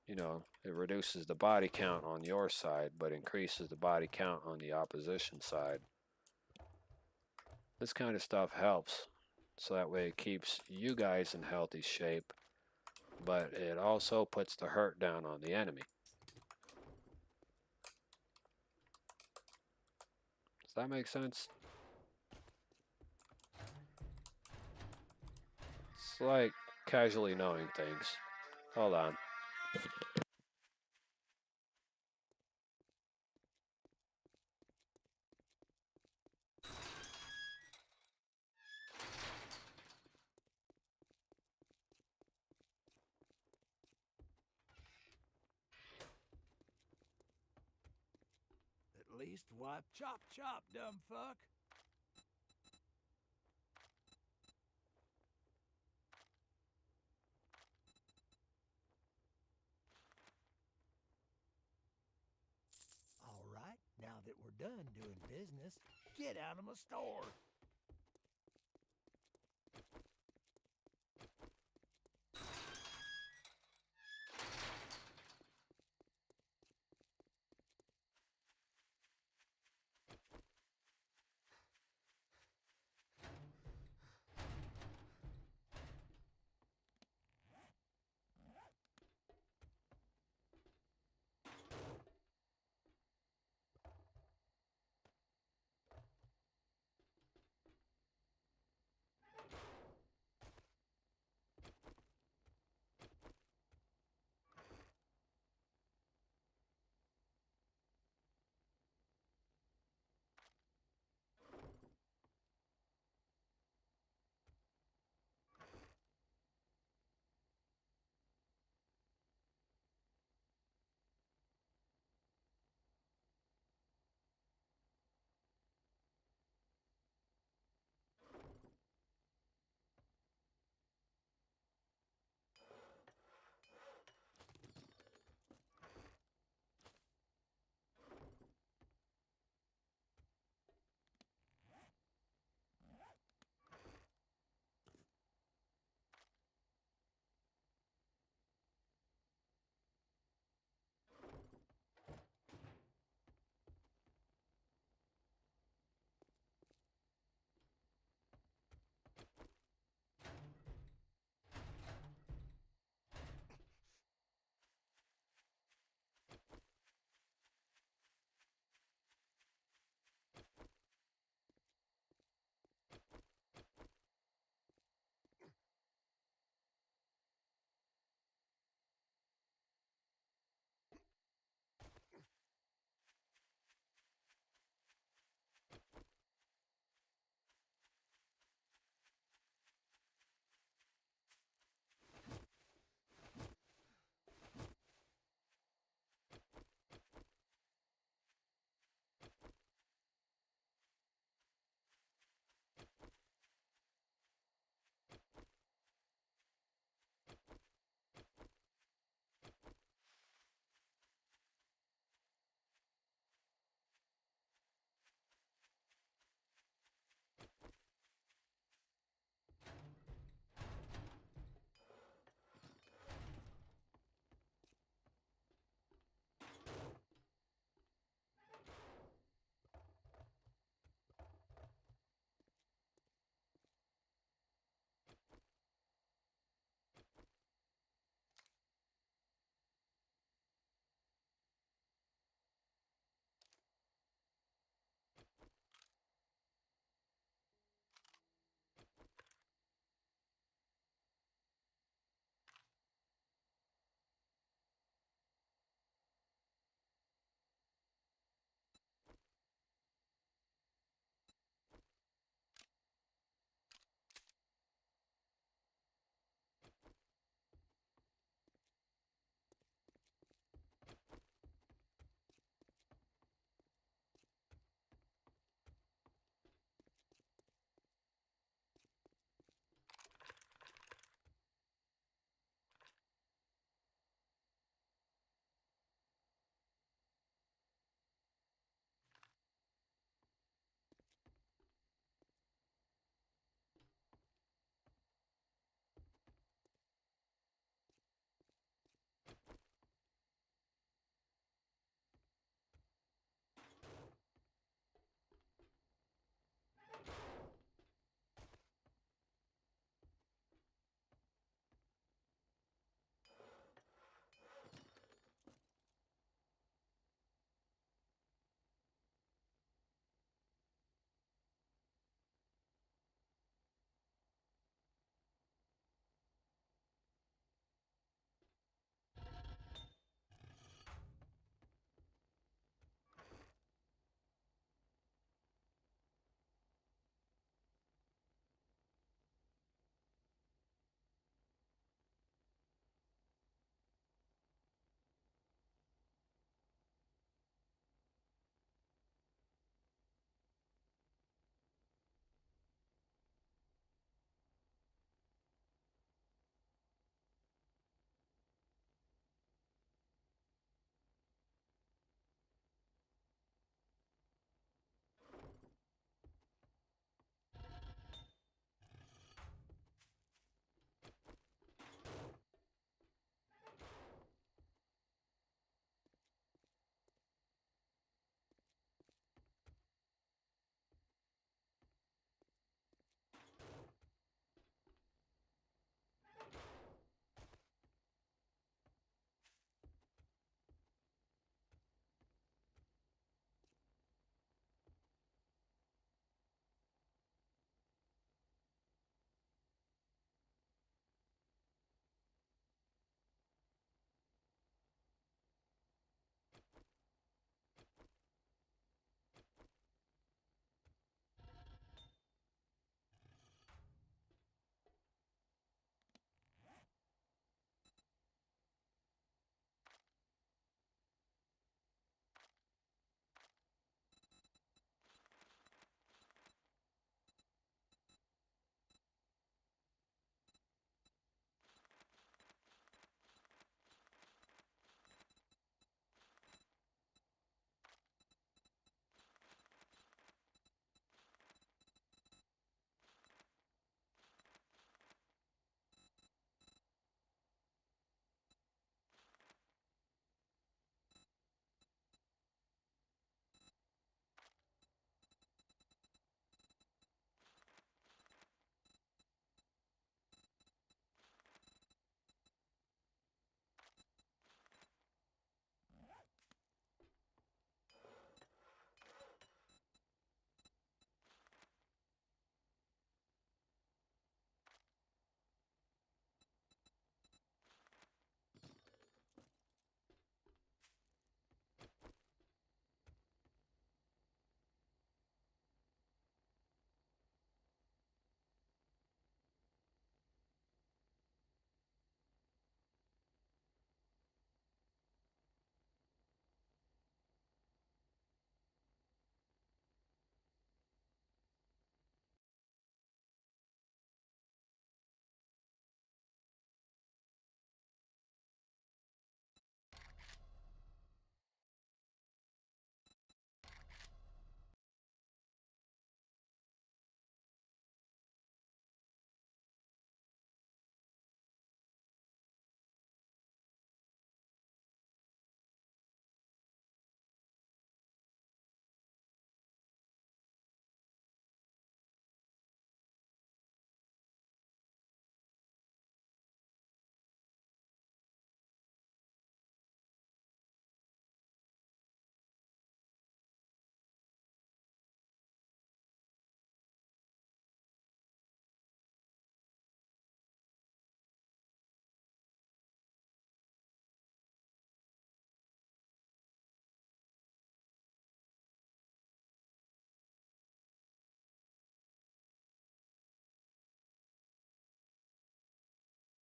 You know, it reduces the body count on your side, but increases the body count on the opposition side. This kind of stuff helps, so that way it keeps you guys in healthy shape, but it also puts the hurt down on the enemy. Does that make sense? It's like casually knowing things. Hold on. At least wipe chop chop, dumb fuck. All right, now that we're done doing business, get out of my store.